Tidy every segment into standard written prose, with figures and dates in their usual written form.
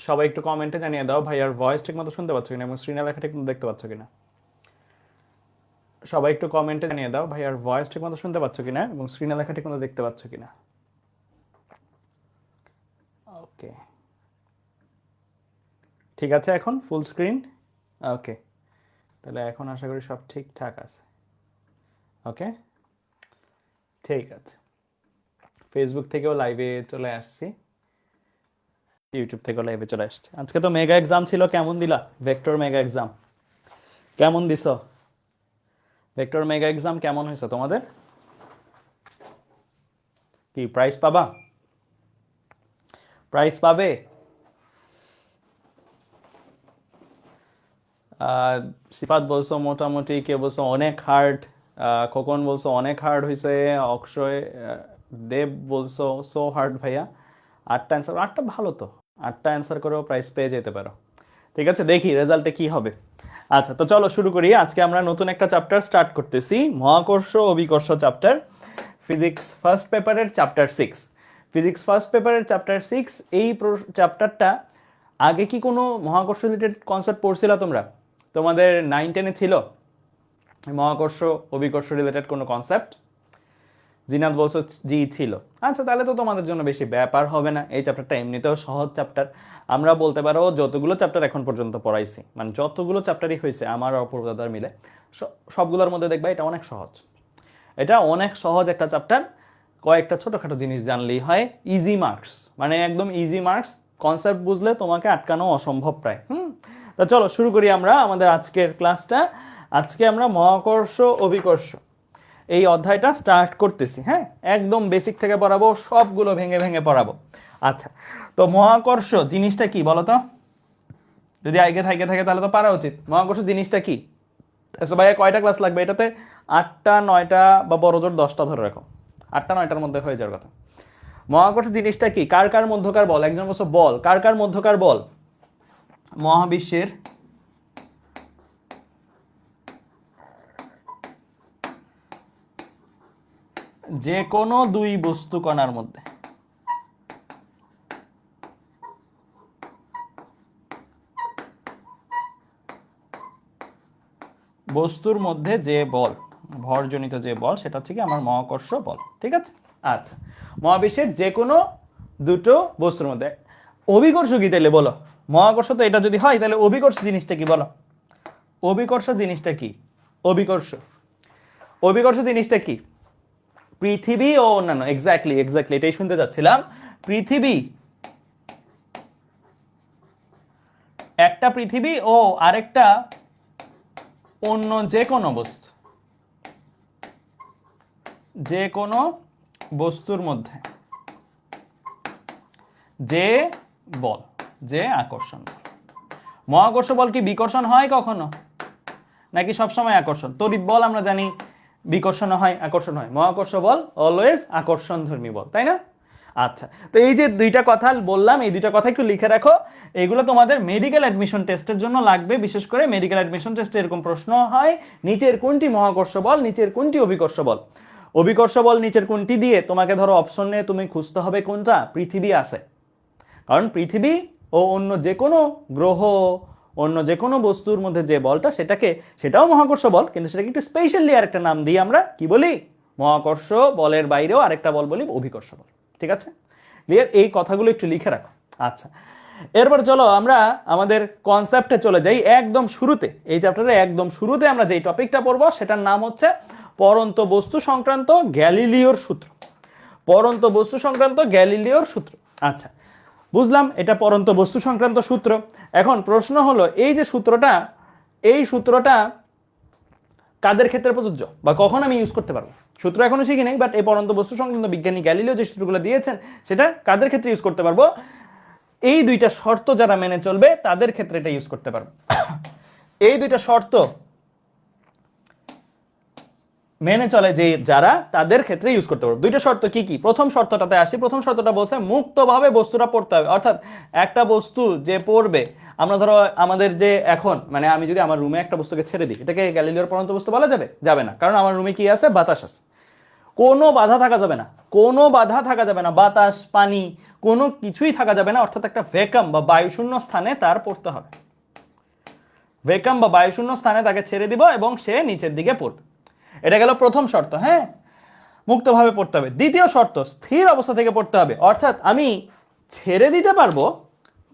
সবাই একটু কমেন্টে জানিয়ে দাও ভাই আর ভয়েস ঠিক মতো শুনতে পাচ্ছ কিনা এবং স্ক্রিনে লেখা ঠিক মতো দেখতে পাচ্ছ কিনা। সবাই একটু কমেন্টে জানিয়ে দাও ভাই আর ভয়েস ঠিক মতো শুনতে পাচ্ছ কিনা এবং স্ক্রিনে লেখা ঠিক মতো দেখতে পাচ্ছ কিনা। ওকে, ঠিক আছে, এখন ফুল স্ক্রিন। ওকে, তাহলে এখন আশা করি সব ঠিকঠাক আছে। ওকে, ঠিক আছে। ফেসবুক থেকেও লাইভে চলে আসছি, ইউটিউব থেকেও লাইভে চলে আসছে। আজকে তো মেগা এক্সাম ছিল, কেমন দিলা ভেক্টর মেগা এক্সাম? কেমন দিছ ভেক্টর মেগা এক্সাম? কেমন হয়েছে তোমাদের? কি প্রাইজ পাবা? প্রাইজ পাবে? সিফাত বলছো মোটামুটি, কে বলছো অনেক হার্ড, খোকন বলছো অনেক হার্ড হয়েছে, অক্ষয় দেব বলছো সো হার্ড ভাইয়া। 8টা অ্যান্সার, 8টা ভালো তো, 8টা অ্যান্সার করেও প্রাইজ পেয়ে যেতে পারো। ঠিক আছে, দেখি রেজাল্টে কি হবে। আচ্ছা, তো চলো শুরু করি। আজকে আমরা নতুন একটা চ্যাপ্টার স্টার্ট করতেছি, মহাকর্ষ অভিকর্ষ চ্যাপ্টার, ফিজিক্স ফার্স্ট পেপারের চ্যাপ্টার 6। ফিজিক্স ফার্স্ট পেপারের চ্যাপ্টার 6, এই চ্যাপ্টারটা আগে কি কোনো মহাকর্ষ রিলেটেড কনসেপ্ট পড়ছিলা তোমরা? তোমাদের 9-10-এ ছিল মহাকর্ষ অভিকর্ষ রিলেটেড কোনো কনসেপ্ট? জিনাত বলছো জি ছিল। আচ্ছা, তাহলে তো তোমাদের জন্য বেশি ব্যাপার হবে না, এই চ্যাপ্টারটা এমনিতেও সহজ চ্যাপ্টার। আমরা বলতে পারো যতগুলো চ্যাপ্টার এখন পর্যন্ত পড়াইছি, মানে যতগুলো চ্যাপ্টারই হয়েছে আমার অপরদাদার মিলে, সবগুলোর মধ্যে দেখবা এটা অনেক সহজ। এটা অনেক সহজ একটা চ্যাপ্টার, কয়েকটা ছোটোখাটো জিনিস জানলেই হয়, ইজি মার্কস, মানে একদম ইজি মার্কস। কনসেপ্ট বুঝলে তোমাকে আটকানো অসম্ভব প্রায়। তা চলো শুরু করি আমরা আমাদের আজকের ক্লাসটা। আজকে আমরা মহাকর্ষ অভিকর্ষ এই অধ্যায়টা স্টার্ট করতেছি। হ্যাঁ, একদম বেসিক থেকে পড়াবো, সবগুলো ভেঙে ভেঙে পড়াবো। আচ্ছা, তো মহাকর্ষ জিনিসটা কি বলো তো? যদি আগে থাকে তাহলে তো পারা উচিত। মহাকর্ষ জিনিসটা কি? ভাইয়া কয়টা ক্লাস লাগবে এটাতে? 8টা 9টা বা বড় জোর 10টা ধরে রাখো, 8টা 9টার মধ্যে হয়ে যাওয়ার কথা। মহাকর্ষ জিনিসটা কি? কার কার মধ্যকার বল? একজন বলছো বল, কার কার মধ্যকার বল? মহাবিশ্বের যে কোনো দুই বস্তু কণার মধ্যে, বস্তুর মধ্যে যে বল, ভরজনিত যে বল, সেটা হচ্ছে কি আমার মহাকর্ষ বল। ঠিক আছে, আচ্ছা, মহাবিশ্বের যে কোনো দুটো বস্তুর মধ্যে। অভিকর্ষ কি তাহলে বলো? মহাকর্ষ তো এটা যদি হয়, তাহলে অভিকর্ষ জিনিসটা কি বলো? অভিকর্ষ জিনিসটা কি? অভিকর্ষ, অভিকর্ষ জিনিসটা কি? পৃথিবী ও অন্যান্য, এক্স্যাক্টলি এক্স্যাক্টলি এটাই শুনতে যাচ্ছিলাম। পৃথিবী, একটা পৃথিবী ও আরেকটা অন্য যে কোনো বস্তু, যে কোনো বস্তুর মধ্যে যে বল, যে আকর্ষণ বল। মহাকর্ষ বল কি বিকর্ষণ হয় কখনো? নাকি সবসময় আকর্ষণ? তড়িৎ বল আমরা জানি বিকর্ষণ হয় আকর্ষণ হয়, মহাকর্ষ বল অলওয়েজ আকর্ষণ ধর্মী বল, তাই না? আচ্ছা, তো এই যে দুইটা কথা বললাম, এই দুইটা কথা একটু লিখে রাখো। এগুলো তোমাদের মেডিকেল অ্যাডমিশন টেস্টের জন্য লাগবে। বিশেষ করে মেডিকেল অ্যাডমিশন টেস্টে এরকম প্রশ্ন হয়, নিচের কোনটি মহাকর্ষ বল, নিচের কোনটি অভিকর্ষ বল। অভিকর্ষ বল নিচের কোনটি দিয়ে তোমাকে ধরো অপশন নিয়ে তুমি খুঁজতে হবে কোনটা পৃথিবী আছে, কারণ পৃথিবী ও অন্য যে কোনো গ্রহ, অন্য যে কোনো বস্তুর মধ্যে যে বলটা, সেটাও মহাকর্ষ বল, কিন্তু সেটাকে একটু স্পেশালি আরেকটা নাম দিই আমরা, কি বলি? মহাকর্ষ বলের বাইরেও আরেকটা বল বলি অভিকর্ষ বল। ঠিক আছে, ক্লিয়ার? এই কথাগুলো একটু লিখে রাখো। আচ্ছা, এরপর চলো আমরা আমাদের কনসেপ্টে চলে যাই। একদম শুরুতে, এই চ্যাপ্টারে একদম শুরুতে আমরা যেই টপিকটা পড়বো সেটার নাম হচ্ছে পরন্ত বস্তু সংক্রান্ত গ্যালিলিওর সূত্র। পরন্ত বস্তু সংক্রান্ত গ্যালিলিওর সূত্র। আচ্ছা, বুঝলাম এটা পরন্ত বস্তু সংক্রান্ত সূত্র। এখন প্রশ্ন হলো, এই যে সূত্রটা, এই সূত্রটা কাদের ক্ষেত্রে প্রযোজ্য বা কখন আমি ইউজ করতে পারবো? সূত্র এখনো শিখি নাই, বাট এই পরন্ত বস্তু সংক্রান্ত বিজ্ঞানী গ্যালিলিও যে সূত্রগুলো দিয়েছেন, সেটা কাদের ক্ষেত্রে ইউজ করতে পারবো? এই দুইটা শর্ত যারা মেনে চলবে তাদের ক্ষেত্রে এটা ইউজ করতে পারবো। এই দুইটা শর্ত মেনে চলে যে যারা, তাদের ক্ষেত্রে ইউজ করতে পারবো। দুইটা শর্ত কি কি? প্রথম শর্তটাতে আসি। প্রথম শর্তটা বলছে মুক্তভাবে বস্তুটা পড়তে হবে, অর্থাৎ একটা বস্তু যে পড়বে, আমরা ধরো আমাদের যে এখন, মানে আমি যদি আমার রুমে একটা বস্তুকে ছেড়ে দিই, এটাকে গ্যালিলিওর পরন্ত বস্তু বলা যাবে? যাবে না, কারণ আমার রুমে কি আছে? বাতাস আছে। কোনো বাধা থাকা যাবে না, কোনো বাধা থাকা যাবে না, বাতাস পানি কোনো কিছুই থাকা যাবে না, অর্থাৎ একটা ভ্যাকাম বা বায়ুশূন্য স্থানে তার পড়তে হবে। ভ্যাকাম বা বায়ুশূন্য স্থানে তাকে ছেড়ে দিব এবং সে নিচের দিকে পড়বে। এটা গেল প্রথম শর্ত। হ্যাঁ, মুক্তভাবে পড়তে হবে। দ্বিতীয় শর্ত, স্থির অবস্থা থেকে পড়তে হবে, অর্থাৎ আমি ছেড়ে দিতে পারবো,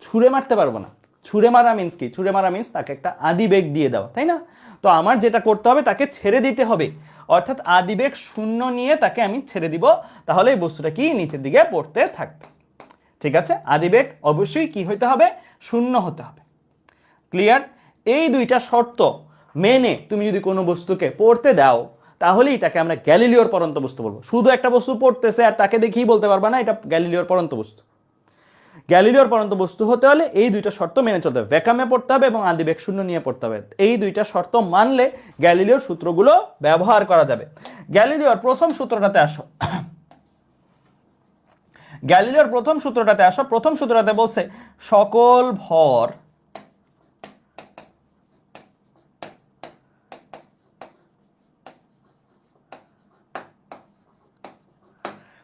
ছুঁড়ে মারতে পারবো না। ছুঁড়ে মারা মিন্স কি? ছুঁড়ে মারা মিন্স তাকে একটা আদিবেগ দিয়ে দেওয়া, তাই না? তো আমার যেটা করতে হবে, তাকে ছেড়ে দিতে হবে, অর্থাৎ আদিবেগ শূন্য নিয়ে তাকে আমি ছেড়ে দিব, তাহলে এই বস্তুটা কি নিচের দিকে পড়তে থাকবে। ঠিক আছে, আদিবেগ অবশ্যই কি হইতে হবে? শূন্য হতে হবে। ক্লিয়ার? এই দুইটা শর্ত মেনে তুমি যদি কোনো বস্তুকে পড়তে দাও, তাহলেই তাকে আমরা গ্যালিলিওর পড়ন্ত বস্তু বলবো। শুধু একটা বস্তু পড়তেছে আর তাকে দেখেই বলতে পারবা না এটা গ্যালিলিওর পড়ন্ত বস্তু। গ্যালিলিওর পড়ন্ত বস্তু হতে হলে এই দুইটা শর্ত মেনে চলতে হবে, ভ্যাকামে পড়তে হবে এবং আদিবেগ শূন্য নিয়ে পড়তে হবে। এই দুইটা শর্ত মানলে গ্যালিলিওর সূত্রগুলো ব্যবহার করা যাবে। গ্যালিলিওর প্রথম সূত্রটাতে আসো। গ্যালিলিওর প্রথম সূত্রটাতে আসো। প্রথম সূত্রটাতে বলছে সকল ভর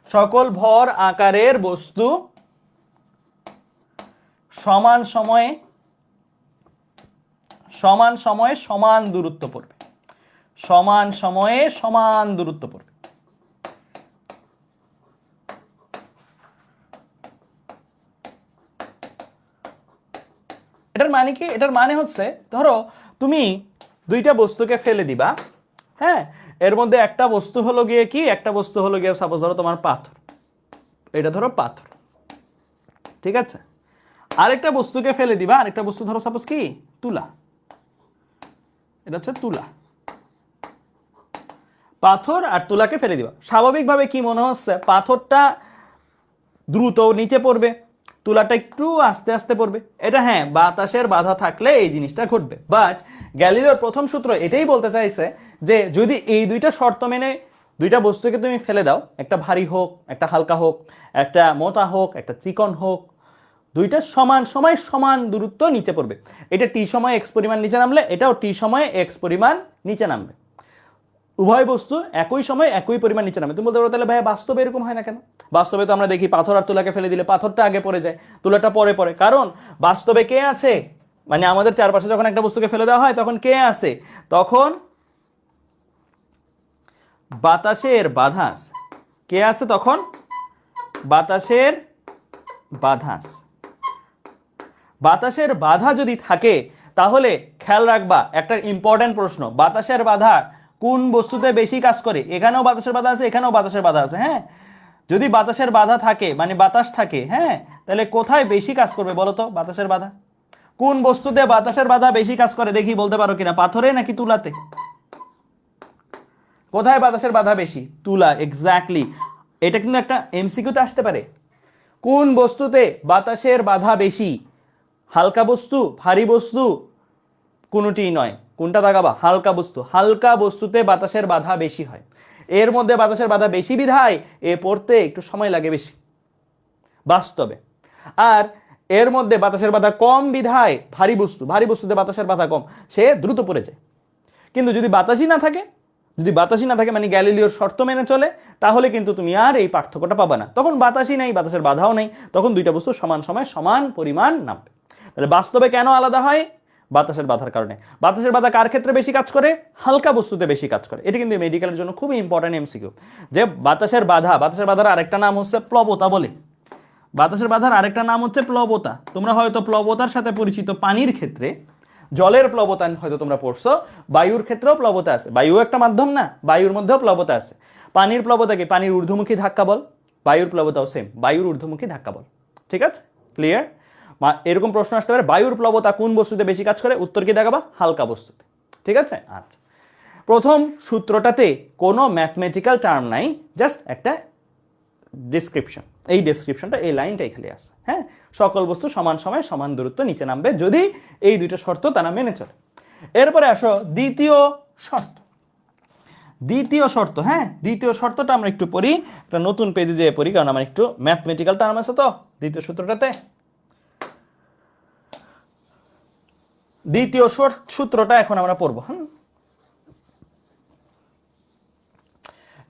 সকল ভর আকারের বস্তু সমান সময়ে সমান দূরত্ব পড়বে। সমান সময়ে সমান দূরত্ব পড়বে। এটার মানে কি? এটার মানে হচ্ছে, ধরো তুমি দুইটা বস্তুকে ফেলে দিবা। হ্যাঁ, এর মধ্যে একটা বস্তু হলো গিয়ে কি, একটা বস্তু হলো গিয়ে সাপোজ ধরো তোমার পাথর, এটা ধরো পাথর, ঠিক আছে? আরেকটা বস্তুকে ফেলে দিবা, আরেকটা বস্তু ধরো সাপোজ কি তুলা, এটা হচ্ছে তুলা। পাথর আর তুলাকে ফেলে দিবা, স্বাভাবিকভাবে কি মনে হচ্ছে? পাথরটা দ্রুত নিচে পড়বে, তুলাটা একটু আস্তে আস্তে পড়বে। এটা হ্যাঁ, বাতাসের বাধা থাকলে এই জিনিসটা ঘটবে। বাট গ্যালিলিওর প্রথম সূত্র এটাই বলতে চাইছে যে যদি এই দুইটা শর্ত মেনে দুইটা বস্তুকে তুমি ফেলে দাও, একটা ভারী হোক, একটা হালকা হোক, একটা মোটা হোক, একটা চিকন হোক, দুইটা সমান সময় সমান দূরত্ব নিচে পড়বে। এটা টি সময়ে এক্স পরিমাণ নিচে নামলে এটাও টি সময়ে এক্স পরিমাণ নিচে নামবে। উভয় বস্তু একই সময় একই পরিমাণ নিচে নামে। তুমি বলতে পারো তাহলে ভাই বাস্তবে এরকম হয় না কেন? বাস্তবে তো আমরা দেখি পাথর আর তুলাকে ফেলে দিলে পাথরটা আগে পড়ে যায়, তুলাটা পরে পড়ে। কারণ বাস্তবে কে আছে? মানে আমাদের চারপাশে যখন একটা বস্তুকে ফেলে দেওয়া হয় তখন কে আছে? তখন বাতাসের বাধা আছে। কে আছে তখন? বাতাসের বাধা আছে। বাতাসের বাধা যদি থাকে তাহলে খেয়াল রাখবা একটা ইম্পর্টেন্ট প্রশ্ন, বাতাসের বাধা কোন বস্তুতে বেশি কাজ করে? এখানেও বাতাসের বাধা আছে, এখানেও বাতাসের বাধা আছে। হ্যাঁ, যদি বাতাসের বাধা থাকে মানে বাতাস থাকে, হ্যাঁ, তাহলে কোথায় বেশি কাজ করবে বলো তো? বাতাসের বাধা কোন বস্তুতে বাতাসের বাধা বেশি কাজ করে দেখি, বলতে পারো কিনা? পাথরে নাকি তুলাতে? কোথায় বাতাসের বাধা বেশি? তুলা। এক্স্যাক্টলি, এটা কিন্তু একটা এমসিকিউতে আসতে পারে। কোন বস্তুতে বাতাসের বাধা বেশি? হালকা বস্তু, ভারী বস্তু? কোনোটিই নয়। কোনটা দাগাবা? হালকা বস্তু। হালকা বস্তুতে বাতাসের বাধা বেশি হয়। এর মধ্যে বাতাসের বাধা বেশি বিধায় এ পড়তে একটু সময় লাগে বেশি বাস্তবে। আর এর মধ্যে বাতাসের বাধা কম বিধায় ভারী বস্তু, ভারী বস্তুতে বাতাসের বাধা কম, সে দ্রুত পড়ে যায়। কিন্তু যদি বাতাসই না থাকে, যদি বাতাসই না থাকে মানে গ্যালিলিওর শর্ত মেনে চলে, তাহলে কিন্তু তুমি আর এই পার্থক্যটা পাবা না। তখন বাতাসই নেই, বাতাসের বাধাও নেই, তখন দুইটা বস্তু সমান সময় সমান পরিমাণ নামবে। তাহলে বাস্তবে কেন আলাদা হয়? বাতাসের বাধার কারণে। বাতাসের বাধা কার ক্ষেত্রে বেশি কাজ করে? হালকা বস্তুতে বেশি কাজ করে। এটা কিন্তু মেডিকেলের জন্য খুবই ইম্পর্টেন্ট এমসিকিউ, যে বাতাসের বাধার আরেকটা নাম হচ্ছে প্লবতা বলে। বাতাসের বাধার আরেকটা নাম হচ্ছে প্লবতা। তোমরা হয়তো প্লবতার সাথে পরিচিত পানির ক্ষেত্রে, জলের প্লবতা হয়তো তোমরা পড়ছো, বায়ুর ক্ষেত্রেও প্লবতা আছে। বায়ু একটা মাধ্যম না, বায়ুর মধ্যেও প্লবতা আছে। পানির প্লবতা কি? পানির ঊর্ধ্বমুখী ধাক্কা বল। বায়ুর প্লবতাও সেম, বায়ুর ঊর্ধ্বমুখী ধাক্কা বল। ঠিক আছে, ক্লিয়ার? এরকম প্রশ্ন আসতে পারে, বায়ুর প্লবতা কোন বস্তুতে বেশি কাজ করে? উত্তর কি দেখাবা? হালকা বস্তুতে। ঠিক আছে, আচ্ছা। প্রথম সূত্রটাতে কোনো ম্যাথমেটিক্যাল টার্ম নাই, জাস্ট একটা ডেসক্রিপশন। এই ডেসক্রিপশনটা, এই লাইনটাই খালি আছে। হ্যাঁ, সকল বস্তু সমান সময় সমান দূরত্ব নিচে নামবে যদি এই দুইটা শর্ত তারা মেনে চলে। এরপরে আসো দ্বিতীয় শর্ত। দ্বিতীয় শর্ত, হ্যাঁ, দ্বিতীয় শর্তটা আমরা একটু পড়ি, একটা নতুন পেজে যেয়ে পড়ি, কারণ আমার একটু ম্যাথমেটিক্যাল টার্ম আছে তো দ্বিতীয় সূত্রটাতে। দ্বিতীয় সূত্রটা এখন আমরা পড়বো।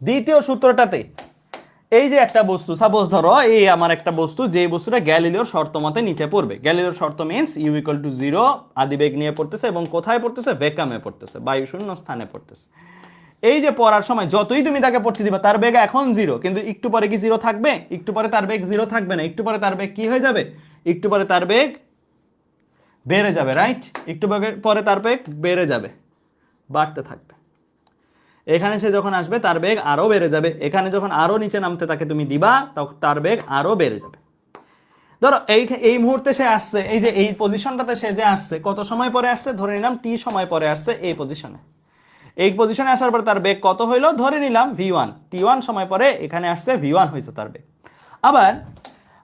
দ্বিতীয় সূত্রটাতে এই যে একটা বস্তু, সাপোজ ধরো এই আমার একটা বস্তু, যে বস্তুটা গ্যালিলিওর শর্ত মতে নিচে পড়বে। গ্যালিলিওর শর্ত মিন্স ইউ ইকুয়াল টু 0, আদিবেগ নিয়ে পড়তেছে এবং কোথায় পড়তেছে? ভ্যাকুয়ামে পড়তেছে, বায়ু শূন্য স্থানে পড়তেছে। এই যে পড়ার সময় যতই তুমি তাকে পড়তে দিবা, তার বেগ এখন 0, কিন্তু একটু পরে কি 0 থাকবে? একটু পরে তার বেগ 0 থাকবে না, একটু পরে তার বেগ কি হয়ে যাবে? একটু পরে তার বেগ বেড়ে যাবে, রাইট? একটু পরে তার বেগ বেড়ে যাবে, বাড়তে থাকবে। এখানে সে যখন আসবে তার বেগ আরো বেড়ে যাবে, এখানে যখন আরো নিচে নামতে তাকে তুমি দিবা তখন তার বেগ আরো বেড়ে যাবে। ধরো এই মুহূর্তে সে আসছে, এই যে এই পজিশনটাতে সে যে আসছে, কত সময় পরে আসছে? ধরে নিলাম টি সময় পরে আসছে এই পজিশনে। এই পজিশনে আসার পর তার বেগ কত হইলো? ধরে নিলাম v1, t1 সময় পরে এখানে আসছে, v1 হয়েছে তার বেগ। আবার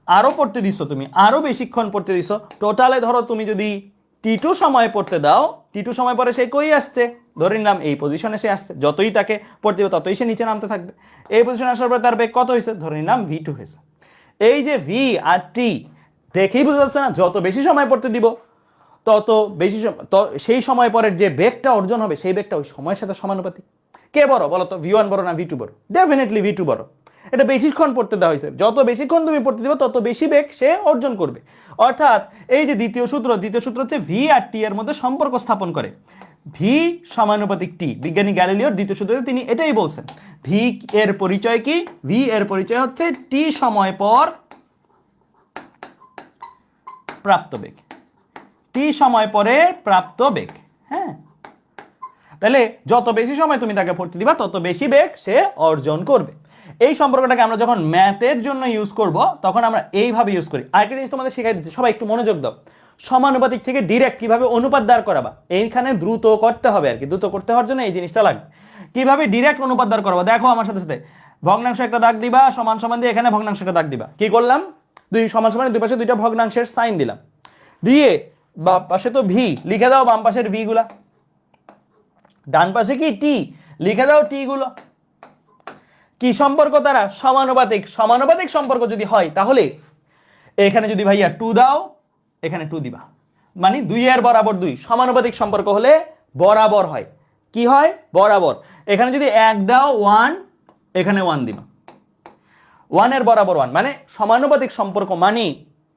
আরো পড়তে দিছো, তুমি আরো বেশিক্ষণ পড়তে দিছো, টোটালে ধরো তুমি যদি t2 সময় পড়তে দাও, t2 সময় পরে সে কই আসছে? ধরে নিলাম এই পজিশনে সে আসছে, যতই তাকে পড়তে দিবে ততই সে নিচে নামতে থাকবে। এই পজিশনে আসার পর তার বেগ কত হয়েছে? ধরে নিলাম v2 হয়েছে। এই যে v আর t দেখেই বোঝা যাচ্ছে না, যত বেশি সময় পড়তে দিব তত বেশি সেই সময় পরের যে বেগটা অর্জন হবে সেই বেগটা ওই সময়ের সাথে সমানুপাতিক। কে বড় বলো তো? v1 বড় না v2 বড়? ডেফিনেটলি v2 বড়। এটা বেশিক্ষণ পড়তে দেওয়া হয়েছে, যত বেশিক্ষণ তুমি পড়তে দিবে তত বেশি বেগ সে অর্জন করবে। অর্থাৎ এই যে দ্বিতীয় সূত্র হচ্ছে v আর t এর মধ্যে সম্পর্ক স্থাপন করে, v সমানুপাতিক t। বিজ্ঞানী গ্যালিলিওর দ্বিতীয় সূত্রে তিনি এটাই বলছেন। v এর পরিচয় কি? v এর পরিচয় হচ্ছে t সময় পর প্রাপ্ত বেগ, টি সময় পরে প্রাপ্ত বেগ। হ্যাঁ, তাহলে যত বেশি সময় তুমি তাকে পড়তে দিবা তত বেশি বেগ সে অর্জন করবে। এই সম্পর্কটাকে আমরা যখন ম্যাথের জন্য ইউজ করব তখন আমরা এইভাবে ইউজ করি। আরেকটা জিনিস তোমাদের শেখাই দিচ্ছি, সবাই একটু মনোযোগ দাও। সমানুপাতিক থেকে ডিরেক্ট কিভাবে অনুপাত দাঁড় করাবা, এইখানে দ্রুত করতে হবে আর কি, দ্রুত করতে হওয়ার জন্য এই জিনিসটা লাগবে। কিভাবে ডিরেক্ট অনুপাত দাঁড় করাবা, দেখো আমার সাথে সাথে ভগ্নাংশ একটা দাগ দিবা, সমান সমান দিয়ে এখানে ভগ্নাংশ একটা দাগ দিবা। কি করলাম? দুই সমান সমান, দুই পাশে দুইটা ভগ্নাংশের সাইন দিলাম, দিয়ে বাম পাশে তো ভি লিখে দাও, বাম পাশের ভি গুলা, ডান পাশে কি টি, লিখে দাও টি গুলো। কি সম্পর্ক তারা? সমানুপাতিক। সমানুপাতিক সম্পর্ক যদি হয় তাহলে এখানে যদি ভাইয়া 2 দাও, এখানে 2 দিবা, মানে 2 এর বরাবর 2। সমানুপাতিক সম্পর্ক হলে বরাবর হয়। কি হয়? বরাবর। এখানে যদি 1 দাও 1, এখানে 1 দিবা, 1 এর বরাবর 1, মানে সমানুপাতিক সম্পর্ক মানে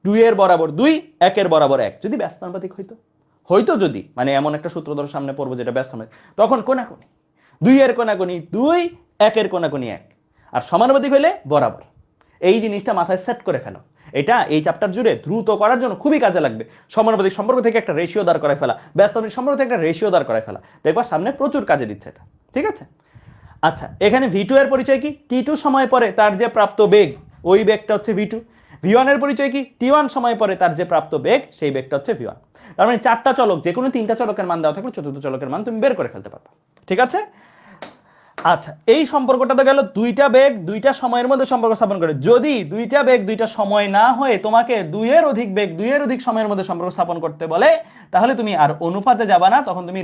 2 এর বরাবর 2, 1 এর বরাবর 1। যদি ব্যস্তানুপাতিক হইতো যদি, মানে এমন একটা সূত্র ধরো সামনে পড়বো যেটা ব্যস্তানুপাতিক, তখন কোনাকুনি 2 এর কোনাকুনি 2, 1 এর কোনাকুনি 1, আর সমানুপাতিক হইলে বরাবর। এই জিনিসটা মাথায় সেট করে ফেলো, এটা এই চ্যাপ্টার জুড়ে দ্রুত করার জন্য খুবই কাজে লাগবে। সমানুপাতিক সম্পর্ক থেকে একটা রেশিও দাঁড় করায় ফেলা, ব্যস্তানুপাতিক সম্পর্ক থেকে একটা রেশিও দাঁড় করায় ফেলা, দেখবা সামনে প্রচুর কাজে দিচ্ছে এটা। ঠিক আছে? আচ্ছা, এখানে v2 এর পরিচয় কি? t2 সময় পরে তার যে প্রাপ্ত বেগ, ওই বেগটা হচ্ছে v2। v1 এর পরিচয় কি? t1 সময় পরে তার যে প্রাপ্ত বেগ, সেই বেগটা হচ্ছে v1। তার মানে চারটা চলক, যে কোনো তিনটা চলকের মান দেওয়া থাকলে চতুর্থ চলকের মান তুমি বের করে ফেলতে পারবে। ঠিক আছে? আচ্ছা, এই সম্পর্কটা তো গেল দুইটা বেগ দুইটা সময়ের মধ্যে সম্পর্ক স্থাপন করে। যদি দুইটা বেগ দুইটা সময় না হয়ে তোমাকে 2 এর অধিক বেগ 2 এর অধিক সময়ের মধ্যে সম্পর্ক স্থাপন করতে বলে, তাহলে তুমি আর অনুপাতে যাবা না, তখন তুমি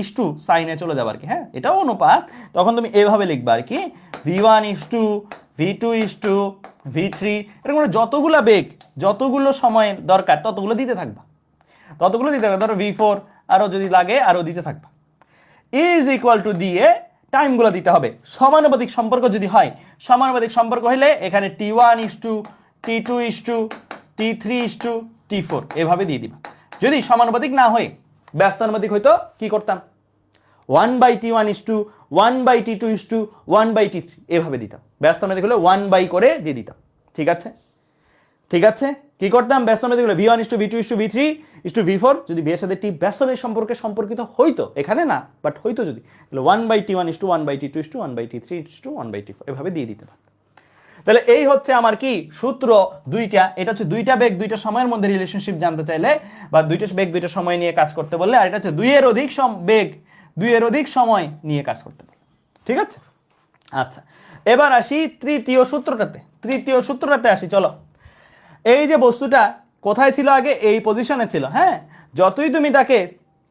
ইসটু সাইনে চলে যাবে আর কি। হ্যাঁ, এটাও অনুপাত, তখন তুমি এভাবে লিখবা আর কি, v1 ইসটু v2 ইসটু v3, এরকম যতগুলো বেগ যতগুলো সময় দরকার ততগুলো দিতে থাকবা, ধরো v4 আরো যদি লাগে আরো দিতে থাকবা, ইজ ইকুয়াল টু দিয়ে টাইমগুলো দিতে হবে। সমানুপাতিক সম্পর্ক যদি হয়, সমানুপাতিক সম্পর্ক হলে এখানে t1 ইসটু t2 ইসটু t3 ইসটু t4 এভাবে দিয়ে দিবা। যদি সমানুপাতিক না হয়ে ব্যস্তানুপাতিক হইতো কি করতাম? 1/t1 ইসটু 1/t2 ইসটু 1/t3 এভাবে দিতাম। ব্যস্তানুপাতিক হলে 1 করে দিয়ে দিতাম। ঠিক আছে? ঠিক আছে, কি করতাম? ব্যস্তানুপাতিক হলে v1 ইসটু v2 ইসটু v3 ইসটু v4, যদি v এর সাথে t ব্যস্তানুপাতিক সম্পর্কে সম্পর্কিত হইতো, এখানে না বাট হইতো যদি, তাহলে 1/t1 ইসটু 1/t2 ইসটু 1/t3 ইসটু 1/t4 এভাবে দিয়ে দিতে পারতাম। তাহলে এই হচ্ছে আমার কি সূত্র দুইটা। এটা হচ্ছে দুইটা বেগ দুইটা সময়ের মধ্যে রিলেশনশিপ জানতে চাইলে, বা দুইটা বেগ দুইটা সময় নিয়ে কাজ করতে বললে, আর এটা হচ্ছে 2 এর অধিক বেগ 2 এর অধিক সময় নিয়ে কাজ করতে বললে। ঠিক আছে? আচ্ছা, এবার আসি তৃতীয় সূত্রটাতে আসি। চলো, এই যে বস্তুটা কোথায় ছিল আগে? এই পজিশনে ছিল। হ্যাঁ, যতই তুমি তাকে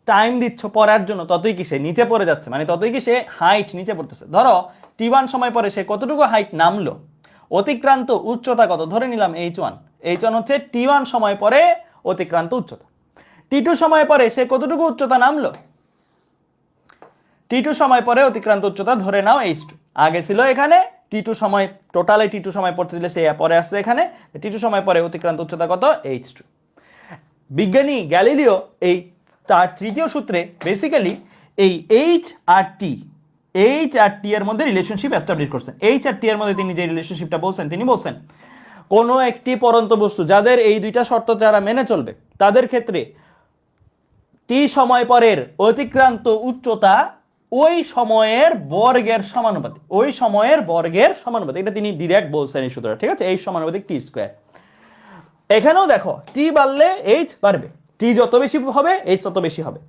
টাইম দিচ্ছ পড়ার জন্য ততই কি সে নিচে পড়ে যাচ্ছে, মানে ততই কি সে হাইট নিচে পড়তেছে। ধরো t1 সময় পরে সে কতটুকু হাইট নামলো, অতিক্রান্ত উচ্চতা কত? ধরে নিলাম h1 হচ্ছে t1 সময় পরে অতিক্রান্ত উচ্চতা। t2 সময় পরে সে কতটুকু উচ্চতা নামলো? t2 সময় পরে অতিক্রান্ত উচ্চতা ধরে নাও h2। আগে ছিল এখানে T2 সময়, টোটালে T2 সময় পড়তে দিলে সে পরে আসছে এখানে, T2 সময় পরে অতিক্রান্ত উচ্চতা কত h2। বিজ্ঞানী গ্যালিলিও এই তার তৃতীয় সূত্রে বেসিক্যালি এই h আর t এর মধ্যে রিলেশনশিপ এস্টাবলিশ করছেন। h আর t এর মধ্যে তিনি যে রিলেশনশিপটা বলছেন, তিনি বলছেন কোনো একটি পরন্ত বস্তু যাদের এই দুইটা শর্ত যারা মেনে চলবে তাদের ক্ষেত্রে t সময় পরের অতিক্রান্ত উচ্চতা ওই সময়ের বর্গের সমানুপাতিক, ওই সময়ের বর্গের সমানুপাতিক। এটা তিনি ডিরেক্ট বলছেন এই সূত্রটা, ঠিক আছে, h সমানুপাতিক t স্কয়ার। এখানেও দেখো t বাড়লে h বাড়বে, t যত বেশি হবে h তত বেশি হবে।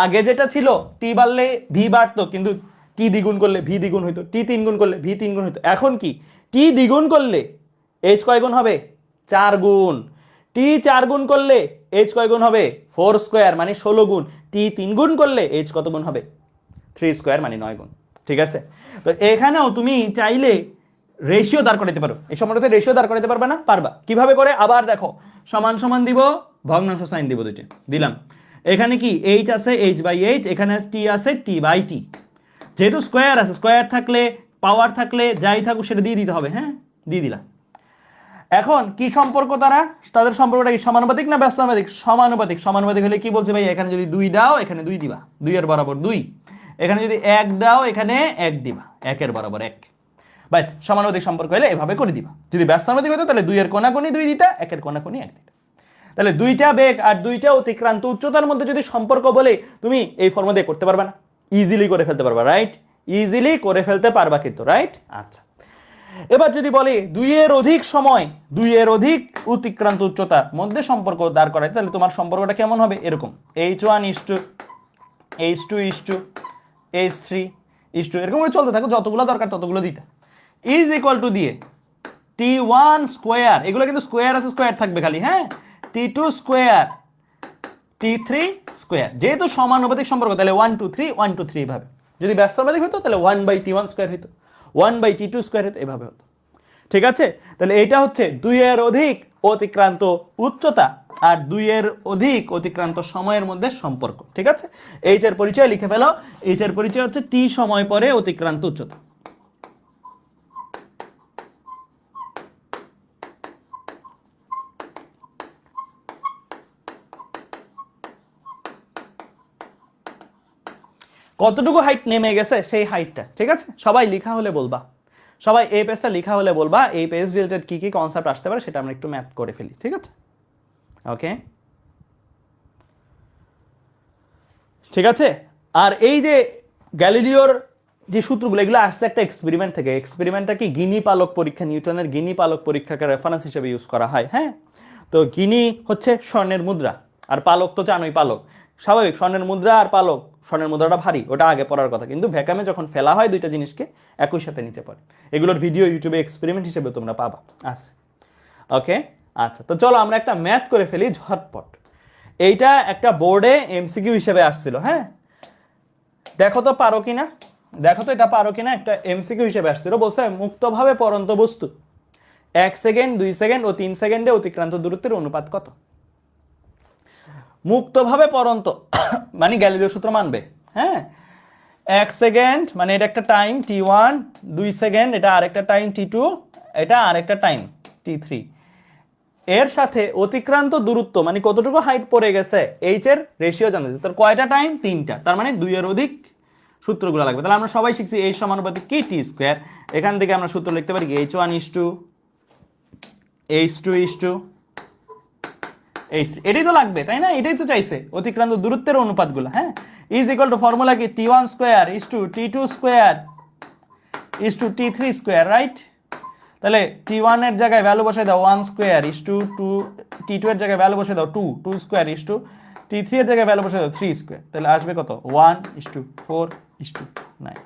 আগে যেটা ছিল t বাড়লে v বাড়তো, কিন্তু t দ্বিগুণ করলে v দ্বিগুণ হইতো, t তিন গুণ করলে v তিন গুণ হইতো। এখন কি t দ্বিগুণ করলে h কয় গুণ হবে? 4 গুণ। t 4 গুণ করলে h কয় গুণ হবে? 4 স্কয়ার মানে 16 গুণ। t 3 গুণ করলে h কত গুণ হবে? 3 স্কয়ার মানে 9 গুণ। ঠিক আছে, তো এখানেও তুমি চাইলে রেশিও দাঁড় করাতে পারো। এই সময়টাতে রেশিও দাঁড় করাতে পারবে না? পারবা। কিভাবে করে? আবার দেখো, সমান সমান দিব, ভগ্নাংশ সাইন দিব, দুইটা দিলাম। এখানে কি h আছে h বাই h, এখানে t আছে t বাই t। যেহেতু স্কয়ার আছে, স্কয়ার থাকলে পাওয়ার থাকলে যাই থাকুক সেটা দিয়ে দিতে হবে। হ্যাঁ, দিয়ে দিলাম। এখন কি সম্পর্ক তাদের সম্পর্কটা কি সমানুপাতিক না ব্যস্তানুপাতিক? সমানুপাতিক। সমানুপাতিক হলে কি বলছে ভাই, এখানে যদি 2 দাও এখানে 2 দিবা, 2 এর বরাবর 2। এখানে যদি 1 দাও এখানে 1 দিবা, 1 এর বরাবর 1। বাস, সমানুপাতিক সম্পর্ক হলে এভাবে করে দিবা। যদি ব্যস্তানুপাতিক হতো তাহলে 2 এর কোণাকোণি 2 দিতা, 1 এর কোণাকোণি 1 দিতা। তাহলে দুইটা বেগ আর দুইটা অতিক্রান্ত উচ্চতার মধ্যে যদি সম্পর্ক বলে, তুমি এই ফর্মুলা দিয়ে করতে পারবা না? ইজিলি করে ফেলতে পারবা, রাইট? ইজিলি করে ফেলতে পারবা কিন্তু, রাইট? আচ্ছা, এবার যদি বলে 2 এর অধিক সময়, 2 এর অধিক অতিক্রান্ত উচ্চতার মধ্যে সম্পর্ক দাঁড় করায়, তাহলে তোমার সম্পর্কটা কেমন হবে? এরকম h1 h2 h3 এরকম করে চলতে থাকো, যতগুলো দরকার ততগুলো দিতে। ইজ ইকুয়াল টু দিয়ে t1 স্কয়ার, এগুলো কিন্তু স্কয়ার আছে, স্কয়ার থাকবে খালি, হ্যাঁ, t2 স্কয়ার t3 স্কয়ার। যেহেতু সমানুপাতিক সম্পর্ক তাহলে 1 2 3 1 2 3 এভাবে। যদি ব্যস্তানুপাতিক হতো তাহলে 1/t1 স্কয়ার হতো, 1/t2 স্কয়ার হতো, এভাবে হতো। ঠিক আছে, তাহলে এইটা হচ্ছে 2 এর অধিক অতিক্রান্ত উচ্চতা আর 2 এর অধিক অতিক্রান্ত সময়ের মধ্যে সম্পর্ক। ঠিক আছে, h এর পরিচয় লিখে ফেলো। h এর পরিচয় হচ্ছে t সময় পরে অতিক্রান্ত উচ্চতা। কতটুকু হাইট নেমে গেছে সেই হাইটটা। ঠিক আছে, সবাই লেখা হলে বলবা, সবাই এই পেজটা লেখা হলে বলবা এই পেজ রিলেটেড কি কি কনসেপ্ট আসতে পারে সেটা আমরা একটু ম্যাথ করে ফেলি। ঠিক আছে, ওকে, ঠিক আছে। আর এই যে গ্যালিলিওর যে সূত্রগুলো, এগুলো আসছে একটা এক্সপেরিমেন্ট থেকে। এক্সপেরিমেন্টটা কি? গিনি পালক পরীক্ষা, নিউটনের গিনি পালক পরীক্ষাকে রেফারেন্স হিসেবে ইউজ করা হয়। হ্যাঁ, তো গিনি হচ্ছে স্বর্ণের মুদ্রা, আর পালক তো জানোই, পালক স্বাভাবিক। স্বর্ণের মুদ্রা আর পালক, স্বর্ণের মুদ্রাটা ভারী, ওটা আগে পড়ার কথা, কিন্তু ভ্যাকামে যখন ফেলা হয় দুইটা জিনিসকে একই সাথে নিচে পড়ে। এগুলোর ভিডিও ইউটিউবে এক্সপেরিমেন্ট হিসেবে তোমরা পাবা, আছে। ওকে, আচ্ছা, তো চলো আমরা একটা ম্যাথ করে ফেলি ঝটপট। এইটা একটা বোর্ডে এমসিকিউ হিসেবে আসছিল। হ্যাঁ, দেখো তো পারো কিনা, দেখো তো এটা পারো কিনা। একটা এমসিকিউ হিসেবে আসছিল, বলছে মুক্তভাবে পরন্ত বস্তু 1 সেকেন্ড 2 সেকেন্ড ও 3 সেকেন্ডে অতিক্রান্ত দূরত্বের অনুপাত কত? মুক্তভাবে পরন্ত মানে গ্যালিলিও সূত্র মানবে। হ্যাঁ, 1 সেকেন্ড মানে এটা একটা টাইম t1, 2 সেকেন্ড এটা আরেকটা টাইম t2, এটা আরেকটা টাইম t3। এর সাথে অতিক্রান্ত দূরত্ব মানে কতটুকু হাইট পড়ে গেছে, h এর রেশিও জানতে চাই। তার কয়টা টাইম? 3টা, তার মানে 2 এর অধিক সূত্রগুলো লাগবে। তাহলে আমরা সবাই শিখছি h সমানুপাতিক কি? t square. এখান থেকে আমরা সূত্র লিখতে পারি কি? h1 h2 h3। এটাই তো লাগবে, তাই না? এটাই তো চাইছে, অতিক্রান্ত দূরত্বের অনুপাতগুলো। হ্যাঁ, ইজ ইকুয়াল টু ফর্মুলা কি? t1 square t2 square t3 square, right? তাহলে t1 এর জায়গায় ভ্যালু বসাই দাও 1 স্কয়ার টু, t2 এর জায়গায় ভ্যালু বসাই দাও 2 স্কয়ার t3 এর জায়গায় ভ্যালু বসাই দাও 3 স্কয়ার। তাহলে আসবে কত? 1:4:9।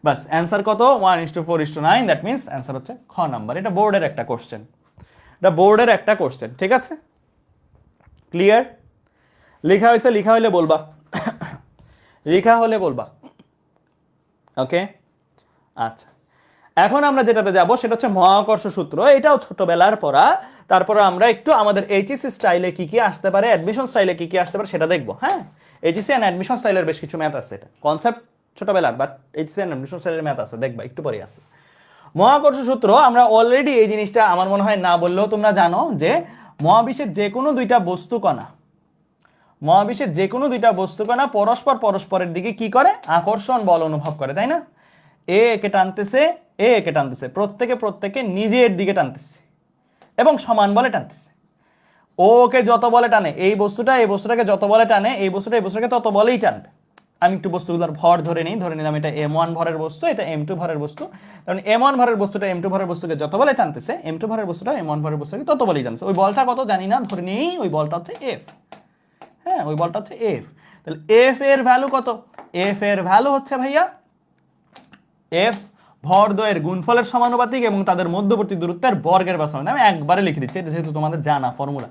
বাস, অ্যান্সার কত? 1:4:9। দ্যাট মিন্স অ্যান্সার হচ্ছে খ নাম্বার। এটা বোর্ডের একটা কোশ্চেন, এটা বোর্ডের একটা কোশ্চেন। ঠিক আছে, ক্লিয়ার? লেখা হয়েছে, লেখা হলে বলবা, লেখা হলে বলবা। ওকে, আচ্ছা, এখন আমরা যেটাতে যাব সেটা হচ্ছে মহাকর্ষ সূত্র। এটাও ছোটবেলার পড়া। তারপরে আমরা একটু আমাদের এইচএসসি স্টাইলে কি কি আসতে পারে, অ্যাডমিশন স্টাইলে কি কি আসতে পারে সেটা দেখবো। হ্যাঁ, এইচএসসি এন্ড অ্যাডমিশন স্টাইলের বেশ কিছু ম্যাথ আছে, এটা কনসেপ্ট ছোটবেলার, বাট এইচএসের ম্যাথ আছে, দেখবা একটু পরে আছে। মহাকর্ষ সূত্র আমরা অলরেডি এই জিনিসটা আমার মনে হয় না বললেও তোমরা জানো যে মহাবিশ্বের যে কোনো দুইটা বস্তু কণা, মহাবিশ্বের যে কোনো দুইটা বস্তু কণা পরস্পর পরস্পরের দিকে কি করে, আকর্ষণ বল অনুভব করে, তাই না? এ একে টানতেছে, এ একে টানতেছে, প্রত্যেকে নিজের দিকে টানতেছে এবং সমান বলে টানতেছে। ও ওকে যত বলে টানে, এই বস্তুটাকে যত বলে টানে, এই বস্তুটাকে তত বলেই টানবে। আমি একটু বস্তুগুলোর ভর ধরে নিলাম, এটা m1 ভরের বস্তু, এটা m2 ভরের বস্তু। কারণ m1 ভরের বস্তুটা m2 ভরের বস্তুকে যত বলে টানতেছে, m2 ভরের বস্তুটা m1 ভরের বস্তুকে তত বলেই টানছে। ওই বলটা কত জানি না, ধরে নিই ওই বলটা হচ্ছে f। হ্যাঁ, ওই বলটা হচ্ছে f। তাহলে f এর ভ্যালু কত? f এর ভ্যালু হচ্ছে ভাইয়া f ভর দ্বয়ের গুণফলের সমানুপাতিক এবং তাদের মধ্যবর্তী দূরত্বের বর্গের বা সমান। আমি একবারে লিখে দিচ্ছি, এটা যেহেতু তোমাদের জানা formula.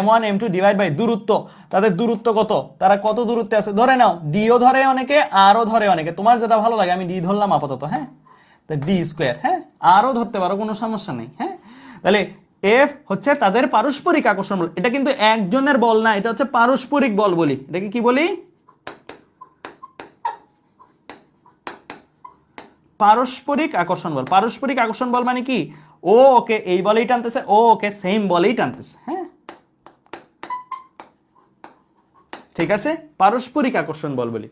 m1 m2 divide by দূরত্ব, তাদের দূরত্ব কত, তারা কত দূরত্বে আছে ধরে নাও। ডিও ধরে অনেকে, আরও ধরে অনেকে, তোমার যেটা ভালো লাগে। আমি ডি ধরলাম আপাতত, হ্যাঁ, তো ডি স্কোয়ার, হ্যাঁ, আরও ধরতে পারো, কোনো সমস্যা নেই। হ্যাঁ, তাহলে এফ হচ্ছে তাদের পারস্পরিক আকর্ষণ বল। এটা কিন্তু একজনের বল না, এটা হচ্ছে পারস্পরিক বল বলি। এটাকে কি বলি? পারস্পরিক আকর্ষণ বল। পারস্পরিক আকর্ষণ বল মানে কি, ও ওকে এই বলেই টানতেছে, ও ওকে সেম বলেই টানতেছে। হ্যাঁ, ঠিক আছে, পারস্পরিক আকর্ষণ বল বলি।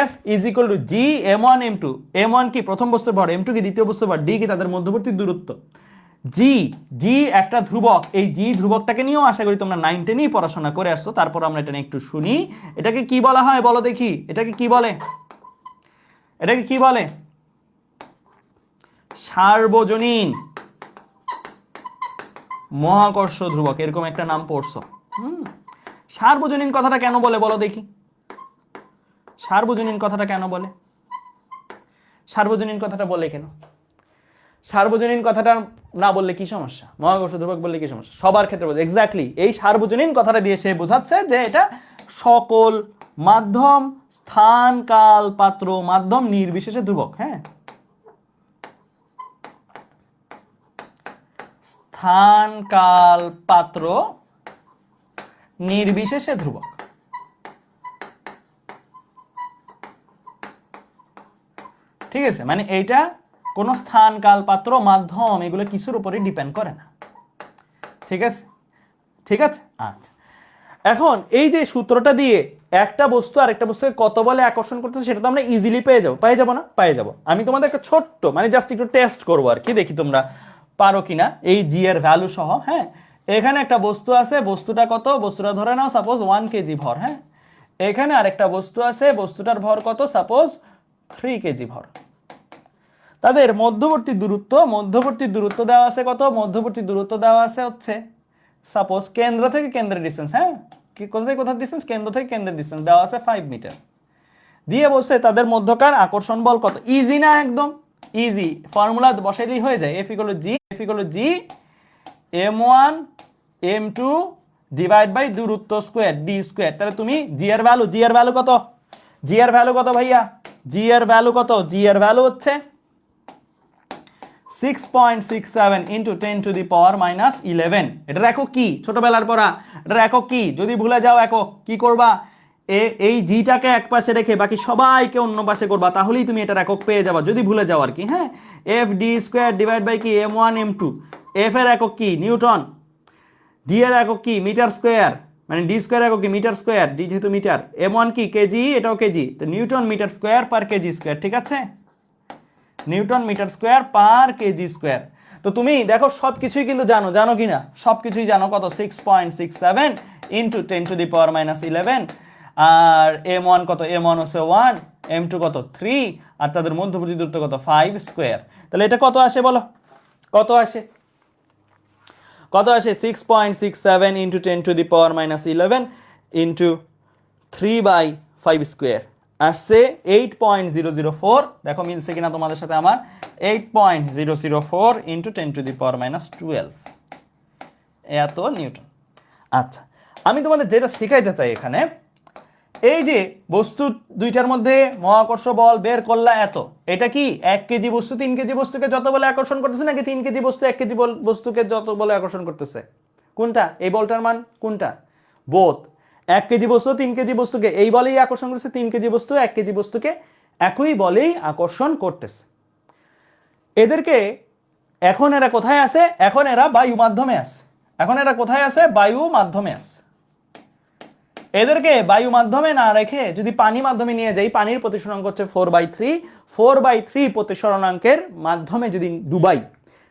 F is equal to G m1 m2। m1 কি প্রথম বস্তুর ভর, m2 কি দ্বিতীয় বস্তুর ভর, ডি কি তাদের মধ্যবর্তী দূরত্ব। জি জি একটা ধ্রুবক, এই জি ধ্রুবকটাকে নিয়েও আশা করি তোমরা 9 10 পড়াশোনা করে আসছো। তারপর আমরা এটা নিয়ে একটু শুনি। এটাকে কি বলা হয় বলো দেখি, এটাকে কি বলে? এটাকে কি বলে? সার্বজনীন মহাকর্ষ ধ্রুবক, এরকম একটা নাম পড়ছো। সার্বজনীন কথাটা কেন বলে বলো দেখি, সার্বজনীন কথাটা কেন বলে? সার্বজনীন কথাটা বলে কেন? সার্বজনীন কথাটা না বললে কি সমস্যা? মহাকর্ষ ধ্রুবক বললে কি সমস্যা? সবার ক্ষেত্রে বলছে এক্স্যাক্টলি এই সার্বজনীন কথাটা দিয়ে সে বোঝাচ্ছে যে এটা সকল মাধ্যম, স্থান, কাল, পাত্র, মাধ্যম নির্বিশেষে ধ্রুবক। হ্যাঁ, স্থান, কাল, পাত্র নির্বিশেষে ধ্রুবক। ঠিক আছে, মানে এইটা কোন স্থান, কাল, পাত্র, মাধ্যম এগুলো কিছুর উপরে ডিপেন্ড করে না। ঠিক আছে, ঠিক আছে। আচ্ছা, এখন এই যে সূত্রটা দিয়ে একটা বস্তু আর একটা বস্তুকে কত বলে আকর্ষণ করতেছে সেটা তো আমরা ইজিলি পেয়ে যাবো না? পেয়ে যাবো। আমি তোমাদের একটা ছোট্ট মানে জাস্ট একটু টেস্ট করবো আর কি, দেখি তোমরা পারো কিনা এই জি এর ভ্যালু সহ। হ্যাঁ, এখানে একটা বস্তু আছে, বস্তুটা কত, বস্তুটা ধরে নাও সাপোজ 1 কেজি ভর। হ্যাঁ, এখানে আরেকটা বস্তু আছে, বস্তুটার ভর কত, সাপোজ 3 কেজি ভর। তাদের মধ্যবর্তী দূরত্ব দেওয়া আছে কত? মধ্যবর্তী দূরত্ব দেওয়া আছে হচ্ছে সাপোজ কেন্দ্র থেকে কেন্দ্রের ডিসটেন্স। হ্যাঁ, কি কোথা থেকে কোথার ডিসটেন্স, কেন্দ্র থেকে কেন্দ্রের ডিসটেন্স দেওয়া আছে 5 মিটার। দিয়ে বলছে তাদের মধ্যকার আকর্ষণ বল কত। ইজি না? একদম ইজি, ফর্মুলা বসাইলেই হয়ে যায়। F equal G m1 m2 divide by দূরত্ব স্কয়ার ডি স্কয়ার। তাহলে তুমি জি এর ভ্যালু কত? জি এর ভ্যালু কত ভাইয়া? জি এর ভ্যালু কত? জি এর ভ্যালু হচ্ছে 6.67 into 10 to the power minus 11। এটার একক কি? ছোটবেলার পড়া। এটার একক কি? যদি ভুলে যাও একক, কি করবা? এই জিটাকে এক পাশে রেখে বাকি সবাইকে অন্য পাশে করবা, তাহলেই তুমি এটার একক পেয়ে যাবা, যদি ভুলে যাও আর কি। হ্যাঁ, F D square divide by কি m1 m2। এফ এর একক কি? নিউটন। ডি এর একক কি? মিটার স্কোয়ার, মানে ডি স্কোয়ার একক কি? মিটার স্কোয়ার, ডি যেহেতু মিটার। m1 কি? কেজি, এটাও কেজি, তো newton metre square per KG square. ঠিক আছে, newton metre square per KG square. তো তুমি দেখো সবকিছুই কিন্তু জানো কি না? সবকিছুই জানো। কত? 6.67 into 10 to the power minus 11। আর m1 কত? m1 হচ্ছে 1, m2 কত? 3, আর তাদের মধ্যবর্তী দূরত্ব কত? 5 স্কোয়ার। তাহলে এটা কত আসে বলো? কত আসে? 6.67 into 10 to the power minus 11 into 3/5 square আসছে 8.004। দেখো মিলছে কিনা তোমাদের সাথে আমার? 8.004 into 10 to the power minus 12 এত নিউটন। আচ্ছা, আমি তোমাদের যেটা শিখাইতে চাই এখানে, এই যে বস্তু দুইটার মধ্যে মহাকর্ষ বল বের করলা এত, এটা কি 1 কেজি বস্তু 3 কেজি বস্তুকে যত বলে আকর্ষণ করতেছে, নাকি 3 কেজি বস্তু 1 কেজি বস্তুকে যত বলে আকর্ষণ করতেছে? কোনটা? এই বলটার মান কোনটা? বোথ। 1 কেজি বস্তু 3 কেজি বস্তুকে এই বলেই আকর্ষণ করতেছে, 3 কেজি বস্তু 1 কেজি বস্তুকে একই বলেই আকর্ষণ করতেছে। এদেরকে এখন এরা কোথায় আছে? এখন এরা বায়ু মাধ্যমে আছে। এখন এরা কোথায় আছে? বায়ু মাধ্যমে আছে। এদেরকে বায়ু মাধ্যমে না রেখে যদি পানি মাধ্যমে নিয়ে যাই, পানির প্রতিসরণাঙ্ক হচ্ছে 4/3, 4/3 প্রতিসরণাঙ্কের মাধ্যমে যদি ডুবাই,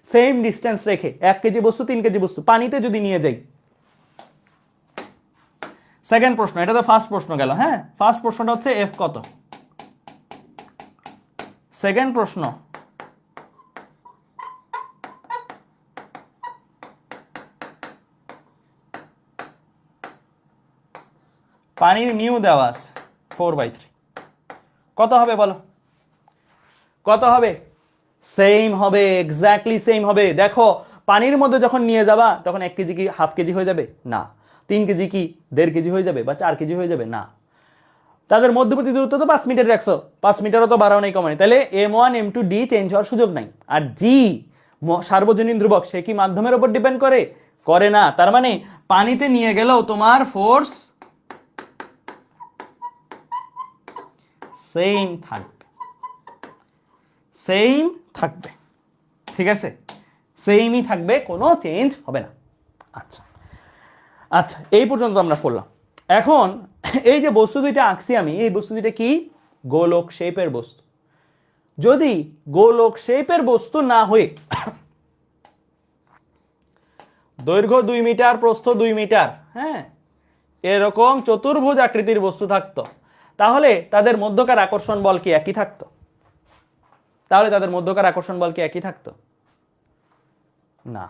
সেম ডিস্টেন্স রেখে 1 কেজি বস্তু 3 কেজি বস্তু পানিতে যদি নিয়ে যাই। সেকেন্ড প্রশ্ন, এটা তো ফার্স্ট প্রশ্ন গেল। হ্যাঁ, ফার্স্ট প্রশ্নটা হচ্ছে এফ কত। সেকেন্ড প্রশ্ন, পানির মিউ দেওয়া আছে 4/3, কত হবে বলো? কত হবে? সেম হবে, এক্স্যাক্টলি সেম হবে। দেখো পানির মধ্যে যখন নিয়ে যাবা তখন 1 কেজি কি হাফ কেজি হয়ে যাবে? না। 3 কেজি কি 1.5 কেজি হয়ে যাবে বা 4 কেজি হয়ে যাবে? না। তাদের মধ্যবর্তী দূরত্ব তো 5 মিটার রাখছো, 5 মিটারও তো বাড়াও নাই কমানি, তাহলে M1 M2 D চেঞ্জ হওয়ার সুযোগ নাই। আর জি সার্বজনীন ধ্রুবক, সে কি মাধ্যমের উপর ডিপেন্ড করে? করে না। তার মানে পানিতে নিয়ে গেলেও তোমার ফোর্স সেম থাকবে, সেম থাকবে। ঠিক আছে, সেমই থাকবে, কোনো চেঞ্জ হবে না। আচ্ছা আচ্ছা, এই পর্যন্ত আমরা পড়লাম। এখন এই যে বস্তু দুইটা আঁকছি আমি, এই বস্তু দুইটা কি? গোলক শেপের বস্তু। যদি গোলক শেপের বস্তু না হয়ে দৈর্ঘ্য 2 মিটার প্রস্থ 2 মিটার, হ্যাঁ, এরকম চতুর্ভুজ আকৃতির বস্তু থাকতো, তাহলে তাদের মধ্যকার আকর্ষণ বল কি একই থাকতো? তাহলে তাদের মধ্যকার আকর্ষণ বল কি একই থাকতো? না।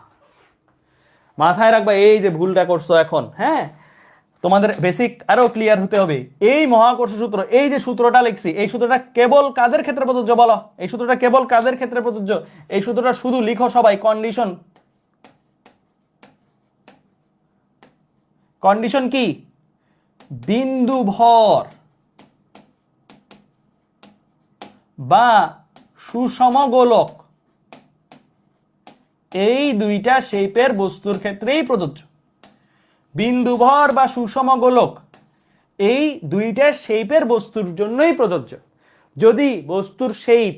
মাথায় রাখবা, এই যে ভুলটা করছো এখন, হ্যাঁ, তোমাদের বেসিক আরো ক্লিয়ার হতে হবে। এই মহাকর্ষ সূত্র, এই যে সূত্রটা লিখছি, এই সূত্রটা কেবল কাদের ক্ষেত্রে প্রযোজ্য বলো? এই সূত্রটা কেবল কাদের ক্ষেত্রে প্রযোজ্য? এই সূত্রটা শুধু লিখো সবাই, কন্ডিশন। কন্ডিশন কি? বিন্দু ভর বা সুষম গোলক, এই দুইটা শেপের বস্তুর ক্ষেত্রেই প্রযোজ্য। বিন্দু ভর বা সুষম গোলক এই দুইটা শেপের বস্তুর জন্যই প্রযোজ্য। যদি বস্তুর শেপ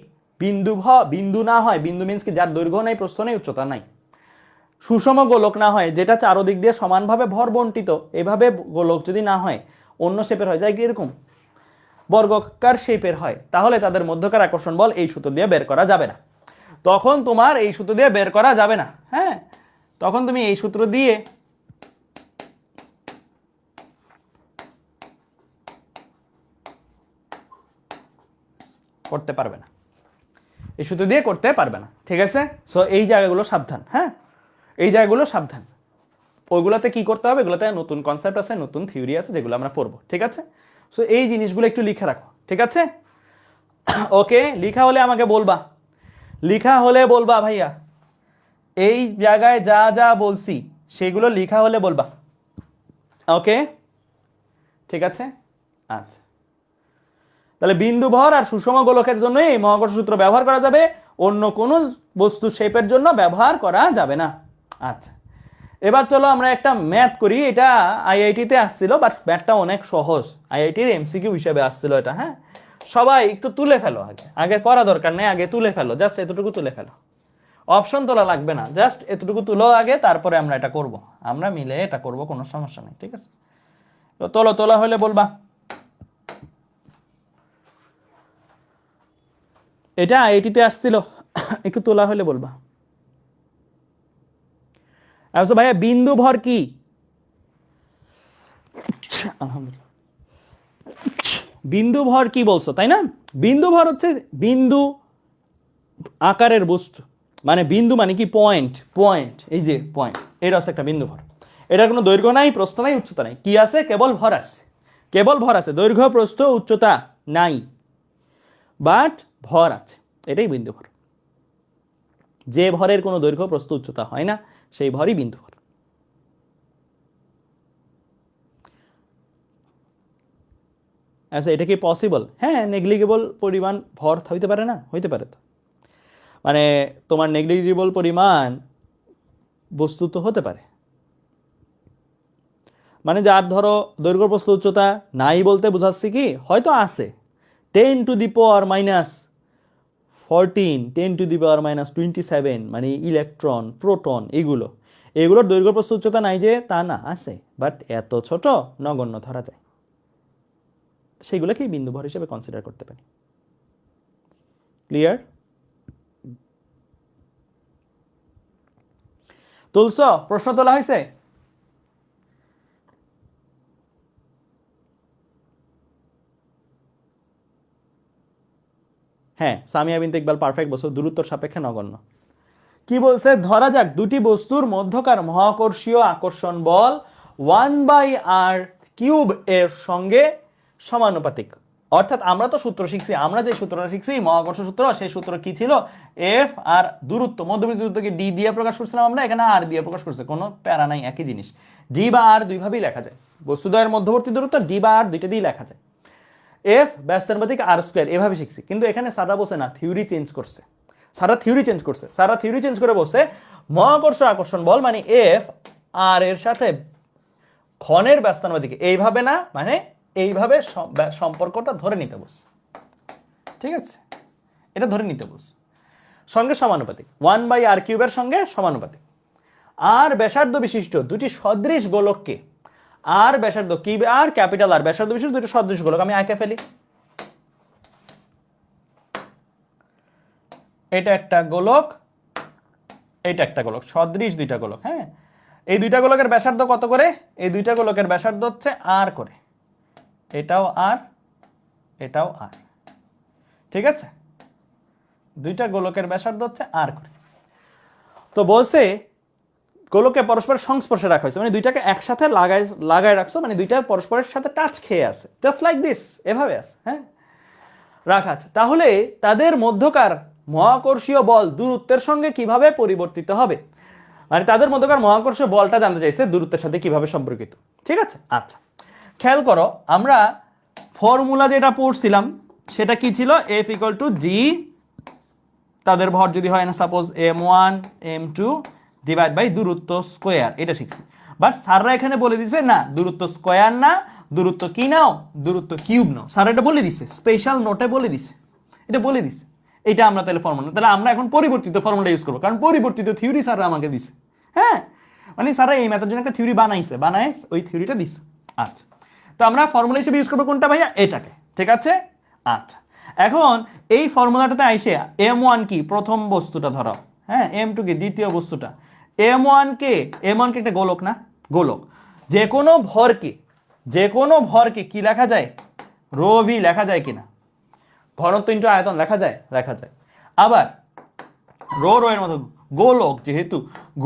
বিন্দু না হয়, বিন্দু মিন্স কি যার দৈর্ঘ্য নাই প্রস্থ নাই উচ্চতা নাই, সুষম গোলক না হয়, যেটা চারদিক দিয়ে সমানভাবে ভর বন্টিত, এভাবে গোলক যদি না হয়, অন্য শেপের হয়, যায় কি এরকম বর্গাকার শেপের হয়, তাহলে তাদের মধ্যকার আকর্ষণ বল এই সূত্র দিয়ে বের করা যাবে না। তখন তোমার এই সূত্র দিয়ে বের করা যাবে না। হ্যাঁ, তখন তুমি এই সূত্র দিয়ে করতে পারবে না, এই সূত্র দিয়ে করতে পারবে না। ঠিক আছে, সো এই জায়গাগুলো সাবধান। হ্যাঁ, এই জায়গাগুলো সাবধান। ওইগুলোতে কি করতে হবে? এগুলোতে নতুন কনসেপ্ট আছে, নতুন থিওরি আছে, যেগুলো আমরা পড়বো। ঠিক আছে, সো এই জিনিসগুলো একটু লিখে রাখো। ঠিক আছে, ওকে, লিখা হলে আমাকে বলবা, লিখা হলে বলবা ভাইয়া, এই জায়গায় যা যা বলছি সেগুলো লিখা হলে বলবা। ওকে, ঠিক আছে। আচ্ছা, তাহলে বিন্দু ভর আর সুষম গোলকের জন্য এই মহাকর্ষ সূত্র ব্যবহার করা যাবে, অন্য কোনো বস্তু শেপের জন্য ব্যবহার করা যাবে না। আচ্ছা, এবার চলো আমরা একটা ম্যাথ করি। এটা আইআইটিতে আসছিল, বাট ম্যাথটা অনেক সহজ, আইআইটির এমসিকিউ হিসেবে আসছিল এটা। হ্যাঁ, সবাই একটু তুলে ফেলো, আগে আগে করা দরকার নেই, আগে তুলে ফেলো, জাস্ট এতটুকু তুলে ফেলো, অপশন তোলা লাগবে না, জাস্ট এতটুকু তুলো আগে, তারপরে আমরা এটা করব, আমরা মিলে এটা করব, কোনো সমস্যা নেই। ঠিক আছে, তো তোলো, তোলা হলে বলবা। এটা আইআইটিতে আসছিল, একটু তোলা হলে বলবা। আচ্ছা ভাইয়া, বিন্দু ভর কি? আলহামদুলিল্লাহ, বিন্দু ভর কি বলছো, তাই না? বিন্দু ভর হচ্ছে বিন্দু আকারের বস্তু, মানে বিন্দু মানে কি? পয়েন্ট, পয়েন্ট, এই যে পয়েন্ট, এটা হচ্ছে একটা বিন্দু ভর। এটার কোনো দৈর্ঘ্য নাই, প্রস্থ নাই, উচ্চতা নাই, কি আছে? কেবল ভর আছে, কেবল ভর আছে, দৈর্ঘ্য প্রস্থ উচ্চতা নাই, বাট ভর আছে, এটাই বিন্দু ভর। যে ভরের কোনো দৈর্ঘ্য প্রস্থ উচ্চতা হয় না, সেই ভরই বিন্দু ভর। আচ্ছা, এটা কি পসিবল? হ্যাঁ, নেগলিজেবল পরিমাণ ভর হইতে পারে না? হইতে পারে তো, মানে তোমার নেগলিজেবল পরিমাণ বস্তু তো হতে পারে, মানে যার ধরো দৈর্ঘ্য প্রস্থ উচ্চতা নাই বলতে বোঝাচ্ছি কি, হয়তো আছে, 10⁻⁻14, 10⁻⁻27, মানে ইলেকট্রন, প্রোটন, এগুলোর দৈর্ঘ্য প্রস্থ উচ্চতা নাই যে তা না, আছে, বাট এত ছোট, নগণ্য ধরা যায়, সেগুলোকেই বিন্দু ভর হিসেবে কনসিডার করতে পারি। ক্লিয়ার? তুলছ? প্রশ্ন তোলা হয়েছে? হ্যাঁ, সামিয়া বিনতে ইকবাল পারফেক্ট বলছো, দূরত্বর সাপেক্ষে নগণ্য। কি বলছে? ধরা যাক দুটি বস্তুর মধ্যকার মহাকর্ষীয় আকর্ষণ বল 1/r³ এর সঙ্গে সমানুপাতিক। অর্থাৎ আমরা তো সূত্র শিখছি, আমরা যে সূত্রটা শিখছি মহাকর্ষ সূত্র, সেই সূত্র কি ছিল? এফ আর দূরত্ব, মধ্যবর্তী দূরত্বকে ডি দিয়ে প্রকাশ করছিলাম আমরা, এখানে আর দিয়ে প্রকাশ করছে, কোনো প্যারা নাই, একই জিনিস। ডি বা আর দুইভাবেই লেখা যায়, বস্তুদ্বয়ের মধ্যবর্তী দূরত্ব ডি বা আর দুইটা দিয়ে লেখা যায়। এফ ব্যস্তানুপাতিক আর স্কোয়ার, এভাবে শিখছি। কিন্তু এখানে সারা বসে না, থিওরি চেঞ্জ করছে। সারা থিওরি চেঞ্জ করে বসে মহাকর্ষ আকর্ষণ বল মানে এফ আর এর সাথে ঘনের ব্যস্তানুপাতিক, এইভাবে না, মানে এইভাবে সম্পর্কটা ধরে নিতে বসছে। ঠিক আছে, এটা ধরে নিতে বসছে, সঙ্গে সমানুপাতিক, 1/r³ এর সঙ্গে সমানুপাতিক। আর ব্যাসার্ধ বিশিষ্ট দুটি সদৃশ গোলককে, আর ব্যাসার্ধ কি আর ক্যাপিটাল আর ব্যাসার্ধ বিশিষ্ট দুটি সদৃশ গোলক আমি আঁকে ফেলি। এটা একটা গোলক, এটা একটা গোলক, সদৃশ দুইটা গোলক। হ্যাঁ, এই দুইটা গোলকের ব্যাসার্ধ কত করে? এই দুইটা গোলকের ব্যাসার্ধ হচ্ছে আর করে, এটাও আর, এটাও আর। ঠিক আছে, দুইটা গোলকের ব্যাসার্ধ হচ্ছে আর করে। তো বলছে গোলকে পরস্পরের সংস্পর্শে রাখা হয়েছে, মানে দুইটাকে একসাথে লাগায় রাখছো, মানে দুইটা পরস্পরের সাথে টাচ খেয়ে আছে, জাস্ট লাইক দিস, এভাবে আছে। হ্যাঁ, রাখা আছে। তাহলে তাদের মধ্যকার মহাকর্ষীয় বল দূরত্বের সঙ্গে কিভাবে পরিবর্তিত হবে, মানে তাদের মধ্যকার মহাকর্ষীয় বলটা জানতে চাইছে দূরত্বের সাথে কিভাবে সম্পর্কিত। ঠিক আছে, আচ্ছা খেয়াল করো, আমরা ফর্মুলা যেটা পড়ছিলাম সেটা কি ছিল? এফ ইকুয়াল টু জি, তাদের ভর যদি হয় না suppose m1 m2 divide by দূরত্ব স্কোয়ার, এটা শিখছি। বাট স্যাররা এখানে বলে দিছে না, দূরত্ব স্কোয়ার না, দূরত্ব কি নাও? দূরত্ব কিউব নাও। স্যার এটা বলে দিছে, স্পেশাল নোটে বলে দিছে, এটা বলে দিছে। এটা আমরা তাহলে ফর্মুলা, তাহলে আমরা এখন পরিবর্তিত ফর্মুলা ইউজ করবো, কারণ পরিবর্তিত থিওরি স্যাররা আমাকে দিছে। হ্যাঁ, মানে স্যাররা এই ম্যাথের জন্য একটা থিওরি বানায় ওই থিওরিটা দিছে। আচ্ছা, তো আমরা ফর্মুলা হিসেবে ইউজ করবো কোনটা ভাইয়া? এটাকে। ঠিক আছে, আচ্ছা এখন এই ফর্মুলাটাতে আইসে m1 কি? প্রথম বস্তুটা ধরো, হ্যাঁ, m2 কি? দ্বিতীয় বস্তুটা। m1 কে একটা গোলক না? গোলক। যে কোনো ভরকে কি লেখা যায়? রো ভি লেখা যায় কিনা? ঘনত্ব ইনটু আয়তন লেখা যায়? লেখা যায়। আবার রো এর মতো গোলক, যেহেতু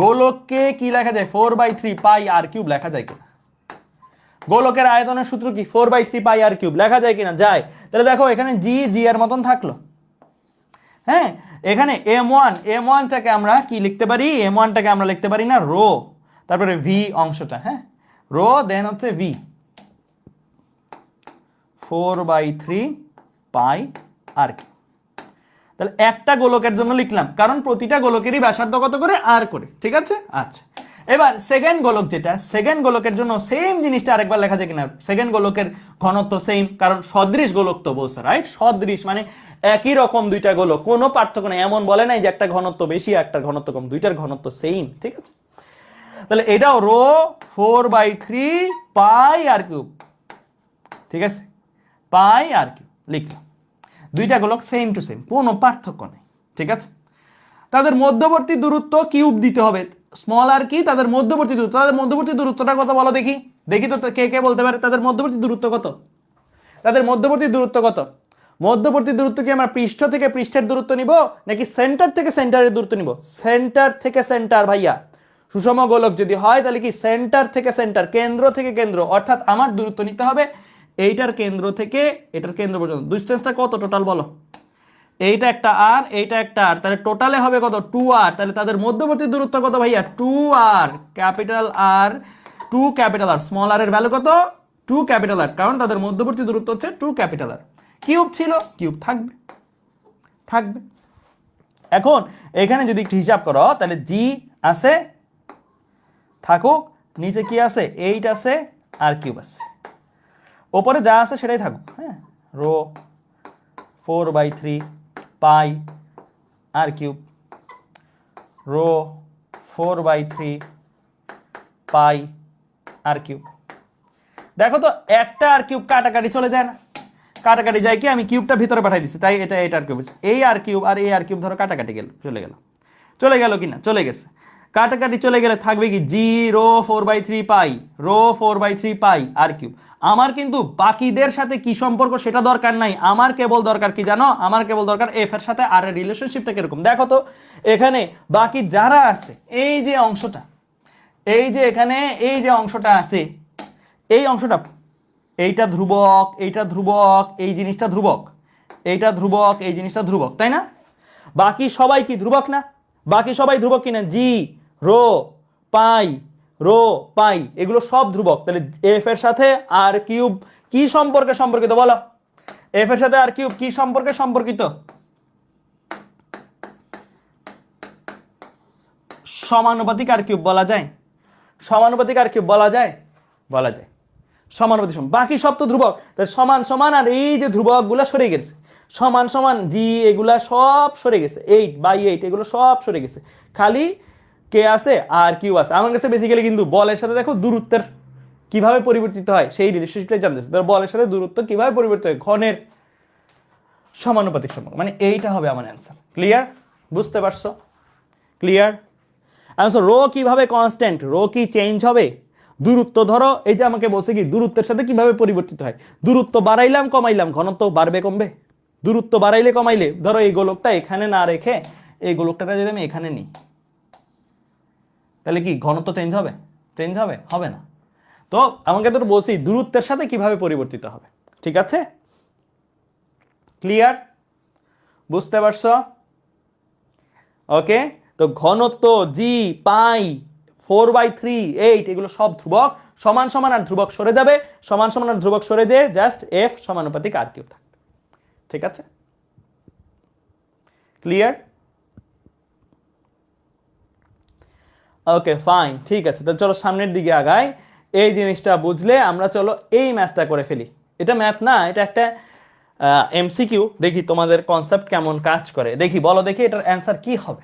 গোলককে কি লেখা যায়? 4/3πr³ লেখা যায় কিনা? গোলকের আয়তনের সূত্র কি? 4/3πr³ লেখা যায় কিনা? যায়। তাহলে দেখো এখানে জি এর মতন থাকলো। হ্যাঁ, এখানে m1টাকে আমরা কি লিখতে পারি? m1টাকে আমরা লিখতে পারি না রো, তারপরে ভি অংশটা, হ্যাঁ, রো দেন হচ্ছে ভি, 4/3πr³। তাহলে একটা গোলকের জন্য লিখলাম, কারণ প্রতিটা গোলকেরই ব্যাসার্ধ কত করে? আর করে। ঠিক আছে, আচ্ছা এবার সেকেন্ড গোলক, যেটা সেকেন্ড গোলকের জন্য সেম জিনিসটা আরেকবার লেখা যায় কিনা? সেকেন্ড গোলকের ঘনত্ব সেম, কারণ সদৃশ গোলক তো বলছে, রাইট? সদৃশ মানে একই রকম দুইটা গোলক, কোনো পার্থক্য নেই, এমন বলে নাই যে একটা ঘনত্ব বেশি একটা ঘনত্ব কম, দুইটার ঘনত্ব সেম। ঠিক আছে, তাহলে এটাও রো 4/3πr³। ঠিক আছে, πr³ লিখলাম, দুইটা গোলক সেম টু সেম, কোনো পার্থক্য নেই। ঠিক আছে, তাদের মধ্যবর্তী দূরত্ব কিউব দিতে হবে। স্মল আর কি? তাদের মধ্যবর্তী দূরত্ব। তাদের মধ্যবর্তী দূরত্বটা কত বলো দেখি? দেখি তো কে বলতে পারে তাদের মধ্যবর্তী দূরত্ব কত? তাদের মধ্যবর্তী দূরত্ব কত? মধ্যবর্তী দূরত্ব কি আমরা পৃষ্ঠ থেকে পৃষ্ঠের দূরত্ব নিব, নাকি সেন্টার থেকে সেন্টারের দূরত্ব নিব? সেন্টার থেকে সেন্টার ভাইয়া। সুষম গোলক যদি হয় তাহলে কি সেন্টার থেকে সেন্টার, কেন্দ্র থেকে কেন্দ্র, অর্থাৎ আমার দূরত্ব নিতে হবে এইটার কেন্দ্র থেকে এটার কেন্দ্র পর্যন্ত। ডিসটেন্সটা কত টোটাল বলো? এইটা একটা আর, এইটা একটা আর, তাহলে টোটালে হবে কত? 2r। তাহলে তাদের মধ্যবর্তী দূরত্ব কত ভাইয়া? 2r, capital R 2 capital R, small R এর ভ্যালু কত? 2 ক্যাপিটাল আর, কারণ তাদের মধ্যবর্তী দূরত্ব হচ্ছে 2 ক্যাপিটাল আর। কিউব ছিল, কিউব থাকবে। এখন এখানে যদি একটু হিসাব করো, তাহলে জি আছে থাকুক, নিচে কি আছে? 8 আছে আর কিউব আছে, ওপরে যা আছে সেটাই থাকুক। হ্যাঁ, রো 4/3 পাই আর কিউব, রো 4/3 পাই আর কিউব। দেখো তো একটা আর কিউব কাটাকাটি চলে যায় না, কাটাকাটি যায় কি, আমি কিউবটা ভিতরে পাঠাই দিচ্ছি, তাই এটা আর কিউব, এই আর কিউব আর এই আর কিউব ধরো কাটাকাটি গেল, চলে গেল কিনা, চলে গেছে। কাটাকাটি চলে গেলে থাকবে কি, জি রো 4/3 পাই, রো 4/3 পাই আর কিউব। আমার কিন্তু বাকিদের সাথে কি সম্পর্ক সেটা দরকার নাই, আমার কেবল দরকার কি জানো, আমার কেবল দরকার এফ এর সাথে আর এর রিলেশনশিপটা কিরকম। দেখো তো এখানে বাকি যারা আছে, এই যে অংশটা, এই যে এখানে এই যে অংশটা আছে, এই অংশটা, এইটা ধ্রুবক, এইটা ধ্রুবক, এই জিনিসটা ধ্রুবক, এইটা ধ্রুবক, এই জিনিসটা ধ্রুবক, তাই না? বাকি সবাই কি ধ্রুবক না? বাকি সবাই ধ্রুবক কিনা, জি রো পাই, রো পাই, এগুলো সব ধ্রুবক। তাহলে এফ এর সাথে আর কিউব কি সম্পর্কে সম্পর্কিত বলো, এফ এর সাথে আর কিউব কি সম্পর্কে সম্পর্কিত? সমানুপাতিক আর কিউব বলা যায়, সমানুপাতিক আর কিউব বলা যায়, বলা যায় সমানুপাতিক সমান। বাকি সব তো ধ্রুবক, তাহলে সমান সমান আর এই যে ধ্রুবক গুলা সরে গেছে, সমান সমান জি এগুলা সব সরে গেছে, 8/8 এগুলো সব সরে গেছে, খালি কে আছে আর কিউ আছে। আমার কাছে বেসিক্যালি কিন্তু বলের সাথে দেখো দূরত্বের কিভাবে পরিবর্তিত হয় সেই রিলেশনশিপটাই জানতেছে। ধর বলের সাথে দূরত্ব কিভাবে পরিবর্তিত হয়, ঘনের সমানুপাতিক সম্পর্ক, মানে এইটা হবে আমার অ্যান্সার। ক্লিয়ার? বুঝতে পারছো? ক্লিয়ার? আচ্ছা রো কিভাবে কনস্ট্যান্ট, রো কি চেঞ্জ হবে? দূরত্ব ধরো এই যে আমাকে বলছে কি দূরত্বের সাথে কিভাবে পরিবর্তিত হয়, দূরত্ব বাড়াইলাম কমাইলাম ঘনত্ব বাড়বে কমবে, দূরত্ব বাড়াইলে কমাইলে, ধরো এই গোলকটা এখানে না রেখে এই গোলকটাকে যদি আমি এখানে নিই, তাহলে কি ঘনত্ব চেঞ্জ হবে? চেঞ্জ হবে? হবে না। তো আমাকে তো বলছি দূরত্বের সাথে কিভাবে পরিবর্তিত হবে। ঠিক আছে? ক্লিয়ার? বুঝতে পারছো? ওকে, তো ঘনত্ব জি পাই 4/3 8 এগুলো সব ধ্রুবক, সমান সমান আর ধ্রুবক সরে যাবে, সমান সমান আর ধ্রুবক সরে যেয়ে জাস্ট এফ সমানুপাতিক আর কিউব থাকবে। ঠিক আছে? ক্লিয়ার? ওকে ফাইন, ঠিক আছে, তাহলে চলো সামনের দিকে আগাই। এই জিনিসটা বুঝলে আমরা চলো এই ম্যাথটা করে ফেলি। এটা ম্যাথ না, এটা একটা এমসিকিউ। দেখি তোমাদের কনসেপ্ট কেমন কাজ করে, দেখি বলো দেখি এটার অ্যান্সার কি হবে।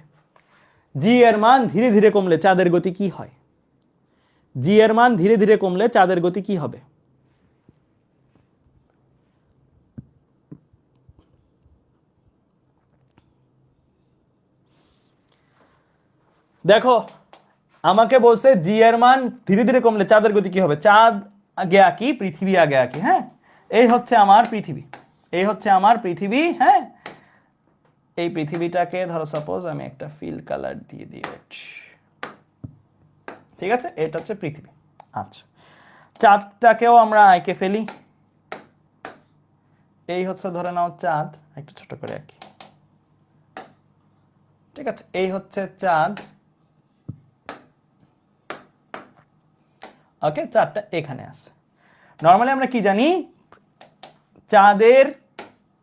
জি এর মান ধীরে ধীরে কমলে চাঁদের গতি কি হয়? জি এর মান ধীরে ধীরে কমলে চাঁদের গতি কি হবে? দেখো আমাকে বলছে জি এর মান ধীরে ধীরে কমলে চাঁদের গতি কি হবে। চাঁদ আগে আঁকি, পৃথিবী আগে আঁকি। হ্যাঁ, এই হচ্ছে আমার পৃথিবী, এই হচ্ছে আমার পৃথিবী। হ্যাঁ, এই পৃথিবীটাকে ধরো সাপোজ আমি একটা ফিল কালার দিয়ে দিই, ঠিক আছে, এটা হচ্ছে পৃথিবী। আচ্ছা, চাঁদটাকেও আমরা আঁকে ফেলি, এই হচ্ছে ধরে নাও চাঁদ, একটু ছোট করে আঁকি। ঠিক আছে, এই হচ্ছে চাঁদ। ওকে, চাঁদটা এখানে আছে। নর্মালি আমরা কি জানি,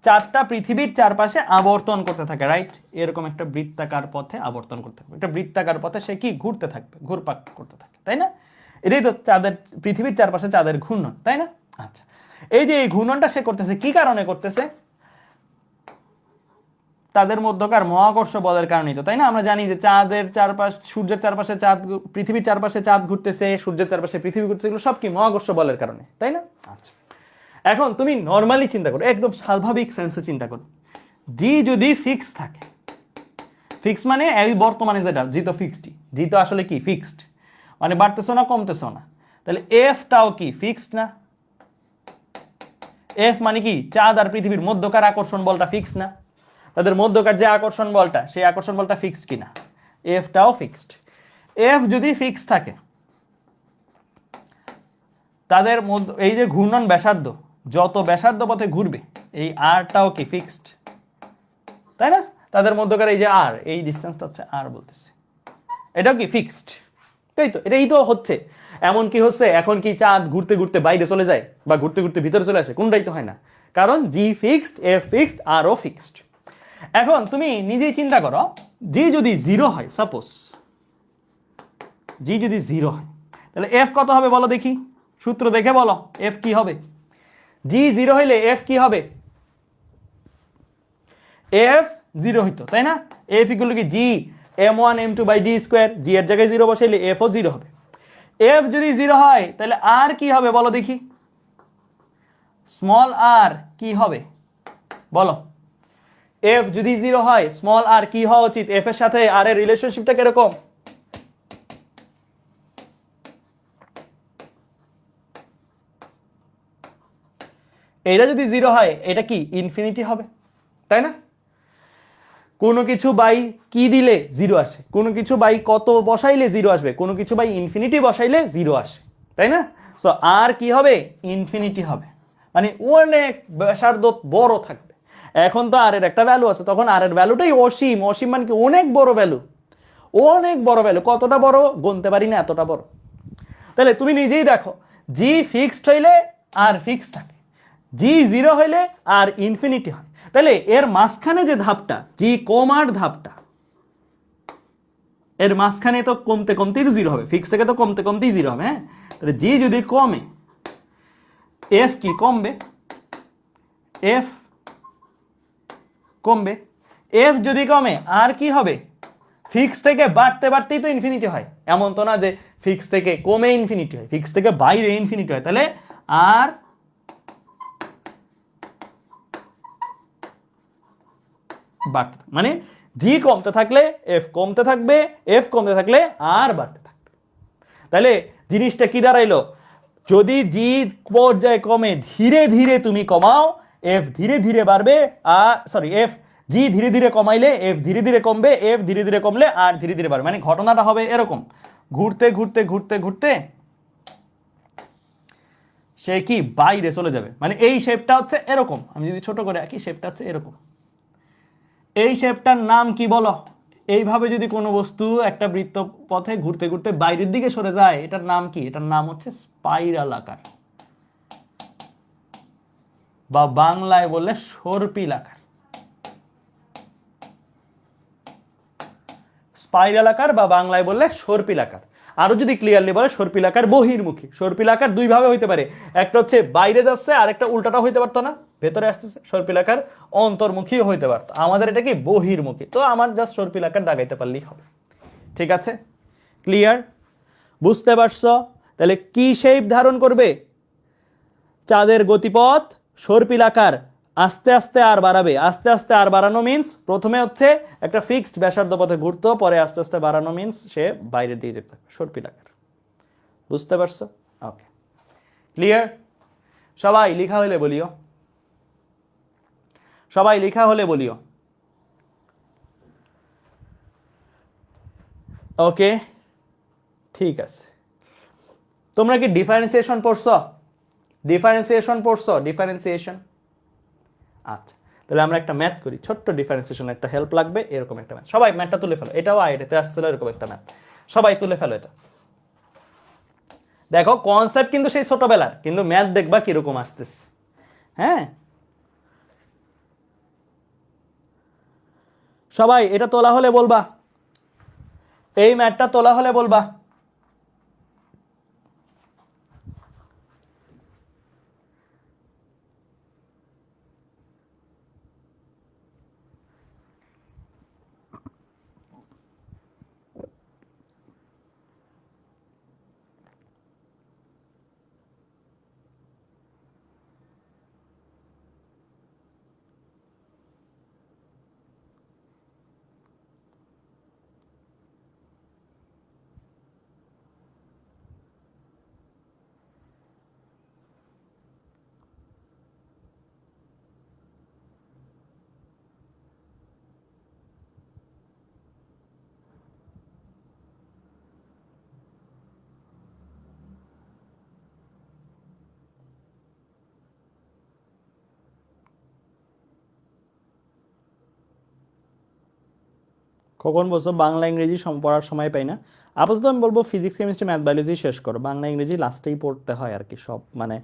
চাঁদটা পৃথিবীর চারপাশে আবর্তন করতে থাকে, রাইট? এরকম একটা বৃত্তাকার পথে আবর্তন করতে থাকবে, একটা বৃত্তাকার পথে সে কি ঘুরতে থাকবে, ঘুরপাক করতে থাকে, তাই না? এটাই তো চাঁদের, পৃথিবীর চারপাশে চাঁদের ঘূর্ণন, তাই না? আচ্ছা, এই যে এই ঘূর্ণনটা সে করতেছে কি কারণে করতেছে? তাদের মধ্যকার মহাকর্ষ বলের কারণেই তো, তাই না? আমরা জানি যে চাঁদের চারপাশ, সূর্যের চারপাশে চাঁদ, পৃথিবীর চারপাশে চাঁদ ঘুরতেছে, সূর্যের চারপাশে পৃথিবী ঘুরতেছে, এগুলো সব কি মহাকর্ষ বলের কারণে, তাই না? আচ্ছা, এখন তুমি নর্মালি চিন্তা করো, একদম স্বাভাবিক সেন্সে চিন্তা করো, জি যদি ফিক্স থাকে, ফিক্স মানে এই বর্তমানে যেটা জি তো ফিক্সডই, জি তো আসলে কি ফিক্সড, মানে বাড়তেছো না কমতেছো না, তাহলে এফটাও কি ফিক্সড না? এফ মানে কি চাঁদ আর পৃথিবীর মধ্যকার আকর্ষণ বলটা ফিক্স না? তাদের মধ্যকার যে আকর্ষণ বলটা, সেই আকর্ষণ বলটা ফিক্সড কিনা? এফটাও ফিক্সড। এফ যদি ফিক্স থাকে, তাদের মধ্যে এই যে ঘূর্ণন ব্যাসার্ধ, যত ব্যাসার্ধ পথে ঘুরবে এই আরটাও কি ফিক্সড, তাই না? তাদের মধ্যকার এই যে আর, এই ডিসটেন্সটা হচ্ছে আর বলতেছে, এটাও কি ফিক্সড? তাই তো, এটাই তো হচ্ছে। এমন কি হচ্ছে এখন কি চাঁদ ঘুরতে ঘুরতে বাইরে চলে যায় বা ঘুরতে ঘুরতে ভিতরে চলে আসে? কোনটাই তো হয় না, কারণ জি ফিক্সড, এফ ফিক্সড, আরও ফিক্সড। এখন তুমি নিজেই চিন্তা করো, জি যদি জিরো হয়, সাপোজ জি যদি জিরো হয়, তাহলে এফ কত হবে বলো দেখি, সূত্র দেখে বলো এফ কি হবে। জি জিরো হইলে এফ কি হবে? এফ 0 হইতো, তাই না? এফ ইকুয়াল কি G m1 m2 by D square, G এর জায়গায় 0 বসাইলে এফও 0 হবে। এফ যদি 0 হয় তাহলে আর কি হবে বলো দেখি, স্মল আর কি হবে বলো? এফ যদি 0 হয় স্মল আর কি হওয়া উচিত? এফ এর সাথে আর এর রিলেশনশিপটা কিরকম? এটা যদি 0 হয় এটা কি ইনফিনিটি হবে, তাই না? কোনো কিছু বাই কি দিলে 0 আসে, কোনো কিছু বাই কত বসাইলে 0 আসবে, কোনো কিছু বাই ইনফিনিটি বসাইলে 0 আসে, তাই না? সো আর কি হবে? ইনফিনিটি হবে, মানে অনেক ব্যাসার্ধ বড় থাকবে। এখন তো আর এর একটা ভ্যালু আছে, তখন আর এর ভ্যালুটাই অসীম। অসীম মানে কি? অনেক বড় ভ্যালু, অনেক বড় ভ্যালু। কতটা বড় গুনতে পারি না, এতটা বড়। তাহলে তুমি নিজেই দেখো, জি ফিক্সড হইলে আর ফিক্স থাকে, জি 0 হইলে আর ইনফিনিটি হয়। তাহলে এর মাঝখানে যে ধাপটা, জি কমার ধাপটা, এর মাঝখানে তো কমতে কমতেই তো 0 হবে, ফিক্স থেকে তো কমতে কমতেই 0 হবে। হ্যাঁ, তাহলে জি যদি কমে এফ কি কমবে? এফ কমবে। এফ যদি কমে আর কি হবে? ফিক্স থেকে বাড়তে বাড়তেই তো ইনফিনিটি হয়। এমন তো না যে ফিক্স থেকে কমে ইনফিনিটি হয়, ফিক্স থেকে বাইরে ইনফিনিটি হয়। তাহলে আর বাড়তে মানে জি কমতে থাকলে এফ কমতে থাকবে, এফ কমতে থাকলে আর বাড়তে থাকবে। তাহলে জিনিসটা কি দাঁড়াইলো? যদি জি পর্যায়ে কমে ধীরে ধীরে তুমি কমাও, এফ ধীরে ধীরে বাড়বে। আর সরি, এফ জি ধীরে ধীরে কমাইলে এফ ধীরে ধীরে কমবে, এফ ধীরে ধীরে কমলে আর ধীরে ধীরে বাড়বে। মানে ঘটনাটা হবে এরকম, ঘুরতে ঘুরতে ঘুরতে ঘুরতে সে কি বাইরে চলে যাবে। মানে এই শেপটা হচ্ছে এরকম, আমি যদি ছোট করে আঁকি শেপটা হচ্ছে এরকম। এই শেপটার নাম কি বলো? এইভাবে যদি কোনো বস্তু একটা বৃত্ত পথে ঘুরতে ঘুরতে বাইরের দিকে সরে যায়, এটার নাম কি? এটার নাম হচ্ছে স্পাইরাল আকার, বা বাংলায় বললে সর্পিল আকার। স্পাইরাল আকার বা বাংলায় বললে সর্পিল আকার। আরো যদি ক্লিয়ারলি বলে সর্পিল আকার বহির্মুখী। সর্পিল আকার দুই ভাবে হইতে পারে, একটা হচ্ছে বাইরে যাচ্ছে, আর একটা উল্টাটা হইতে পারতো না, ভেতরে আসতেছে। সর্পিল আকার অন্তর্মুখীও হইতে পারতো, আমাদের এটা কি বহির্মুখী। তো আমার জাস্ট সর্পিল আকার দাগাইতে পারলেই হবে। ঠিক আছে, ক্লিয়ার? বুঝতে পারছো? তাহলে কি শেপ ধারণ করবে? চাঁদের গতিপথ সর্পিল আকার, আস্তে আস্তে আর বাড়াবে। আস্তে আস্তে আর বাড়ানো মিন্স প্রথমে হচ্ছে একটা ফিক্সড ব্যাসার্ধ পথে ঘুরতো, পরে আস্তে আস্তে বাড়ানো মিন্স সে বাইরের দিকে যেতে থাকবে, সর্পিল আকার। বুঝতে পারছো? ওকে, ক্লিয়ার? সবাই লেখা হলে বলিও, সবাই লেখা হলে বলিও। ওকে, ঠিক আছে। তোমরা কি ডিফারেন্সিয়েশন পড়ছো? ডিফারেন্সিয়েশন পড়ছো? ডিফারেন্সিয়েশন, আচ্ছা। তাহলে আমরা একটা ম্যাথ করি, ছোট্ট ডিফারেন্সিয়েশন, একটা হেল্প লাগবে এরকম একটা ম্যাথ। সবাই ম্যাথটা তুলে ফেলো, এটাও আইডিতে আসছিল এরকম একটা ম্যাথ। সবাই তুলে ফেলো এটা। দেখো কনসেপ্ট কিন্তু সেই ছোটবেলার, কিন্তু ম্যাথ দেখবা কিরকম আসতেছে। হ্যাঁ, সবাই এটা তোলা হলে বলবা, এই ম্যাথটা তোলা হলে বলবা। কখন বলছো বাংলা ইংরেজি পড়ার সময় পাই না? আপাতত আমি বলবো ফিজিক্স কেমিস্ট্রি ম্যাথ বায়োলজি শেষ করো, বাংলা ইংরেজি লাস্টেই পড়তে হয় আর কি। সব মানে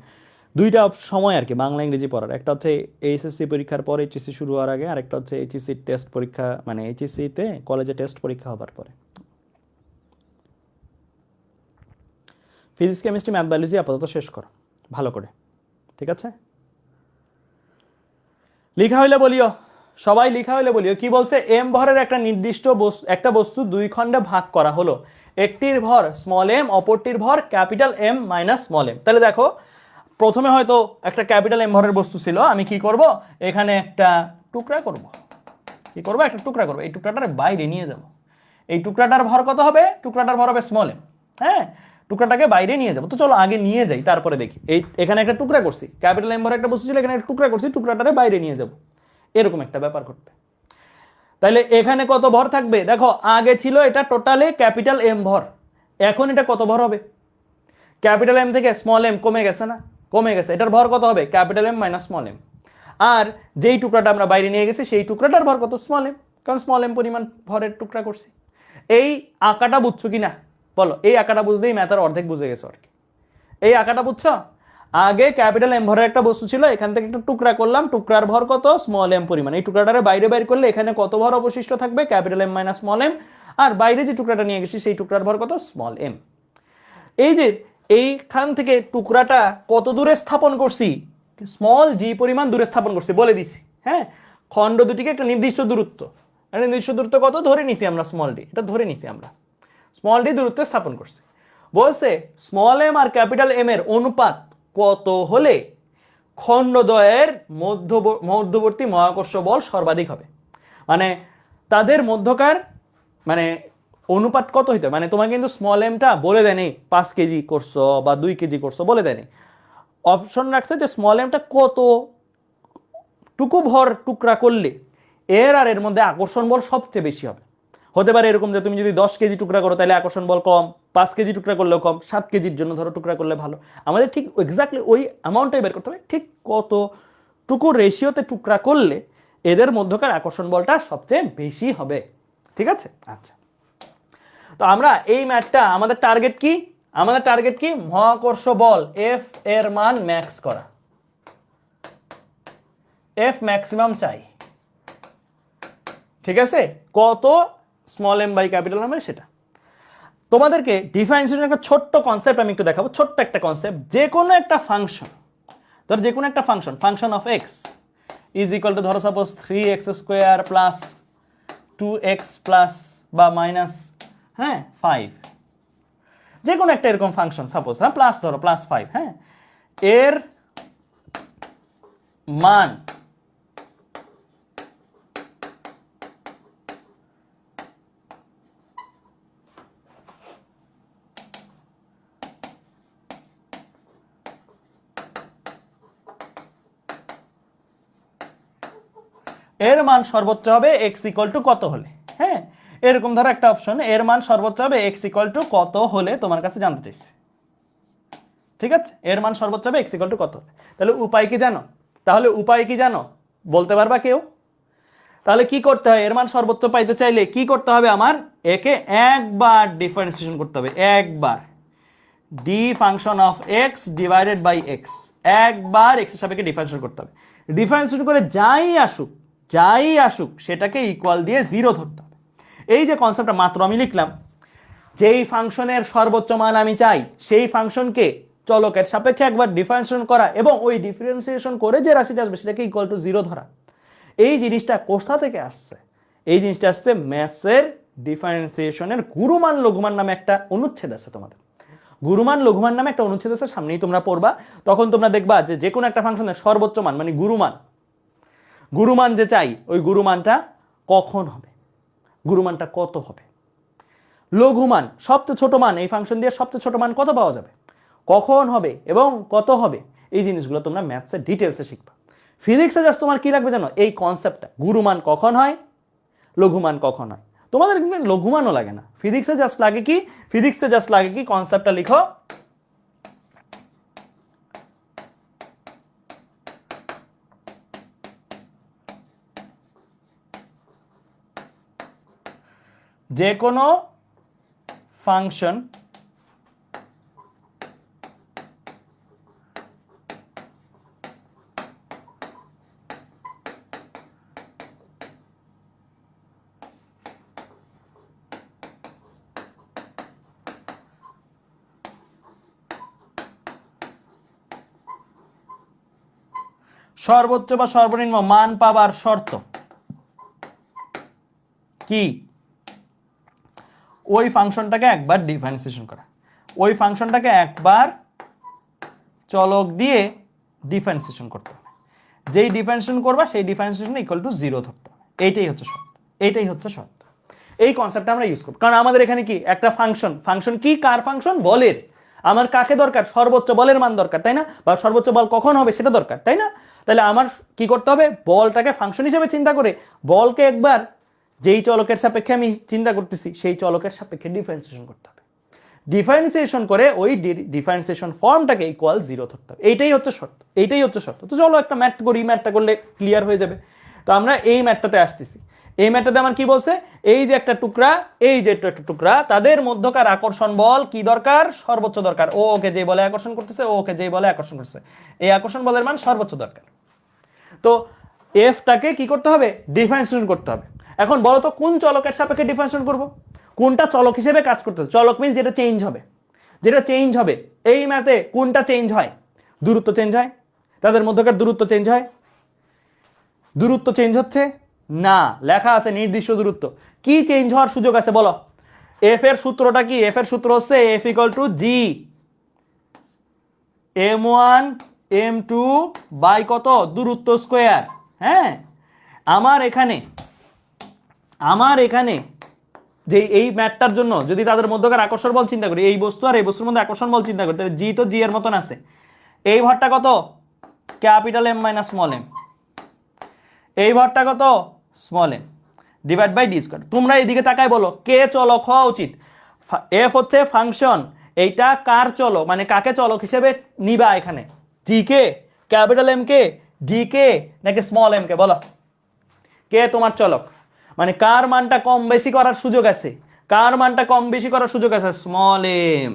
দুইটা সময় আর কি বাংলা ইংরেজি পড়ার, একটা হচ্ছে এইচএসসি পরীক্ষার পর, এইচএসসি শুরু হওয়ার আগে, আর একটা হচ্ছে এইচএসসি টেস্ট পরীক্ষা, মানে এইচএসসিতে কলেজে টেস্ট পরীক্ষা হবার পরে। ফিজিক্স কেমিস্ট্রি ম্যাথ বায়োলজি আপাতত শেষ করো ভালো করে, ঠিক আছে? লেখা হইলে বলিও, সবাই লেখা হলে বলিও কি বলছে, এম ভরের একটা নির্দিষ্ট একটা বস্তু দুই খণ্ডে ভাগ করা হলো, একটির ভর স্মল এম, অপরটির ভর capital M minus small M. তাহলে দেখো প্রথমে হয়তো একটা ক্যাপিটাল এম ভরের বস্তু ছিল, আমি কি করব, এখানে একটা টুকরা করব। কি করব, একটা টুকরা করব, এই টুকরাটার বাইরে নিয়ে যাব। এই টুকরাটার ভর কত হবে, টুকরাটার ভর হবে স্মল এম। হ্যাঁ, টুকরাটাকে বাইরে নিয়ে যাব। তো চলো আগে নিয়ে যাই, তারপরে দেখি। এই এখানে একটা টুকরা করছি, ক্যাপিটাল এম ভরের একটা বস্তু ছিল, এখানে একটা টুকরা করছি, টুকরাটারে বাইরে নিয়ে যাব, এরকম একটা ব্যাপার ঘটবে। তাহলে এখানে কত ভর থাকবে, দেখো আগে ছিল এটা টোটালি ক্যাপিটাল এম ভর, এখন এটা কত ভর হবে, ক্যাপিটাল এম থেকে স্মল এম কমে গেছে না, কমে গেছে, এটার ভর কত হবে, capital M minus small M. আর যেই টুকরাটা আমরা বাইরে নিয়ে গেছি সেই টুকরাটার ভর কত, স্মল এম, কারণ স্মল এম পরিমাণ ভরের টুকরা করছি। এই আঁকাটা বুঝছো কি না বলো, এই আঁকাটা বুঝলেই ম্যাথের অর্ধেক বুঝে গেছো আর কি। এই আঁকাটা বুঝছো, আগে ক্যাপিটাল এম ভরের একটা বস্তু ছিল, এখান থেকে একটা টুকরা করলাম, টুকরার ভর কত, স্মল এম পরিমাণ। এই টুকরাটারে বাইরে বাইর করলে এখানে কত ভর অবশিষ্ট থাকবে, capital M minus small M. আর বাইরে যে টুকরাটা নিয়ে গেছি সেই টুকরার ভর কত, স্মল এম। এই যে এইখান থেকে টুকরাটা কত দূরে স্থাপন করছি, স্মল জি পরিমাণ দূরে স্থাপন করছি বলে দিছি। হ্যাঁ, খণ্ড দুটিকে একটা নির্দিষ্ট দূরত্ব, নির্দিষ্ট দূরত্ব কত ধরে নিছি আমরা, স্মল ডি, এটা ধরে নিছি আমরা, স্মল ডি দূরত্বে স্থাপন করছি। বলছে small M R capital M এর অনুপাত কত হলে খণ্ডদ্বয়ের মধ্যবর্তী মহাকর্ষ বল সর্বাধিক হবে, মানে তাদের মধ্যকার মানে অনুপাত কত হইতে, মানে তোমাকে কিন্তু স্মল এমটা বলে দেয়নি 5 কেজি করছো বা 2 কেজি করছো, বলে দেয়নি, অপশন রাখছে যে স্মল এমটা কত টুকু ভর টুকরা করলে এর আর এর মধ্যে আকর্ষণ বল সবচেয়ে বেশি হবে। হতে পারে এরকম যে তুমি যদি 10 কেজি টুকরা করো তাহলে আকর্ষণ বল কম, 5 কেজি টুকরা করলেও কম, 7 কেজির জন্য ধরো টুকরা করলে ভালো। আমাদের ঠিক এক্স্যাক্টলি ওই অ্যামাউন্টটাই বের করতে হবে, ঠিক কত টুকু রেশিওতে টুকরা করলে এদের মধ্যকার আকর্ষণ বলটা সবচেয়ে বেশি হবে। ঠিক আছে, আচ্ছা। তো আমরা এই ম্যাথটা আমাদের টার্গেট কি, আমাদের টার্গেট কি, মহাকর্ষ বল এফ এর মান ম্যাক্স করা, এফ ম্যাক্সিমাম চাই। ঠিক আছে, কত, small M by capital M সেটা। তোমাদেরকে ডিফারেন্সিয়েশনের একটা ছোট্ট কনসেপ্ট আমি একটু দেখাবো, ছোট্ট একটা কনসেপ্ট। যে কোনো একটা ফাংশন, ধর যে কোনো একটা function, function of X is equal to ধরো suppose 3x square plus 2x plus বা মাইনাস 5, যে কোনো একটা এরকম ফাংশন সাপোজ, হ্যাঁ প্লাস ধরো প্লাস 5, হ্যাঁ, এর মান এর মান সর্বোচ্চ হবে x ইকুয়াল টু কত হলে, হ্যাঁ, এরকম ধরো একটা অপশন, এর মান সর্বোচ্চ হবে x ইকুয়াল টু কত হলে তোমার কাছে জানতে চাইছে। ঠিক আছে, এর মান সর্বোচ্চ হবে x ইকুয়াল টু কত হলে। তাহলে উপায় কি জানো, তাহলে উপায় কি জানো, বলতে পারবা কেউ? তাহলে কি করতে হয়, এর মান সর্বোচ্চ পাইতে চাইলে কি করতে হবে, আমার একে একবার ডিফারেন্সিয়েশন করতে হবে, একবার D function of X divided by X, একবার এক্স এর সাপেক্ষে ডিফারেন্সিয়েশন করতে হবে। ডিফারেন্সিয়েশন করে যাই আসুক সেটাকে ইকুয়াল দিয়ে 0 ধরতে হবে। এই যে কনসেপ্টটা মাত্র আমি লিখলাম, যেই ফাংশনের সর্বোচ্চ মান আমি চাই সেই ফাংশনকে চলকের সাপেক্ষে একবার ডিফারেন্সিয়েশন করা এবং ওই ডিফারেন্সিয়েশন করে যে রাশিটা আসবে সেটাকে ইকুয়াল টু 0 ধরা। এই জিনিসটা কোথা থেকে আসছে, এই জিনিসটা আসছে ম্যাথসের ডিফারেন্সিয়েশনের গুরুমান লঘুমান নামে একটা অনুচ্ছেদ আছে তোমাদের। গুরুমান লঘুমান নামে একটা অনুচ্ছেদ আছে, সামনেই তোমরা পড়বা, তখন তোমরা দেখবা যে কোনো একটা ফাংশনের সর্বোচ্চ মান মানে গুরুমান যে চাই ওই গুরুমানটা কখন হবে, গুরুমানটা কত হবে, লঘুমান সবচেয়ে ছোট মান, এই ফাংশন দিয়ে সবচেয়ে ছোট মান কত পাওয়া যাবে, কখন হবে এবং কত হবে, এই জিনিসগুলো তোমরা ম্যাথসের ডিটেলসে শিখবা। ফিজিক্সে জাস্ট তোমার কি লাগবে জানো, এই কনসেপ্টটা, গুরুমান কখন হয়, লঘুমান কখন হয়। তোমাদের কিন্তু লঘুমানও লাগে না, ফিজিক্সে জাস্ট লাগে কি, ফিজিক্সে জাস্ট লাগে কি, কনসেপ্টটা লিখো, যে কোনো ফাংশন সর্বোচ্চ বা সর্বনিম্ন মান পাবার শর্ত, কি ওই ফাংশনটাকে একবার ডিফারেন্সিয়েশন করা, ওই ফাংশনটাকে একবার চলক দিয়ে ডিফারেন্সিয়েশন করতে হবে, যেই ডিফারেন্সিয়েশন করবা সেই ডিফারেন্সিয়েশন ইকুয়াল টু 0 ধরতে হবে। এইটাই হচ্ছে শর্ত, এইটাই হচ্ছে শর্ত। এই কনসেপ্টটা আমরা ইউজ করব, কারণ আমাদের এখানে কি একটা ফাংশন, ফাংশন কি কার ফাংশন, বলের। আমার কাকে দরকার, সর্বোচ্চ বলের মান দরকার, তাই না? বা সর্বোচ্চ বল কখন হবে সেটা দরকার, তাই না? তাহলে আমার কি করতে হবে, বলটাকে ফাংশন হিসেবে চিন্তা করে বলকে একবার যেই চলকের সাপেক্ষে আমি চিন্তা করতেছি সেই চলকের সাপেক্ষে ডিফারেন্সিয়েশন করতে হবে, ডিফারেন্সিয়েশন করে ওই ডিফারেন্সিয়েশন ফর্মটাকে ইকুয়াল 0 ধরতে হবে। এইটাই হচ্ছে শর্ত, এইটাই হচ্ছে শর্ত। তো চলো একটা ম্যাথ করি, ম্যাথটা করলে ক্লিয়ার হয়ে যাবে। তো আমরা এই ম্যাথটাতে আসতেছি। এই ম্যাথটাতে আমার কি বলছে, এই যে একটা টুকরা, এই যে একটা টুকরা, তাদের মধ্যকার আকর্ষণ বল কি দরকার, সর্বোচ্চ দরকার। ও ওকে যে বলে আকর্ষণ করতেছে, ও ওকে যে বলে আকর্ষণ করতেছে, এই আকর্ষণ বলের মান সর্বোচ্চ দরকার। তো এফটাকে কি করতে হবে, ডিফারেন্সিয়েশন করতে হবে। এখন বলো তো কোন চলকের সাপেক্ষে ডিফারেন্সিয়েশন করব, কোনটা চলক হিসেবে কাজ করতেছে। চলক মিন্স যেটা চেঞ্জ হবে, যেটা চেঞ্জ হবে। এই ম্যাথে কোনটা চেঞ্জ হয়, দূরত্ব চেঞ্জ হয়, তাদের মধ্যকার দূরত্ব চেঞ্জ হয়। দূরত্ব চেঞ্জ হচ্ছে না, লেখা আছে নির্দিষ্ট দূরত্ব। কি চেঞ্জ হওয়ার সুযোগ আছে বলো, এফ এর সূত্রটা কি, এফ এর সূত্র হচ্ছে F equal to G m1 m2 by কত, দূরত্ব স্কয়ার। হ্যাঁ, আমার এখানে যে এই ম্যাথটার জন্য যদি তাদের মধ্যকার আকর্ষণ বল চিন্তা করি, এই বস্তু আর এই বস্তুর মধ্যে আকর্ষণ বল চিন্তা করি, তাহলে জি তো জি এর মতন আছে। এই ভরটা কত, capital M minus small M. এই ভরটা কত, small M divide by D square. তোমরা এইদিকে তাকায় বলো কে চলক হওয়া উচিত। এফ হচ্ছে ফাংশন, এইটা কার চলক, মানে কাকে চলক হিসেবে নিবা এখানে, জি কে, ক্যাপিটাল এম কে, ডি কে, নাকি স্মল এম কে, বলো কে তোমার চলক। মানে কার মানটা কম বেশি করার সুযোগ আছে, কার মানটা কম বেশি করার সুযোগ আছে, স্মল এম।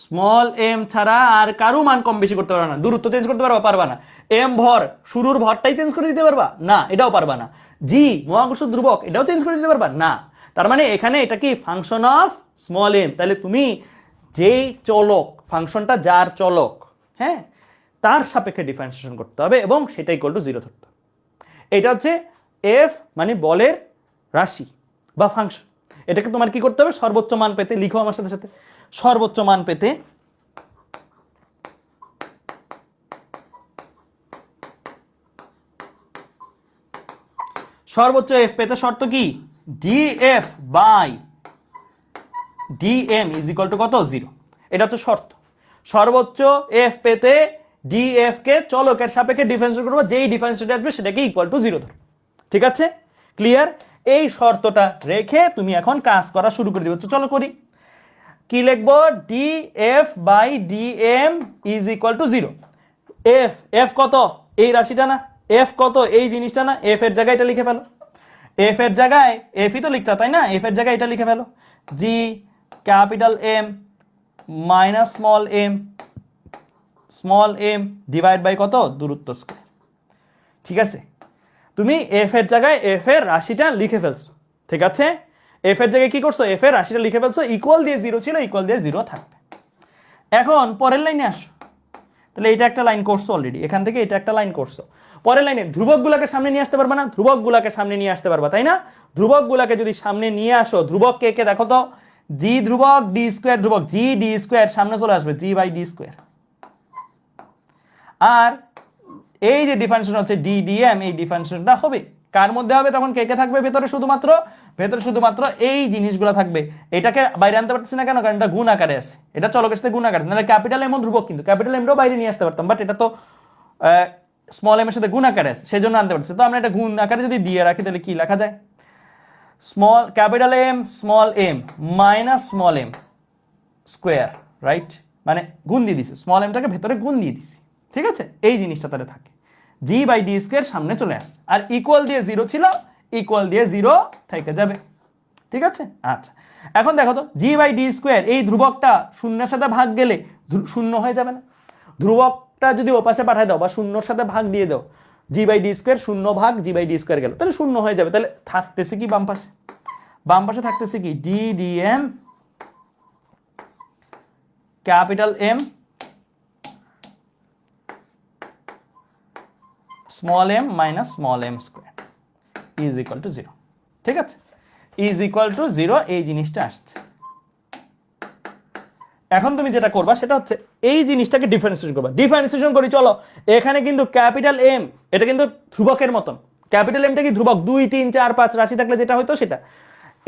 স্মল এম ছাড়া আর কারো মান কম বেশি করতে পারবা না। দূরত্ব চেঞ্জ করতে পারবা, পারবা না। এম ভর, শুরুর ভরটাই চেঞ্জ করে দিতে পারবা না, এটাও পারবা না। জি মহাকর্ষ ধ্রুবক, এটাও চেঞ্জ করে দিতে পারবা না। তার মানে এখানে এটা কি ফাংশন অফ স্মল এম। তাহলে তুমি যেই চলক, ফাংশনটা যার চলক, হ্যাঁ, তার সাপেক্ষে ডিফারেন্সিয়েশন করতে হবে এবং সেটা ইকুয়াল টু 0 ধরতে হবে। এটা হচ্ছে এফ মানে বলের রাশি বা ফাংশন। এটাকে তোমার কি করতে হবে, সর্বোচ্চ মান পেতে, লিখো আমার সাথে সাথে, সর্বোচ্চ মান পেতে সর্বোচ্চ এফ পেতে শর্ত কি, DF by DM is equal to কত, 0। এটা হচ্ছে শর্ত। সর্বোচ্চ এফ পেতে ডিএফ কে চলকের সাপেক্ষে ডিফারেন্সিয়েট করবো, যেই ডিফারেন্সিয়েট আসবে সেটাকে ইকুয়াল টু 0 ধরো। ঠিক আছে, ক্লিয়ার? এই শর্তটা রেখে তুমি এখন কাজ করা শুরু করে দিবে। তো চলো করি। কি লিখবো, DF by DM is equal to 0। F, F কত, এই রাশিটা না, এফ কত এই জিনিসটা না, এফ এর জায়গায় এটা লিখে ফেলো। এফ এর জায়গায় এফই তো লিখতা, তাই না? এফ এর জায়গায় এটা লিখে ফেলো, G capital M minus small M divide by কত, দূরত্ব স্কয়ার। ঠিক আছে, তুমি এফ এর জায়গায় এফ এর রাশিটা লিখে ফেলছো। ঠিক আছে, এফ এর জায়গায় কি করছো, এফ এর রাশিটা লিখে ফেলছো, ইকুয়াল দিয়ে 0 ছিল, ইকুয়াল দিয়ে 0 থাকবে। এখন পরের লাইনে আসো। তাহলে এটা একটা লাইন করছো অলরেডি, এখান থেকে এটা একটা লাইন করছো। পরের লাইনে ধ্রুবকগুলোকে সামনে নিয়ে আসতে পারবা না, ধ্রুবকগুলোকে সামনে নিয়ে আসতে পারবা, তাই না? ধ্রুবকগুলোকে যদি সামনে নিয়ে আসো, ধ্রুবক কে কে দেখো তো, জি ধ্রুবক, ডি স্কয়ার ধ্রুবক, জি ডি স্কয়ার সামনে চলে আসবে, জি বাই ডি স্কয়ার। আর এই যে ডিফারেন্সিয়েশন হচ্ছে ডি ডিএম, এই ডিফারেন্সিয়েশনটা হবে কার মধ্যে হবে, তখন কে কে থাকবে ভেতরে, শুধুমাত্র এই জিনিসগুলো থাকবে। এটাকে বাইরে আনতে পারতেছি না কেন, কারণ এটা গুণ আকারে আছে, এটা চলকের সাথে গুণ আকারে আছে। নাহলে ক্যাপিটাল এম ধ্রুবক, কিন্তু ক্যাপিটাল এমটাও বাইরে নিয়ে আসতে পারতাম, বাট এটা তো স্মল এম এর সাথে গুণ আকারে আছে, সেজন্য আনতে পারছি। তো আমরা এটা গুণ আকারে যদি দিয়ে রাখি তাহলে কি লেখা যায়, small capital M small M minus small M square, right? মানে গুণ দিয়ে দিছি, স্মল এমটাকে ভেতরে গুণ দিয়ে দিছি। ঠিক আছে, এই জিনিসটা তাহলে থাকে, জি বাই ডি স্কোয়ার সামনে চলে আসছে, আর ইকুয়াল দিয়ে 0 ছিল, ইকুয়াল দিয়ে 0 থেকে যাবে। ঠিক আছে, আচ্ছা এখন দেখো তো, জি বাই ডি স্কোয়ার এই ধ্রুবকটা শূন্যের সাথে ভাগ গেলে শূন্য হয়ে যাবে না? ধ্রুবকটা যদি ওপাশে পাঠায় দাও বা শূন্যর সাথে ভাগ দিয়ে দাও, জি বাই ডি স্কোয়ার শূন্য ভাগ জি বাই ডি স্কোয়ার গেল, তাহলে শূন্য হয়ে যাবে। তাহলে থাকতেছে কি বাম পাশে, বাম পাশে থাকতেছে কি, D DM capital M small M minus small M square is equal to 0। ঠিক আছে, ইজ ইকুয়াল টু 0 এই জিনিসটা আসছে। এখন তুমি যেটা করবা সেটা হচ্ছে এই জিনিসটাকে ডিফারেন্সিয়েশন করবা। ডিফারেন্সিয়েশন করি চলো। এখানে কিন্তু ক্যাপিটাল এম এটা কিন্তু ধ্রুবকের মতন। ক্যাপিটাল এমটা কি ধ্রুবক, 2 3 4 5 রাশি থাকলে যেটা হয়তো সেটা।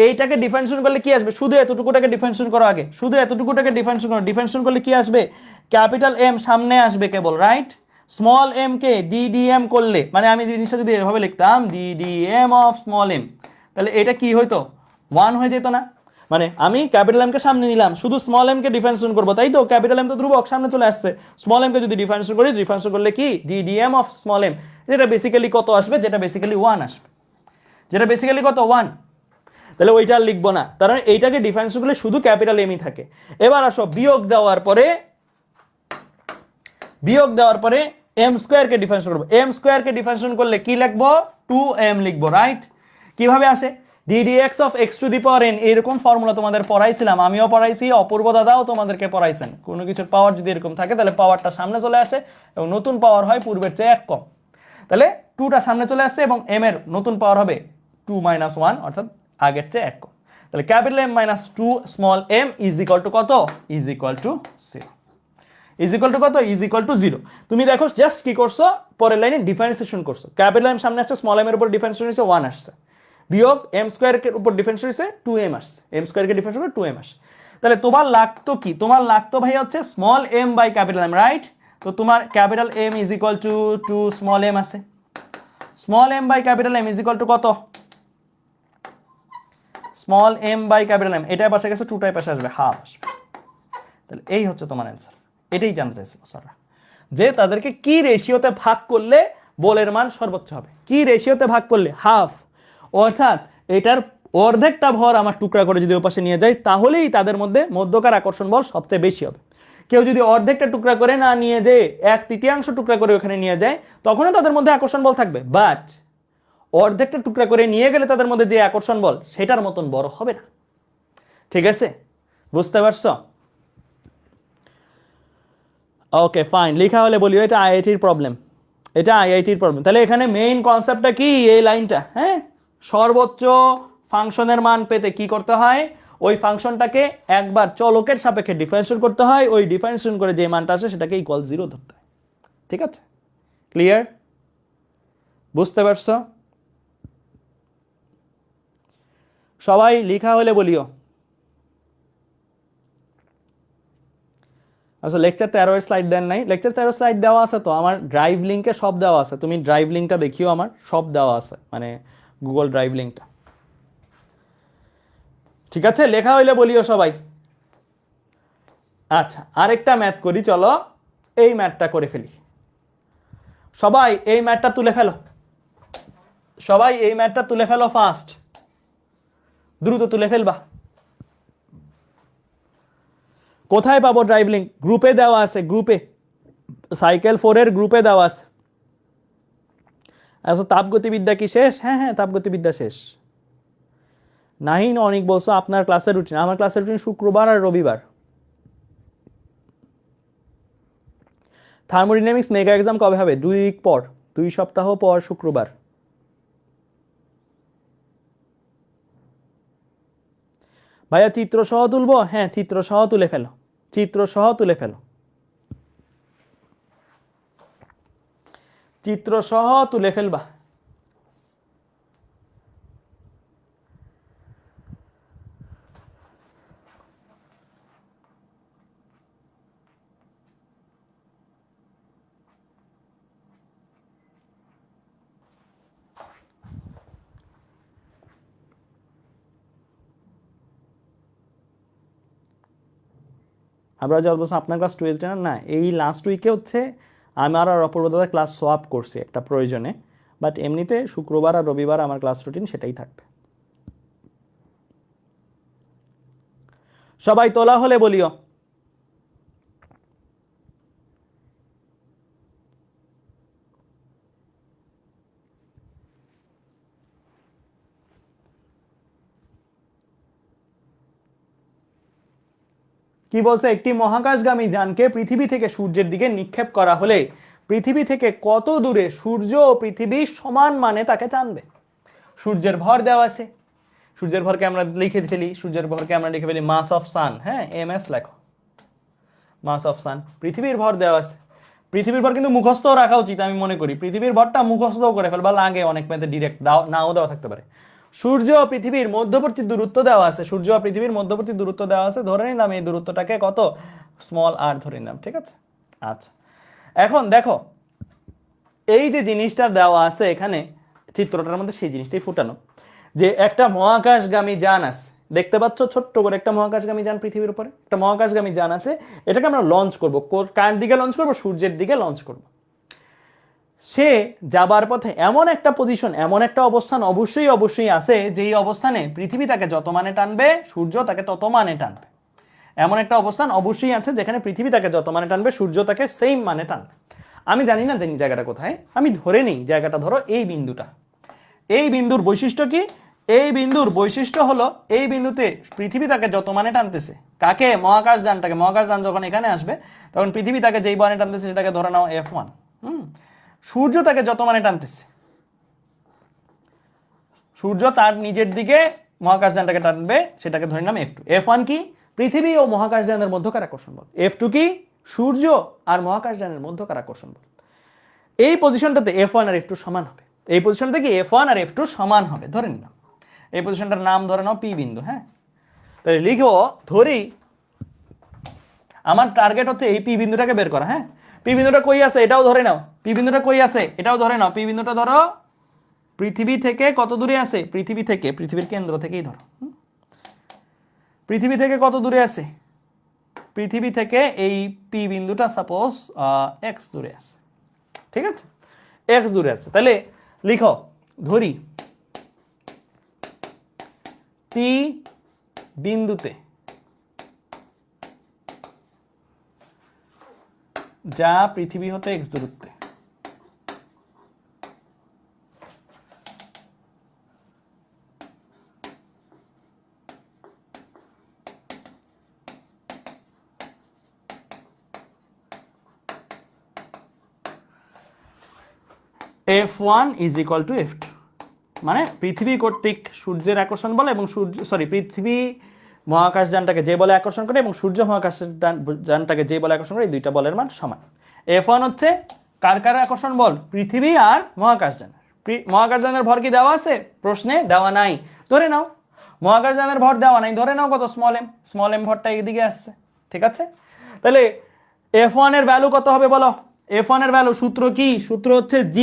এইটাকে ডিফারেন্সিয়েশন করলে কি আসবে, শুধু এতটুকুটাকে ডিফারেন্সিয়েশন করো আগে, শুধু এতটুকুটাকে ডিফারেন্সিয়েশন করো। ডিফারেন্সিয়েশন করলে কি আসবে, ক্যাপিটাল এম সামনে আসবে কেবল, রাইট? স্মল এম কে ডিডিএম করলে, মানে আমি জিনিসটা যদি এভাবে লিখতাম ডিডিএম অফ স্মল এম, তাহলে এটা কি হইতো, 1 হয়ে যেত না? মানে আমি ক্যাপিটাল এম কে সামনে নিলাম, শুধু স্মল এম কে ডিফারেন্সিয়েশন করবো, তাই তো? ক্যাপিটাল এম তো ধ্রুবক সামনে চলে আসছে, স্মল এম কে যদি ডিফারেন্সিয়েশন করি, ডিফারেন্সিয়েশন করলে কি ডিডিএম অফ স্মল এম, যেটা বেসিক্যালি কত আসবে, যেটা বেসিক্যালি 1 আসবে, যেটা বেসিক্যালি কত 1। তাহলে ওইটা আর লিখবো না, কারণ এইটাকে ডিফারেন্স করলে শুধু ক্যাপিটাল এমই থাকে। এবার আসো বিয়োগ দেওয়ার পরে এম স্কোয়ার কে ডিফারেন্স করবো। এম স্কোয়ার কে ডিফারেন্স করলে কি লিখবো, 2m লিখবো, রাইট? কিভাবে আসে, ddx of x two the power n, এরকম ফর্মুলা তোমাদের পড়াইছিলাম, আমিও পড়াইছি, অপূর্ব দাদাও তোমাদেরকে পড়াইছেন। কোনো কিছুর পাওয়ার যদি এরকম থাকে তাহলে পাওয়ারটা সামনে চলে আসে এবং নতুন পাওয়ার হয় পূর্বের চেয়ে 1 কম। তাহলে 2টা সামনে চলে আসছে এবং m এর নতুন পাওয়ার হবে 2 - 1, অর্থাৎ আগের চেয়ে 1 কম। তাহলে capital M - 2 small m is equal to কত, is equal to 0। Is equal to কত, ইজ ইকুয়াল টু 0। তুমি দেখো জাস্ট কি করছো, পরের লাইনে ডিফারেন্সিয়েশন করছো। ক্যাপিটাল M সামনে আসছে, স্মল m এর উপর ডিফারেন্সিয়েশন হয়েছে 1 আসছে, বিয়োগ m স্কয়ার এর উপর ডিফারেন্সিয়েশন হয়েছে 2m আসছে, m স্কয়ার কে ডিফারেন্সিয়েশন করে 2m আসে। তাহলে তোমার লাগতো কি, তোমার লাগতো ভাই হচ্ছে small m by capital M, right? তো তোমার capital M is equal to 2 small m আছে, small m by capital M is equal to কত, small m by capital M, এটাই পাশে গেছে, 2টাই পাশে আসবে, হাফ আসবে। তাহলে এই হচ্ছে তোমার অ্যান্সার। এটাই জানতে চাইছিল স্যাররা, যে তাদেরকে কি রেশিওতে ভাগ করলে বলের মান সর্বোচ্চ হবে। কি রেশিওতে ভাগ করলে, হাফ, অর্থাৎ এটার অর্ধেকটা ভর আমার টুকরা করে যদি ওপাশে নিয়ে যাই, তাহলেই তাদের মধ্যে মধ্যকার আকর্ষণ বল সবচেয়ে বেশি হবে। কেউ যদি অর্ধেকটা টুকরা করে না নিয়ে যেয়ে 1/3 টুকরা করে ওখানে নিয়ে যায়, তখনও তাদের মধ্যে আকর্ষণ বল থাকবে, বাট অর্ধেকটা টুকরা করে নিয়ে গেলে তাদের মধ্যে যে আকর্ষণ বল সেটার মতন বড় হবে না। ঠিক আছে, বুঝতে পারছো? ওকে ফাইন, লেখা হলে বলিও এটা আইআইটির প্রবলেম, এটা আইআইটির প্রবলেম। তাহলে এখানে মেইন কনসেপ্টটা কি, এই লাইনটা, হ্যাঁ, সর্বোচ্চ ফাংশনের মান পেতে কি করতে হয়, ওই ফাংশনটাকে একবার চলকের সাপেক্ষে ডিফারেন্সিয়েট করতে হয়, ওই ডিফারেন্সিয়েশন করে যে মানটা আসে সেটাকে ইকুয়াল 0 ধরতে হয়। ঠিক আছে, ক্লিয়ার? বুঝতে পারছো? সবাই লেখা হলে বলিও। আচ্ছা, লেকচার 13 এর স্লাইড দেন নাই? লেকচার 13 স্লাইড দেওয়া আছে তো, আমার ড্রাইভ লিঙ্কে সব দেওয়া আছে, তুমি ড্রাইভ লিঙ্কটা দেখিও, আমার সব দেওয়া আছে, মানে গুগল ড্রাইভ লিঙ্কটা। ঠিক আছে, লেখা হইলে বলিও সবাই। আচ্ছা, আরেকটা ম্যাথ করি চলো, এই ম্যাথটা করে ফেলি। সবাই এই ম্যাথটা তুলে ফেলো, সবাই এই ম্যাথটা তুলে ফেলো ফাস্ট, দ্রুত তুলে ফেলবা। কোথায় পাবো ড্রাইভ লিঙ্ক? গ্রুপে দেওয়া আছে, গ্রুপে, সাইকেল 4 এর গ্রুপে দেওয়া আছে। আচ্ছা, তাপগতিবিদ্যা কি শেষ? হ্যাঁ হ্যাঁ, তাপগতিবিদ্যা শেষ। নাহিন অনেক বলছো আপনার ক্লাসের রুটিন, আমার ক্লাসের রুটিন শুক্রবার আর রবিবার। থার্মোডাইনামিক্স মেগা এক্সাম কবে হবে? 2 উইক পর, 2 সপ্তাহ পর শুক্রবার। ভাইয়া চিত্র সহ তুলবো? হ্যাঁ, চিত্র সহ তুলে ফেলো, চিত্র সহ তুলে ফেলো, চিত্র সহ তুলে ফেলবা। আমরা যা বলছি আপনার ক্লাস টুয়েসডে না, এই লাস্ট উইকে হচ্ছে আমার আর অপূর্বদার ক্লাস সোয়াপ করছি একটা প্রয়োজনে, বাট এমনিতে শুক্রবার আর রবিবার আমার ক্লাস রুটিন সেটাই থাকবে। সবাই তোলা হলে বলিও। কি বলছে, একটি মহাকাশগামী যানকে পৃথিবী থেকে সূর্যের দিকে নিক্ষেপ করা হলে পৃথিবী থেকে কত দূরে সূর্য ও পৃথিবী সমান মানে তাকে জানবে? সূর্যের ভর দেওয়া আছে, সূর্যের ভরকে আমরা লিখে ফেলি, সূর্যের ভরকে আমরা লিখে ফেলি মাস অফ সান, হ্যাঁ ms লেখো, মাস অফ সান। পৃথিবীর ভর দেওয়া আছে, পৃথিবীর ভর কিন্তু মুখস্থ রাখা উচিত আমি মনে করি, পৃথিবীর ভরটা মুখস্থ করে ফেলবা লাগে অনেক মেয়েদের, ডিরেক্ট নাও দেওয়া থাকতে পারে। সূর্য ও পৃথিবীর মধ্যবর্তী দূরত্ব দেওয়া আছে, সূর্য ও পৃথিবীর মধ্যবর্তী দূরত্ব দেওয়া আছে, ধরে নিলাম এই দূরত্বটাকে কত, স্মল r ধরে নিলাম, ঠিক আছে। আচ্ছা এখন দেখো এই যে জিনিসটা দেওয়া আছে এখানে চিত্রটার মধ্যে, সেই জিনিসটাই ফুটানো, যে একটা মহাকাশগামী যান আছে, দেখতে পাচ্ছ ছোট্ট করে একটা মহাকাশগামী যান পৃথিবীর উপরে, একটা মহাকাশগামী যান আছে, এটাকে আমরা লঞ্চ করব, কার দিকে লঞ্চ করব, সূর্যের দিকে লঞ্চ করব। সে যাবার পথে এমন একটা পজিশন, এমন একটা অবস্থান অবশ্যই আছে, যেই অবস্থানে পৃথিবী তাকে যত মানে টানবে সূর্য তাকে তত মানে টানবে। এমন একটা অবস্থান অবশ্যই আছে যেখানে পৃথিবী তাকে যত মানে টানবে সূর্য তাকে সেম মানে টানবে। আমি জানি না জায়গাটা কোথায়, আমি ধরে নিই জায়গাটা ধরো এই বিন্দুটা। এই বিন্দুর বৈশিষ্ট্য কি, এই বিন্দুর বৈশিষ্ট্য হলো এই বিন্দুতে পৃথিবী তাকে যত মানে টানতেছে, কাকে, মহাকাশযানটাকে, মহাকাশযান যখন এখানে আসবে তখন পৃথিবী তাকে যেই মানে টানতেছে সেটাকে ধরে নাও f1। সূর্য তাকে যত মানে টানতেছে, সূর্য তার নিজের দিকে মহাকাশযানটাকে টানবে, সেটাকে ধরে নাম f2। f1 কি, পৃথিবী ও মহাকাশযানের মধ্যকার আকর্ষণ বল। f2 কি, সূর্য আর মহাকাশযানের মধ্যকার আকর্ষণ বল। এই পজিশনটাতে f1 আর f2 সমান হবে, এই পজিশনটা কি f1 আর f2 সমান হবে ধরে নিলাম, এই পজিশনটার নাম ধরে নাও p বিন্দু। হ্যাঁ তাহলে লিখো, ধরি আমার টার্গেট হচ্ছে এই p বিন্দুটাকে বের করা। হ্যাঁ p বিন্দুটা কই আছে এটাও ধরে নাও, p বিন্দুটা কই আছে এটাও ধরে নাও, p বিন্দুটা ধরো পৃথিবী থেকে কত দূরে আছে, পৃথিবী থেকে, পৃথিবীর কেন্দ্র থেকেই ধরো, পৃথিবী থেকে কত দূরে আছে, পৃথিবী থেকে এই p বিন্দুটা সাপোজ x দূরে আছে, ঠিক আছে, x দূরে আছে। তাহলে লিখো, ধরি p বিন্দুতে যা পৃথিবী হতে x দূরত্বে, f1 is equal two f2, মানে পৃথিবী কর্তৃক সূর্যের আকর্ষণ বল এবং পৃথিবী মহাকাশযানটাকে যে বলে আকর্ষণ করে এবং সূর্য মহাকাশযানটাকে যে বলে আকর্ষণ করে, এই দুইটা বলের মান সমান। f1 হচ্ছে কার কার আকর্ষণ বল, পৃথিবী আর মহাকাশযানের। মহাকাশযানের ভর কি দেওয়া আছে, প্রশ্নে দেওয়া নাই, ধরে নাও মহাকাশযানের ভর দেওয়া নাই, ধরে নাও কত, স্মল m ভরটা এদিকে আসছে, ঠিক আছে। তাহলে f1 এর ভ্যালু কত হবে বলো, f1 এর ভ্যালু সূত্র কি, সূত্র হচ্ছে g,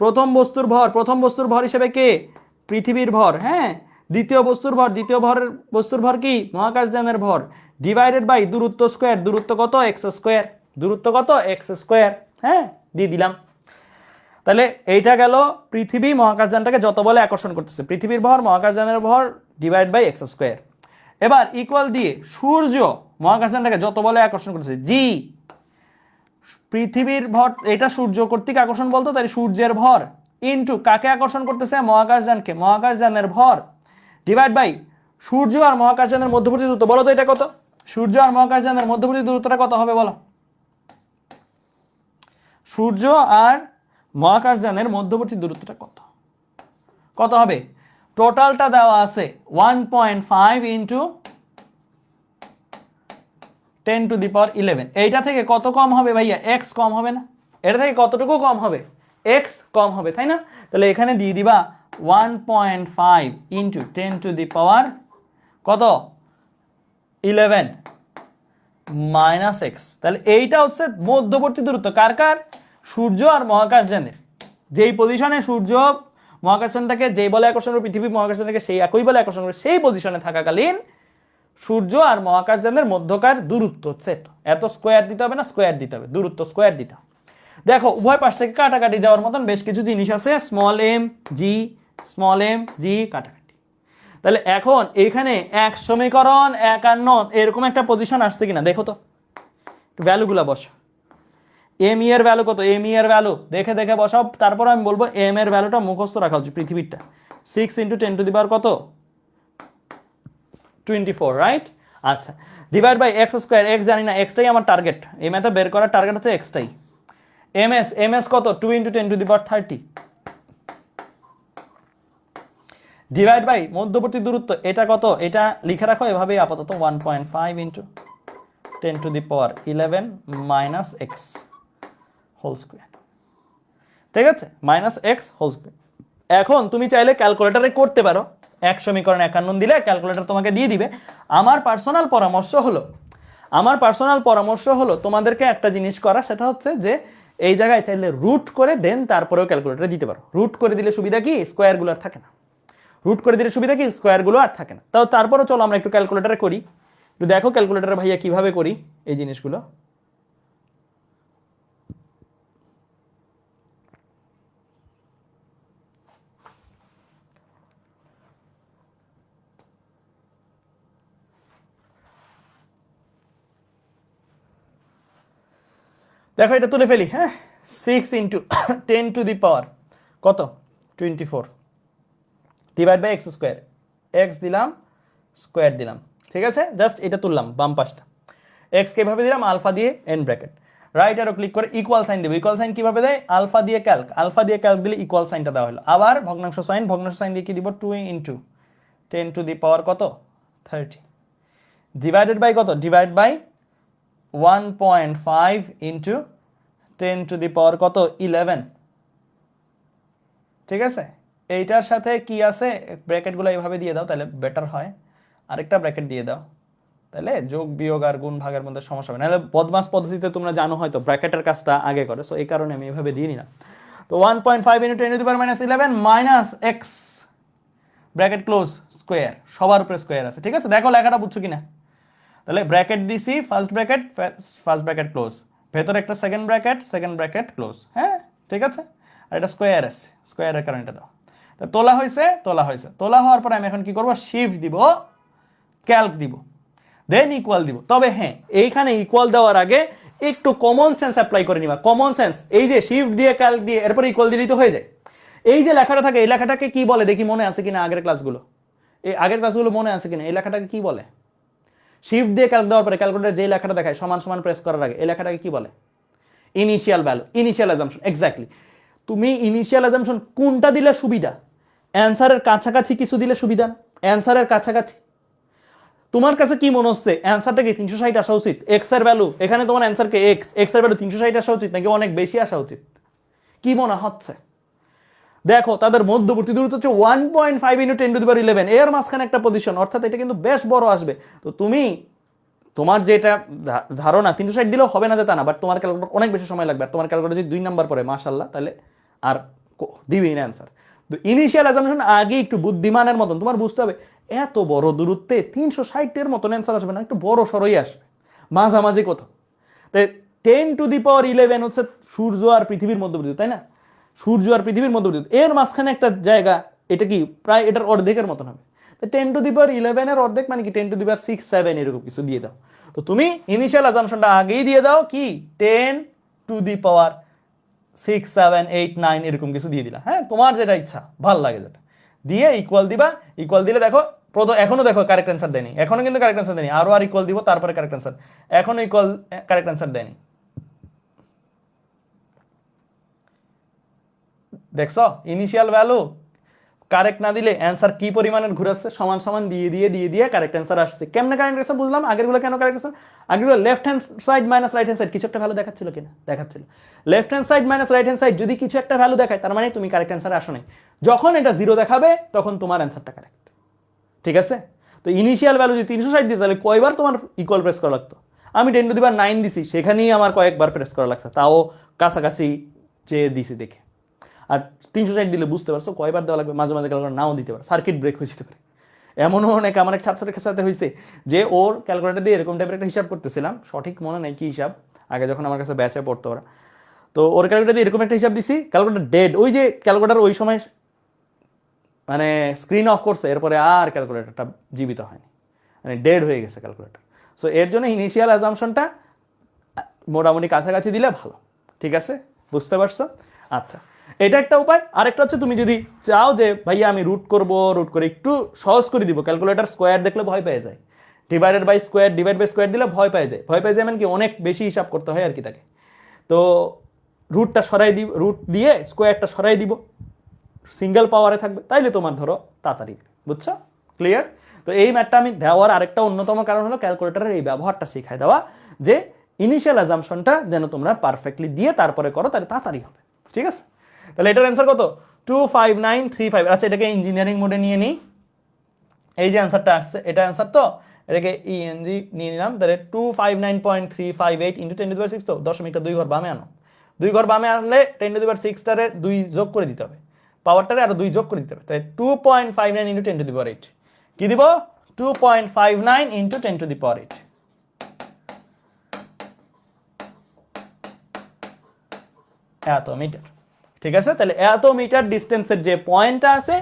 প্রথম বস্তুর ভর হিসেবে কে, পৃথিবীর ভর, হ্যাঁ দ্বিতীয় বস্তুর ভর কি, মহাকাশযানের ভর, ডিভাইডেড বাই দূরত্ব স্কয়ার, দূরত্ব কত, x স্কয়ার, দূরত্ব কত, x স্কয়ার, হ্যাঁ দিয়ে দিলাম। তাহলে এইটা গেল পৃথিবী মহাকাশযানটাকে যত বলে আকর্ষণ করতেছে, পৃথিবীর ভর মহাকাশযানের ভর ডিভাইড বাই x স্কয়ার। এবার ইকুয়াল দিয়ে সূর্য মহাকাশযানটাকে যত বলে আকর্ষণ করতেছে, জি পৃথিবীর ভর, এটা সূর্য কর্তৃক আকর্ষণ বলতো, তাই সূর্যের ভর ইনটু কাকে আকর্ষণ করতেছে, মহাকাশযানকে, মহাকাশযানের ভর ডিভাইড বাই সূর্য আর মহাকাশযানের মধ্যবর্তী দূরত্ব। বলো তো এটা কত, সূর্য আর মহাকাশযানের মধ্যবর্তী দূরত্বটা কত হবে বলো, সূর্য আর মহাকাশযানের মধ্যবর্তী দূরত্বটা কত হবে, টোটালটা দেওয়া আছে 1.5 ইনটু 10⁻11। এইটা থেকে কত কম হবে ভাইয়া, x কম হবে না, এটা থেকে কতটুকু কম হবে, x কম হবে, তাই না। তাহলে এখানে দিয়ে দিবা 1.5 ইনটু 10⁻, কত, 11 মাইনাস x। তাহলে এইটা হচ্ছে মধ্যবর্তী দূরত্ব কার কার, সূর্য আর মহাকাশযানের। যেই পজিশনে সূর্য মহাকাশযানটাকে যেই বলে আকর্ষণ করে, পৃথিবী মহাকাশযানটাকে সেই একই বলে আকর্ষণ করে, সেই পজিশনে থাকাকালীন সূর্য আর মহাকাশযানের মধ্যকার দূরত্ব হচ্ছে এত, স্কোয়ার দিতে হবে না, স্কোয়ার দিতে হবে, দূরত্ব স্কোয়ার দিতে হবে। দেখো উভয় পাশ থেকে কাটাকাটি যাওয়ার মতন বেশ কিছু জিনিস আছে, স্মল m জি কাটাকাটি। তাহলে এখন এখানে 1 সমীকরণ 51 এরকম একটা পজিশন আসছে কিনা দেখো তো, ভ্যালুগুলা বসো। এম এর ভ্যালু কত, এম এর ভ্যালু দেখে বসাও, তারপর আমি বলবো এম এর ভ্যালুটা মুখস্থ রাখা উচিত, পৃথিবীরটা 6 ইন্টু 10⁻, কত, 24, রাইট। আচ্ছা divide by x square, x জানি না, xটাই আমার টার্গেট, এই ম্যাথে বের করার টার্গেট হচ্ছে xটাই। ms কত, 2 ইন্টু 10⁻30, ডিভাইড বাই মধ্যবর্তী দূরত্ব, এটা কত, এটা লিখে রাখো এভাবেই আপাতত 1.5 ইন্টু 10⁻11 মাইনাস এক্স হোল স্কোয়ার, ঠিক আছে, মাইনাস এক্স হোল স্কোয়ার। এখন তুমি চাইলে ক্যালকুলেটারে করতে পারো, 1 সমীকরণ 51 দিলে ক্যালকুলেটর তোমাকে দিয়ে দিবে। আমার পার্সোনাল পরামর্শ হলো তোমাদেরকে একটা জিনিস করা, সেটা হচ্ছে যে এই জায়গায় চাইলে রুট করে দেন তারপরেও ক্যালকুলেটরে দিতে পারো। রুট করে দিলে সুবিধা কি, স্কোয়ারগুলো আর থাকে না। রুট করে দিলে সুবিধা কি, স্কোয়ারগুলো আর থাকে না। তাও তারপরে চলো আমরা একটু ক্যালকুলেটারে করি, একটু দেখো ক্যালকুলেটারে ভাইয়া কিভাবে করি এই জিনিসগুলো। দেখো এটা তুলে ফেলি, হ্যাঁ, 6 ইন্টু 10⁻, কত, 24 divide by X square, X দিলাম স্কোয়ার দিলাম, ঠিক আছে, জাস্ট এটা তুললাম বাম পাশটা। এক্স কিভাবে দিলাম, আলফা দিয়ে N bracket, right arrow click করে ইকুয়াল সাইন দেবো। ইকুয়াল সাইন কিভাবে দেয়, আলফা দিয়ে ক্যালক, আলফা দিয়ে ক্যালক দিলে ইকুয়াল সাইনটা দেওয়া হলো। আবার ভগ্নাংশ সাইন দিয়ে কি দিব, 2 ইন্টু 10⁻, কত, 30 ডিভাইডেড বাই কত, ডিভাইড বাই 1.5 ইন্টু 10⁻, কত, 11, ঠিক আছে। এইটার সাথে কি আছে, ব্র্যাকেটগুলো এইভাবে দিয়ে দাও তাহলে বেটার হয়, আরেকটা ব্র্যাকেট দিয়ে দাও, তাহলে যোগ বিয়োগ আর গুণ ভাগের মধ্যে সমস্যা হবে না। বদমাস পদ্ধতিতে তোমরা জানো হয়তো ব্র্যাকেটের কাজটা আগে করে, সো এই কারণে আমি এভাবে দিয়ে নিলাম। তো 1.5 ইন্টু 10⁻11 minus x bracket close square, সবার উপরে স্কোয়ার আছে, ঠিক আছে। দেখো লেখাটা বুঝছো কিনা, তাহলে ব্র্যাকেট দিছি, ফার্স্ট ব্র্যাকেট ক্লোজ, ভেতরে একটা সেকেন্ড ব্র্যাকেট ক্লোজ, হ্যাঁ, ঠিক আছে। আর এটা স্কোয়ার আছে, স্কোয়ারের কারণে এটা দাও। তো তোলা হয়েছে, তোলা হওয়ার পরে আমি এখন কি করবো, শিফট দিব, ক্যালক দিব, দেন ইকুয়াল দিব। তবে হ্যাঁ, এইখানে ইকুয়াল দেওয়ার আগে একটু কমন সেন্স অ্যাপ্লাই করে নিবা। কমন সেন্স, এই যে শিফট দিয়ে ক্যালক দিয়ে এরপর ইকুয়াল দিলেই তো হয়ে যায়। এই যে লেখাটা থাকে, এই লেখাটাকে কি বলে দেখি, মনে আছে কিনা আগের ক্লাসগুলো, মনে আছে কিনা, এই লেখাটাকে কি বলে, শিফট দিয়ে ক্যালক দেওয়ার পরে ক্যালকুলেটর যে লেখাটা দেখায় সমান সমান প্রেস করার আগে, এই লেখাটাকে কি বলে, initial value, initial assumption. Exactly, তুমি ইনিশিয়াল অ্যাজাম্পশন কোনটা দিলে সুবিধা, অ্যান্সারের কাছাকাছি কিছু দিলে সুবিধা, অ্যান্সারের কাছাকাছি। তোমার কাছে কি মনে হচ্ছে, অ্যান্সারটা কি 360 আসা উচিত, এক্স এর ভ্যালু, এখানে তোমার অ্যান্সারকে এক্স এর ভ্যালু 360 আসা উচিত নাকি অনেক বেশি আসা উচিত, কি মনে হচ্ছে? দেখো তাদের মধ্যবর্তী দূরত্ব হচ্ছে 1.5 ইন্টু 10⁻11, এর মাঝখানে একটা পজিশন, অর্থাৎ এটা কিন্তু বেশ বড় আসবে। তো তুমি তোমার যেটা ধারণা 360 দিলেও হবে না যে তা না, বাট তোমার ক্যালকুলেটর অনেক বেশি সময় লাগবে। আর তোমার ক্যালকুলেটর যদি 2 নাম্বার পরে, মাশাআল্লাহ, তাহলে আর দিবেই না অ্যান্সার। তো ইনিশিয়াল অ্যাজাম্পশন আগে একটু বুদ্ধিমানের মতন তোমার বুঝতে হবে, এত বড় দূরত্বে 360 এর মতন অ্যান্সার আসবে না, একটু বড় সরই আসবে, মাঝামাঝি কোথাও। তাই 10⁻11 হচ্ছে সূর্য আর পৃথিবীর মধ্যবর্তী, তাই না, সূর্য আর পৃথিবীর মধ্যবর্তী, এর মাঝখানে একটা জায়গা, এটা কি প্রায় এটার অর্ধেকের মতন হবে। 10⁻11 এর অর্ধেক মানে কি 10⁻6-7 এরকম কিছু দিয়ে দাও। তো তুমি ইনিশিয়াল অ্যাজাম্পশনটা আগেই দিয়ে দাও, কি 10⁻6-7-8-9 এরকম কিছু দিয়ে দিলা, হ্যাঁ, তোমার যেটা ইচ্ছা ভাল লাগে যেটা দিয়ে ইকুয়াল দিবা। ইকুয়াল দিলে দেখো এখনো দেখো কারেক্ট অ্যান্সার দেয়নি, এখনো কিন্তু কারেক্ট অ্যান্সার দেয়নি, আরো আর ইকুয়াল দিব তারপরে কারেক্ট অ্যান্সার, এখনো ইকুয়াল কারেক্ট অ্যান্সার দেয়নি। দেখছো ইনিশিয়াল ভ্যালু কারেক্ট না দিলে অ্যান্সার কি পরিমাণের ঘুরাচ্ছে, সমান সমান দিয়ে দিয়ে দিয়ে দিয়ে কারেক্ট অ্যান্সার আসছে। কেমনে কারেক্ট অ্যান্সার বুঝলাম, আগেরগুলো কেন কারেক্ট অ্যান্সার, আগেরগুলো left hand side minus right hand side কিছু একটা ভ্যালু দেখাচ্ছিল কিনা, দেখাচ্ছিল। Left hand side minus right hand side যদি কিছু একটা ভ্যালু দেখায় তার মানে তুমি কারেক্ট অ্যান্সার আসো নাই। যখন এটা 0 দেখাবে তখন তোমার অ্যান্সারটা কারেক্ট, ঠিক আছে। তো ইনিশিয়াল ভ্যালু যদি 360 দিতে, তাহলে কয়বার তোমার ইকুয়াল প্রেস করা লাগতো, আমি 10⁻9 দিছি, সেখানেই আমার কয়েকবার প্রেস করা লাগছে, তাও কাছাকাছি চেয়ে দিছি দেখে। আর 360 দিলে বুঝতে পারছো কয়বার দেওয়া লাগবে, মাঝে মাঝে ক্যালকুলেটর নাও দিতে পারে, সার্কিট ব্রেক হয়ে যেতে পারে। এমনও অনেক আমার এক ছাত্রের সাথে হয়েছে যে ওর ক্যালকুলেটর দিয়ে এরকম টাইপের একটা হিসাব করতেছিলাম, সঠিক মনে নেই কি হিসাব, আগে যখন আমার কাছে ব্যাচে পড়তো ওরা, তো ওর ক্যালকুলেটর দিয়ে এরকম একটা হিসাব দিছি, ক্যালকুলেটর ডেড, ওই যে ক্যালকুলেটর ওই সময় মানে স্ক্রিন অফ করছে, এরপরে আর ক্যালকুলেটরটা জীবিত হয়নি, মানে ডেড হয়ে গেছে ক্যালকুলেটর। সো এর জন্য ইনিশিয়াল অ্যাজাম্পশনটা মোটামুটি কাছাকাছি দিলে ভালো, ঠিক আছে, বুঝতে পারছো? আচ্ছা, এটা একটা উপায়। আরেকটা হচ্ছে তুমি যদি চাও যে ভাইয়া আমি রুট করে একটু সহজ করে দিব, ক্যালকুলেটর স্কোয়ার দেখলে ভয় পেয়ে যায়, ডিভাইড বাই স্কোয়ার দিলে ভয় পেয়ে যায়, মানে কি অনেক বেশি হিসাব করতে হয় আর কি তাকে। তো রুট দিয়ে স্কোয়ারটা সরাই দিব, সিঙ্গেল পাওয়ারে থাকবে, তাইলে তোমার ধরো তাড়াতাড়ি, বুঝছো? ক্লিয়ার? তো এই ম্যাথটা আমি দেওয়ার আরেকটা অন্যতম কারণ হলো ক্যালকুলেটরের এই ব্যবহারটা শিখাই দেওয়া, যে ইনিশিয়াল অ্যাজাম্পশনটা যেন তোমরা পারফেক্টলি দিয়ে তারপরে করো, তাহলে তাড়াতাড়ি হবে। ঠিক আছে, তাহলে এটার অ্যান্সার কত? 25935। আচ্ছা, এটাকে ইঞ্জিনিয়ারিং মোডে নিয়ে নিই। এই যে অ্যান্সারটা আসছে, এটা অ্যান্সার তো, এটাকে ইএনজি নিয়ে নিলাম। তাহলে 259.358 ইন্টু 10⁶, তো দশমিকটা 2 ঘর বামে আনো। 2 ঘর বামে আনলে 10⁶টারে 2 যোগ করে দিতে হবে, পাওয়ারটারে আরো 2 যোগ করে দিতে হবে। তাই 2.59 ইন্টু 10⁸ কি দিব? 2.59 ইন্টু 10⁸। এত মিটার। ঠিক আছে, তাহলে এত মিটার ডিস্টেন্সের যে পয়েন্টটা আছে,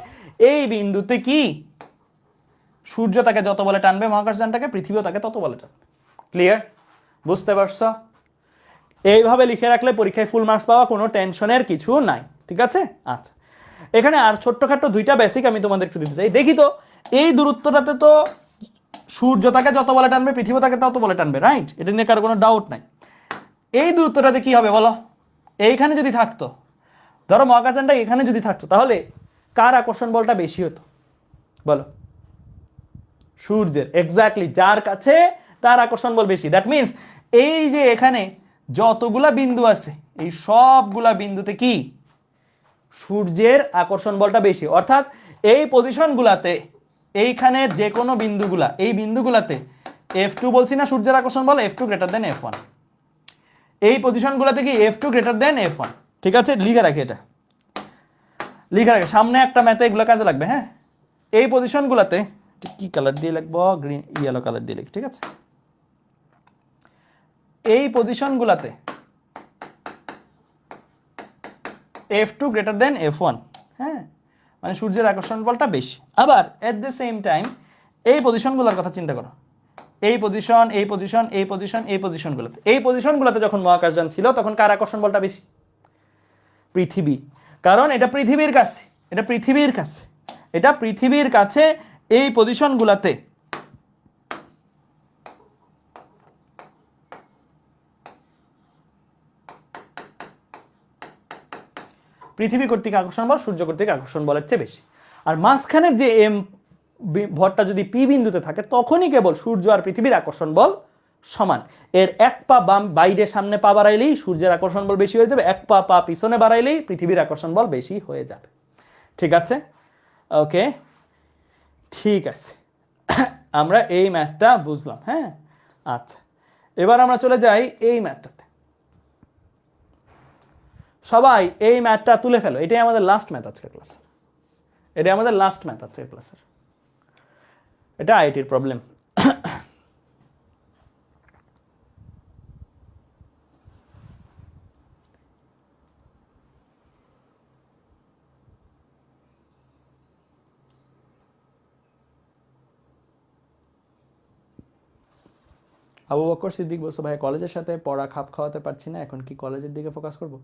এই বিন্দুতে কি সূর্য তাকে যত বলে টানবে মহাকাশযানটাকে, পৃথিবীও তাকে তত বলে টানবে। ক্লিয়ার? বুঝতে পারছো? এইভাবে লিখে রাখলে পরীক্ষায় ফুল মার্কস পাওয়া কোনো টেনশনের কিছু নাই। ঠিক আছে? আচ্ছা, এখানে আর ছোট্টখাট্ট দুইটা বেসিক আমি তোমাদের একটু দিতে চাই। দেখি তো, এই দূরত্বটাতে তো সূর্য তাকে যত বলে টানবে পৃথিবী তাকে তত বলে টানবে, রাইট? এটা নিয়ে কারো কোনো ডাউট নাই। এই দূরত্বটাতে কি হবে বলো? এইখানে যদি থাকতো, ধরো মহাকাশযানটা এখানে যদি থাকতো, তাহলে কার আকর্ষণ বলটা বেশি হতো বলো? সূর্যের। এক্স্যাক্টলি, যার কাছে তার আকর্ষণ বল বেশি। দ্যাট মিনস এই যে এখানে যতগুলা বিন্দু আছে, এই সবগুলা বিন্দুতে কি সূর্যের আকর্ষণ বলটা বেশি। অর্থাৎ এই পজিশনগুলাতে, এইখানে যে কোনো বিন্দুগুলা, এই বিন্দুগুলাতে F2 বলছি না সূর্যের আকর্ষণ বল, F2 গ্রেটার দেন F1। এই পজিশনগুলাতে কি F2 গ্রেটার দেন F1। ঠিক আছে, লিখে রাখি, এটা লিখে রাখি, সামনে একটা ম্যাথে এগুলো কাজে লাগবে। হ্যাঁ, এই পজিশনগুলাতে কি কালার দিয়ে লিখবো? গ্রিন, ইয়েলো কালার দিয়ে লিখি। ঠিক আছে, এই পজিশনগুলাতে F2 গ্রেটার দেন F1। হ্যাঁ, মানে সূর্যের আকর্ষণ বলটা বেশি। আবার এট দ্য সেম টাইম এই পজিশনগুলোর কথা চিন্তা করো, এই পজিশন, এই পজিশন, এই পজিশন, এই পজিশনগুলোতে, এই পজিশনগুলোতে যখন মহাকাশযান ছিল তখন কার আকর্ষণ বলটা বেশি? পৃথিবী। কারণ এটা পৃথিবীর কাছে, এটা পৃথিবীর কাছে, এটা পৃথিবীর কাছে। এই পজিশনগুলোতে পৃথিবী কর্তৃক আকর্ষণ বল সূর্য কর্তৃক আকর্ষণ বলের চেয়ে বেশি। আর মাঝখানের যে এম ভরটা যদি পি বিন্দুতে থাকে, তখনই কেবল সূর্য আর পৃথিবীর আকর্ষণ বল সমান। এর এক পা বাম বাইরে সামনে পা বাড়াইলেই সূর্যের আকর্ষণ বল বেশি হয়ে যাবে, এক পা পা পিছনে বাড়াইলেই পৃথিবীর আকর্ষণ বল বেশি হয়ে যাবে। ঠিক আছে? ওকে, ঠিক আছে, আমরা এই ম্যাথটা বুঝলাম। হ্যাঁ, আচ্ছা, এবার আমরা চলে যাই এই ম্যাথটাতে। সবাই এই ম্যাথটা তুলে ফেলো, এটাই আমাদের লাস্ট ম্যাথ আজকের ক্লাসে, এটাই আমাদের লাস্ট ম্যাথ আজকের ক্লাসের। এটা আইটির প্রবলেম। আবু বকর সিদ্দিক বলছো, ভাই কলেজের সাথে পড়া খাপ খাওয়াতে পারছি না, এখন কি কলেজের দিকে ফোকাস করব?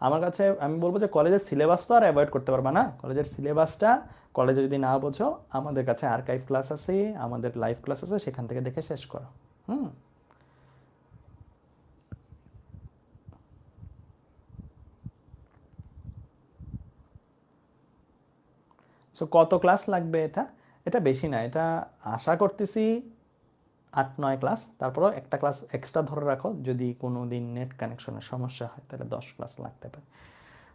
আমার কাছে আমি বলবো যে কলেজের সিলেবাস তো আর অ্যাভয়েড করতে পারবা না। কলেজের সিলেবাসটা কলেজে যদি না বোঝো, আমাদের কাছে আর্কাইভ ক্লাস আছে, আমাদের লাইভ ক্লাস আছে, সেখান থেকে দেখে শেষ করো। হুম, সো কত ক্লাস লাগবে? এটা এটা বেশি না, এটা আশা করতেছি 8-9 ক্লাস। তারপরও একটা ক্লাস এক্সট্রা ধরে রাখো, যদি কোনো দিন নেট কানেকশনের সমস্যা হয় তাহলে 10 ক্লাস লাগতে পারে।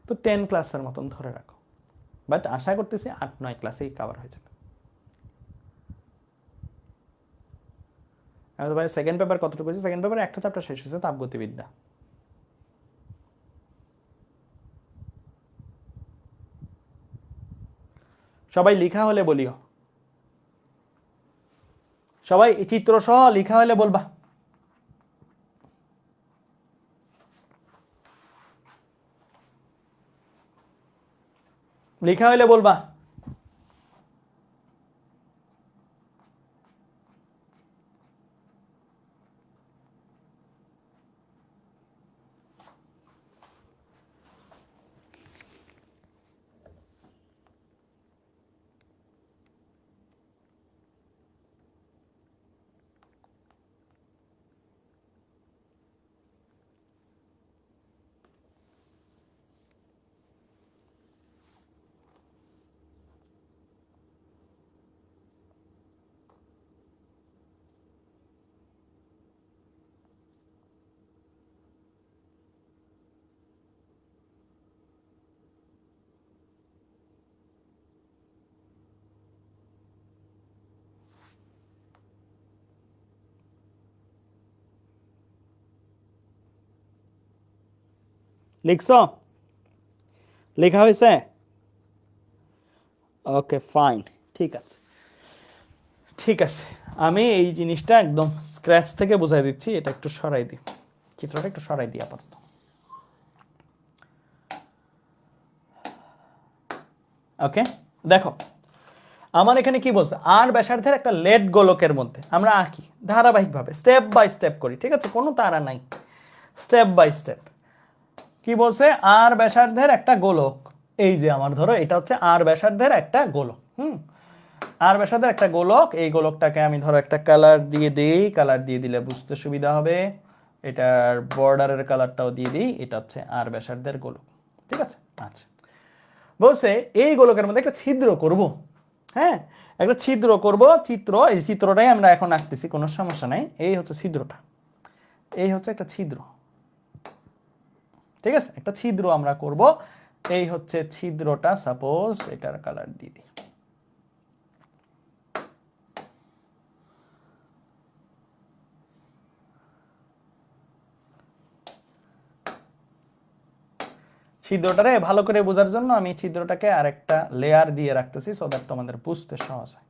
তো 10 ক্লাসের মতন ধরে রাখো, বাট আশা করতেছি 8-9 ক্লাসেই কভার হয়ে যাবে। আমি তো ভাই সেকেন্ড পেপার কতটুকু হয়েছে? সেকেন্ড পেপারে একটা চ্যাপ্টার শেষ হয়েছে, তাপগতিবিদ্যা। সবাই লিখা হলে বলিও, সবাই চিত্র সহ লিখা হলে বলবা। লিখা হলে বলবা। লিখছো? লেখা হয়েছে? ওকে ফাইন, ঠিক আছে ঠিক আছে। আমি এই জিনিসটা একদম স্ক্র্যাচ থেকে বোঝাই দিচ্ছি, এটা একটু সরাই দিই, চিত্রটা একটু সরাই দিই আপাতত। ওকে দেখো, আমার এখানে কি বলছে, আর ব্যাসার্ধের একটা লেড গোলকের মধ্যে আমরা আঁকি ধারাবাহিকভাবে, স্টেপ বাই স্টেপ করি, ঠিক আছে, কোনো তাড়া নাই, স্টেপ বাই স্টেপ। কি বলছে, আর ব্যাসার্ধের একটা গোলক, এই যে আমার ধরো এটা হচ্ছে আর ব্যাসার্ধের একটা গোলক, আর ব্যাসার্ধের একটা গোলক, এই গোলকটাকে আমি ধরো একটা কালার দিয়ে দিই, কালার দিয়ে দিলে বুঝতে সুবিধা হবে, এটার বর্ডারের কালারটাও দিয়ে দিই, এটা হচ্ছে আর ব্যাসার্ধের গোলক, ঠিক আছে। আচ্ছা, বলছে এই গোলকের মধ্যে একটা ছিদ্র করব, হ্যাঁ একটা ছিদ্র করব, চিত্র, এই চিত্রটাই আমরা এখন আঁকতেছি, কোনো সমস্যা নাই, এই হচ্ছে ছিদ্রটা, এই হচ্ছে একটা ছিদ্র, ঠিক আছে, একটা ছিদ্র আমরা করব, এই হচ্ছে ছিদ্রটা, সাপোজ এটার কালার দিয়ে দিই, ছিদ্রটারে ভালো করে বোঝার জন্য আমি ছিদ্রটাকে আরেকটা লেয়ার দিয়ে রাখতেছি, সো দ্যাট তোমাদের বুঝতে সহজ হয়।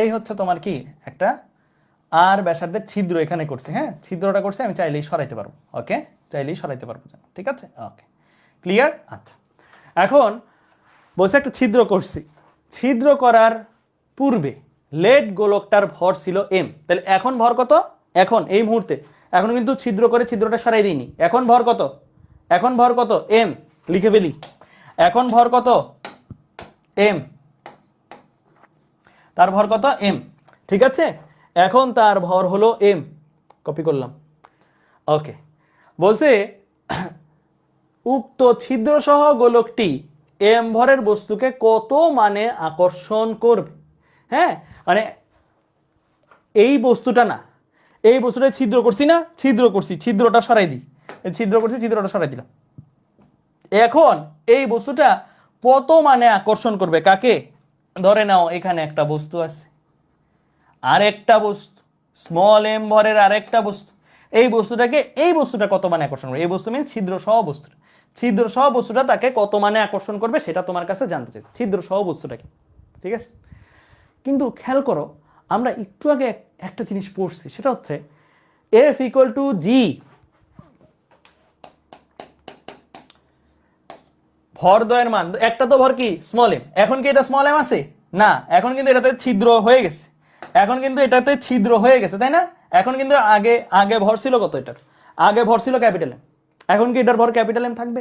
এই হচ্ছে তোমার কি একটা আর ব্যাসার্ধের ছিদ্র এখানে করছি, হ্যাঁ ছিদ্রটা করছি, আমি চাইলেই সরাইতে পারবো, ওকে চাইলেই সরাইতে পারবো, ঠিক আছে, ওকে ক্লিয়ার। আচ্ছা, এখন বলছে একটা ছিদ্র করছি, ছিদ্র করার পূর্বে লেড গোলকটার ভর ছিল এম, তাহলে এখন ভর কত, এখন এই মুহূর্তে, এখন কিন্তু ছিদ্র করে ছিদ্রটা সরাই দিইনি, এখন ভর কত, এখন ভর কত, এম, লিখে ফেলি, এখন ভর কত, এম, তার ভর কত, এম, ঠিক আছে, এখন তার ভর হলো এম, কপি করলাম, ওকে। বলছে উক্ত ছিদ্র সহ গোলকটি এম ভরের বস্তুকে কত মানে আকর্ষণ করবে, হ্যাঁ মানে এই বস্তুটা না, এই বস্তুটা ছিদ্র করছি না, ছিদ্র করছি, ছিদ্রটা সরাই দিই, ছিদ্র করছি, ছিদ্রটা সরাই দিলাম, এখন এই বস্তুটা কত মানে আকর্ষণ করবে কাকে, ধরে নাও এখানে একটা বস্তু আছে, আরেকটা বস্তু স্মল এম ভরের আরেকটা বস্তু, এই বস্তুটাকে, এই বস্তুটা কত মানে আকর্ষণ করবে, এই বস্তু মিনস ছিদ্র সহ বস্তু, ছিদ্র সহ বস্তুটা তাকে কত মানে আকর্ষণ করবে সেটা তোমার কাছে জানতে চাই, ছিদ্র সহ বস্তুটাকে, ঠিক আছে। কিন্তু খেয়াল করো, আমরা একটু আগে একটা জিনিস পড়ছি, সেটা হচ্ছে এফ ইকুয়াল টু জি, ভর দ্বয়ের মান, একটা তো ভর কি স্মল এম, এখন কি এটা স্মল এম আছে না, এখন কিন্তু এটাতে ছিদ্র হয়ে গেছে, এখন কিন্তু এটাতে ছিদ্র হয়ে গেছে, তাই না, এখন কিন্তু আগে আগে ভর ছিল কত, এটার আগে ভর ছিল ক্যাপিটাল এম, এখন কি এটার ভর ক্যাপিটাল এম থাকবে,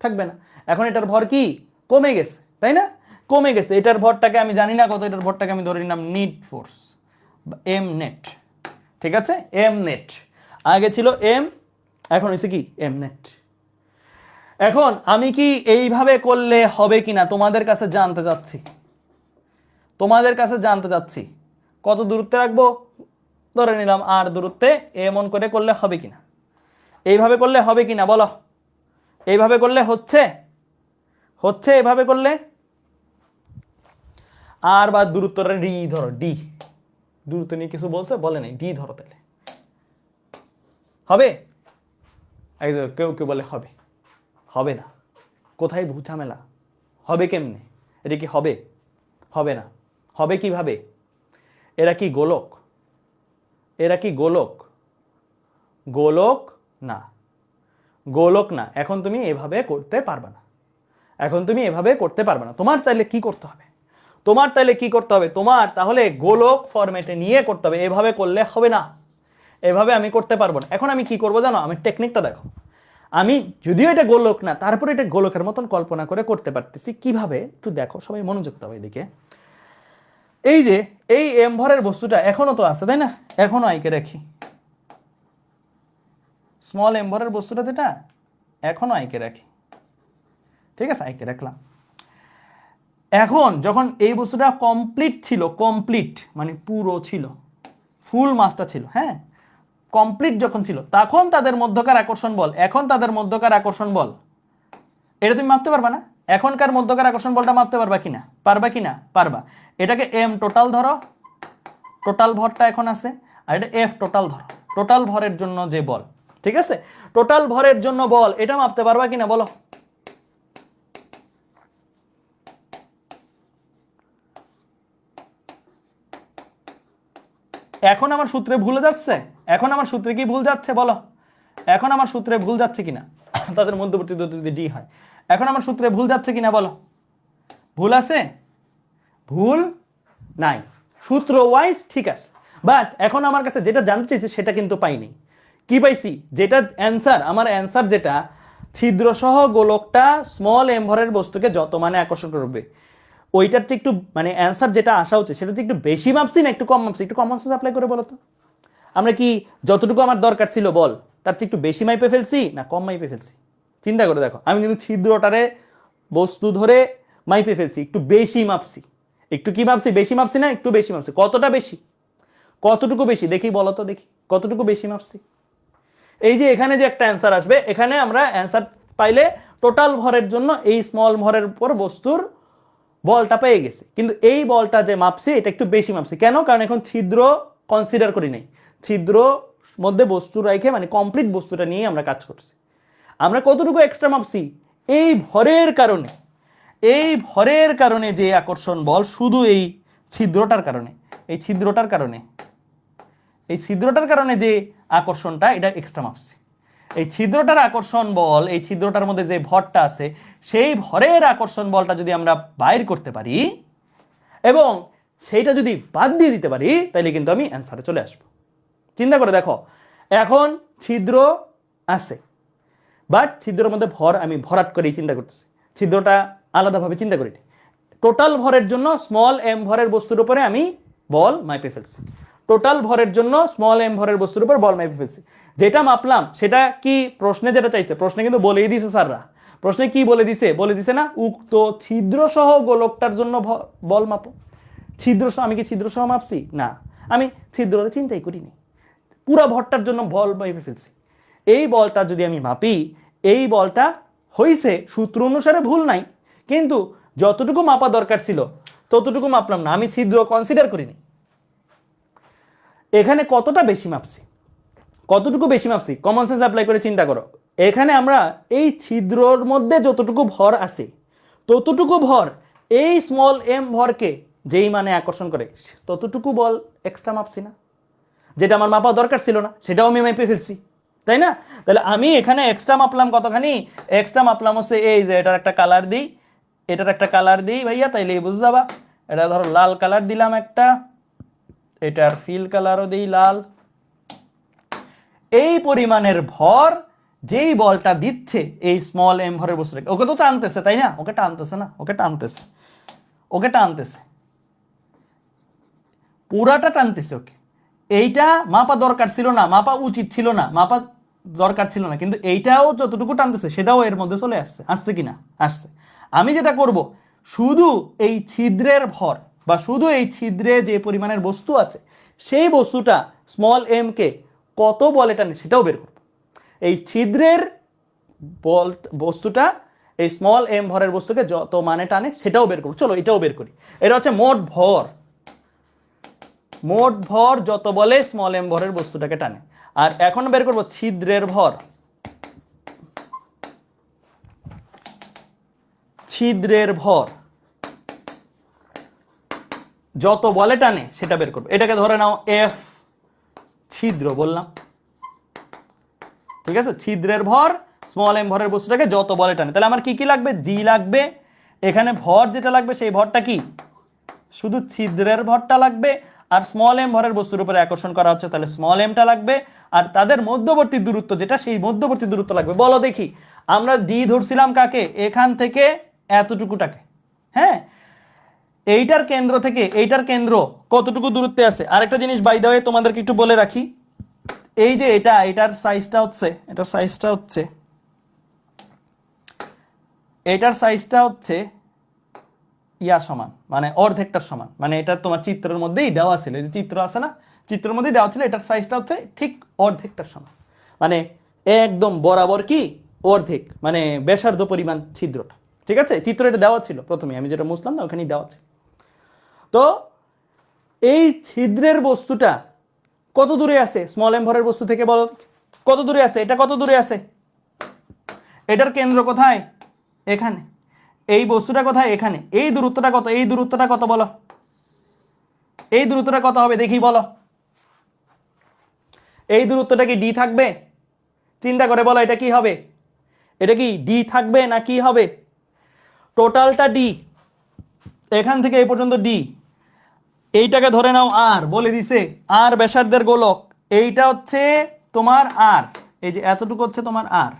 থাকবে না, এখন এটার ভর কি কমে গেছে, তাই না, কমে গেছে, এটার ভরটাকে আমি জানি না কত, এটার ভরটাকে আমি ধরে নিলাম নিট ফোর্স, এম নেট, ঠিক আছে, এম নেট, আগে ছিল এম, এখন হয়েছে কি এম নেট। এখন আমি কি এইভাবে করলে হবে কিনা তোমাদের কাছে জানতে চাচ্ছি, তোমাদের কাছে জানতে চাচ্ছি, কত দূরত্বে রাখবো, ধরে নিলাম আর দূরত্বে, এমন করে করলে হবে কিনা, এইভাবে করলে হবে কিনা বলো, এইভাবে করলে হচ্ছে, হচ্ছে এভাবে করলে, আর বা দূরত্বটা ডি ধরো, ডি, দূরত্ব নিয়ে কিছু বলছে, বলে নাই, ডি ধরো, তাহলে হবে, কেউ কেউ বলে হবে, হবে না, কোথায় ঝামেলা, হবে কেমনে, এটা কি হবে, হবে না, হবে কিভাবে, এরা কি গোলক, এরা কি গোলক, গোলক না, গোলক না, এখন তুমি এভাবে করতে পারবে না, এখন তুমি এভাবে করতে পারবে না, তোমার তাইলে কি করতে হবে, তোমার তাইলে কি করতে হবে, তোমার তাহলে গোলক ফরম্যাটে নিয়ে করতে হবে, এভাবে করলে হবে না, এভাবে আমি করতে পারবো না। এখন আমি কি করবো জানো, আমি টেকনিকটা দেখো, আমি যদিও এটা গোলক না, তারপরে এটা গোলকের মতন কল্পনা করে করতে পারতেছি, কিভাবে একটু দেখো, সবাই মনোযোগ দাও এদিকে, এই যে এই এম ভরের বস্তুটা এখনো তো আছে, তাই না, এখনো আইকে রাখি, স্মল এম ভরের বস্তুটা যেটা এখনো আইকে রাখি, ঠিক আছে, আইকে রাখলাম। এখন যখন এই বস্তুটা কমপ্লিট ছিল, কমপ্লিট মানে পুরো ছিল, ফুল মাসটা ছিল, হ্যাঁ কমপ্লিট যখন ছিল, তখন তাদের মধ্যকার আকর্ষণ বল, এখন তাদের মধ্যকার আকর্ষণ বল, এটা তুমি মাপতে পারবা না, এখনকার মধ্যকার আকর্ষণ বলটা মাপতে পারবা কিনা, পারবা কিনা, পারবা, এটাকে এম টোটাল ধরো, টোটাল ভরটা এখন আছে, আর এটা এফ টোটাল ধরো, টোটাল ভরের জন্য যে বল, ঠিক আছে, টোটাল ভরের জন্য বল এটা মাপতে পারবা কিনা বলো। এখন আমার সূত্রে ভুলে যাচ্ছে, এখন আমার সূত্রে কি ভুল যাচ্ছে বলো, এখন আমার সূত্রে ভুল যাচ্ছে কিনা, তাদের মধ্যবর্তী দূরত্ব যদি ডি হয়, এখন আমার সূত্রে ভুল যাচ্ছে কিনা বলো। ভুল আছে? ভুল নাই, সূত্র ওয়াইজ ঠিক আছে। বাট এখন আমার কাছে যেটা জানতে চাইছে সেটা কিন্তু পাইনি। কি পাইছি? যেটা অ্যান্সার, আমার অ্যান্সার যেটা ছিদ্র সহ গোলকটা স্মল এম ভরের বস্তুকে যত মানে আকর্ষণ করবে, ওইটার চেয়ে একটু মানে অ্যান্সার যেটা আসা উচিত সেটা হচ্ছে একটু বেশি মাপছি না একটু কম মাপছি? একটু কমন সেন্স অ্যাপ্লাই করে বলো তো। আমরা কি যতটুকু আমার দরকার ছিল বল তার চেয়ে একটু বেশি মাইপে ফেলছি না কম মাইপে ফেলছি? চিন্তা করে দেখো, আমি কিন্তু ছিদ্রটারে বস্তু ধরে মাইপে ফেলছি, একটু বেশি মাপছি। একটু কি মাপছি? বেশি মাপছি না একটু বেশি মাপছি? কতটা বেশি? কতটুকু বেশি দেখি বলো তো, দেখি কতটুকু বেশি মাপছি। এই যে এখানে যে একটা অ্যান্সার আসবে, এখানে আমরা অ্যান্সার পাইলে টোটাল ভরের জন্য এই স্মল ভরের উপর বস্তুর বলটা পেয়ে গেছে, কিন্তু এই বলটা যে মাপছি এটা একটু বেশি মাপছি। কেন? কারণ এখন ছিদ্র কনসিডার করি নাই, ছিদ্র মধ্যে বস্তু রেখে মানে কমপ্লিট বস্তুটা নিয়ে আমরা কাজ করছি। আমরা কতটুকু এক্সট্রা মাপছি? এই ভরের কারণে, এই ভরের কারণে যে আকর্ষণ বল শুধু এই ছিদ্রটার কারণে, এই ছিদ্রটার কারণে, এই ছিদ্রটার কারণে যে আকর্ষণটা এটা এক্সট্রা মাপছি। এই ছিদ্রটার আকর্ষণ বল, এই ছিদ্রটার মধ্যে যে ভরটা আছে সেই ভরের আকর্ষণ বলটা যদি আমরা বাইর করতে পারি এবং সেইটা যদি বাদ দিয়ে দিতে পারি তাহলে কিন্তু আমি অ্যান্সারে চলে আসবো। চিন্তা করে দেখো, এখন ছিদ্র আছে বাট ছিদ্রের মধ্যে ভর আমি ভরাট করেই চিন্তা করতেছি, ছিদ্রটা আলাদাভাবে চিন্তা করি। টোটাল ভরের জন্য স্মল এম ভরের বস্তুর উপরে আমি বল মাইপে ফেলছি, টোটাল ভরের জন্য স্মল এম ভরের বস্তুর উপর বল মাইপে ফেলছি। যেটা মাপলাম সেটা কি প্রশ্নে যেটা চাইছে, প্রশ্নে কিন্তু বলেই দিছে স্যাররা, প্রশ্নে কি বলে দিছে? বলে দিছে না উক্ত ছিদ্র সহ গোলকটার জন্য বল মাপো। ছিদ্র সহ, আমি কি ছিদ্র সহ মাপছি? না, আমি ছিদ্রের চিন্তাই করিনি, পুরা ভরটার জন্য বল মাইপে ফেলছি। এই বলটা যদি আমি মাপি, এই বলটা হইছে সূত্র অনুসারে ভুল নাই, কিন্তু যতটুকু মাপা দরকার ছিল ততটুকু মাপলাম না, আমি ছিদ্র কনসিডার করিনি। এখানে কতটা বেশি মাপছি, কতটুকু বেশি মাপছি? কমন সেন্স অ্যাপ্লাই করে চিন্তা করো। এখানে আমরা এই ছিদ্রর মধ্যে যতটুকু ভর আছে ততটুকু ভর এই স্মল এম ভরকে যেই মানে আকর্ষণ করে ততটুকু বল এক্সট্রা মাপছি না? যেটা আমার মাপা দরকার ছিল না সেটাও আমি মেপে ফেলছি, তাই না? তাহলে আমি এখানে এক্সট্রা মাপলাম কতখানি? এক্সট্রা মাপলাম হচ্ছে এই যে এটার একটা কালার দিই, এটার একটা কালার দিই ভাইয়া, তাইলে বুঝে যাবা। এটা ধরো লাল কালার দিলাম একটা, এটার ফিল কালারও দিই লাল। এই পরিমাণের ভর যেই বলটা দিচ্ছে এই স্মল এম ভরের বস্তুটাকে, ওকে তো টানতেছে তাই না? ওকে টানতেছে না? ওকে টানতেছে, ওকে টানতেছে, পুরাটা টানতেছে ওকে। এইটা মাপা দরকার ছিল না, মাপা উচিত ছিল না, মাপা দরকার ছিল না, কিন্তু এইটাও যতটুকু টানতেছে সেটাও এর মধ্যে চলে আসছে, আসছে কিনা? আসছে। আমি যেটা করব, শুধু এই ছিদ্রের ভর বা শুধু এই ছিদ্রে যে পরিমাণের বস্তু আছে সেই বস্তুটা স্মল এম কে কত বলে টানে সেটাও বের করব। এই ছিদ্রের বল বস্তুটা এই স্মল এম ভরের বস্তুকে যত মানে টানে সেটাও বের করব। চলো এটাও বের করি। এটা হচ্ছে মোট ভর, মোট ভর যত বলে স্মল এম ভরের বস্তুটাকে টানে। আর এখন বের করব ছিদ্রের ভর, ছিদ্রের ভর যত বলে টানে সেটা বের করবো। এটাকে ধরে নাও এফ ছিদ্র বললাম, ঠিক আছে? ছিদ্রের ভর স্মল এম ভরের বস্তুটাকে যত বলে টানে, তাহলে আমার কি কি লাগবে? জি লাগবে। এখানে ভর যেটা লাগবে সেই ভরটা কি? শুধু ছিদ্রের ভরটা লাগবে। আর স্মল এম ভরের বস্তুর উপরে আকর্ষণ করা হচ্ছে তাহলে স্মল এমটা লাগবে। আর তাদের মধ্যবর্তী দূরত্ব যেটা সেই মধ্যবর্তী দূরত্ব লাগবে। বলো দেখি, আমরা ডি ধরছিলাম কাকে? এখান থেকে এতটুকুটাকে, হ্যাঁ? এইটার কেন্দ্র থেকে এইটার কেন্দ্র কতটুকু দূরত্বে আছে? আরেকটা জিনিস বাই দ্য ওয়ে তোমাদেরকে একটু বলে রাখি, এই যে এটার সাইজটা হচ্ছে, এটার সাইজটা হচ্ছে, এটার সাইজটা হচ্ছে ইয়া সমান, মানে অর্ধেকটার সমান। মানে এটা তোমার চিত্রের মধ্যেই দেওয়া ছিল, এই যে চিত্র আছে না, চিত্রের মধ্যেই দেওয়া ছিল, এটার সাইজটা হচ্ছে ঠিক অর্ধেকটার সমান, মানে একদম বরাবর কি অর্ধেক, মানে ব্যাসার্ধ পরিমাণ ছিদ্রটা। ঠিক আছে, চিত্র এটা দেওয়া ছিল প্রথমে, আমি যেটা বুঝলাম না ওখানেই দেওয়া ছিল। তো এই ছিদ্রের বস্তুটা কত দূরে আছে স্মল এম ভরের বস্তু থেকে বলো? কত দূরে আছে, এটা কত দূরে আছে, এটার কেন্দ্র কোথায়, এখানে, এই বস্তুটা কোথায়, এখানে, এই দূরত্বটা কত, এই দূরত্বটা কত বলো, এই দূরত্বটা কত হবে দেখি বলো, এই দূরত্বটা কি ডি থাকবে, চিন্তা করে বলো এটা কি হবে, এটা কি ডি থাকবে না কি হবে, টোটালটা ডি, এখান থেকে এই পর্যন্ত ডি, এইটাকে ধরে নাও আর, বলে দিছে আর ব্যাসার্ধের গোলক, এইটা হচ্ছে তোমার আর, এই যে এতটুকু হচ্ছে তোমার আর,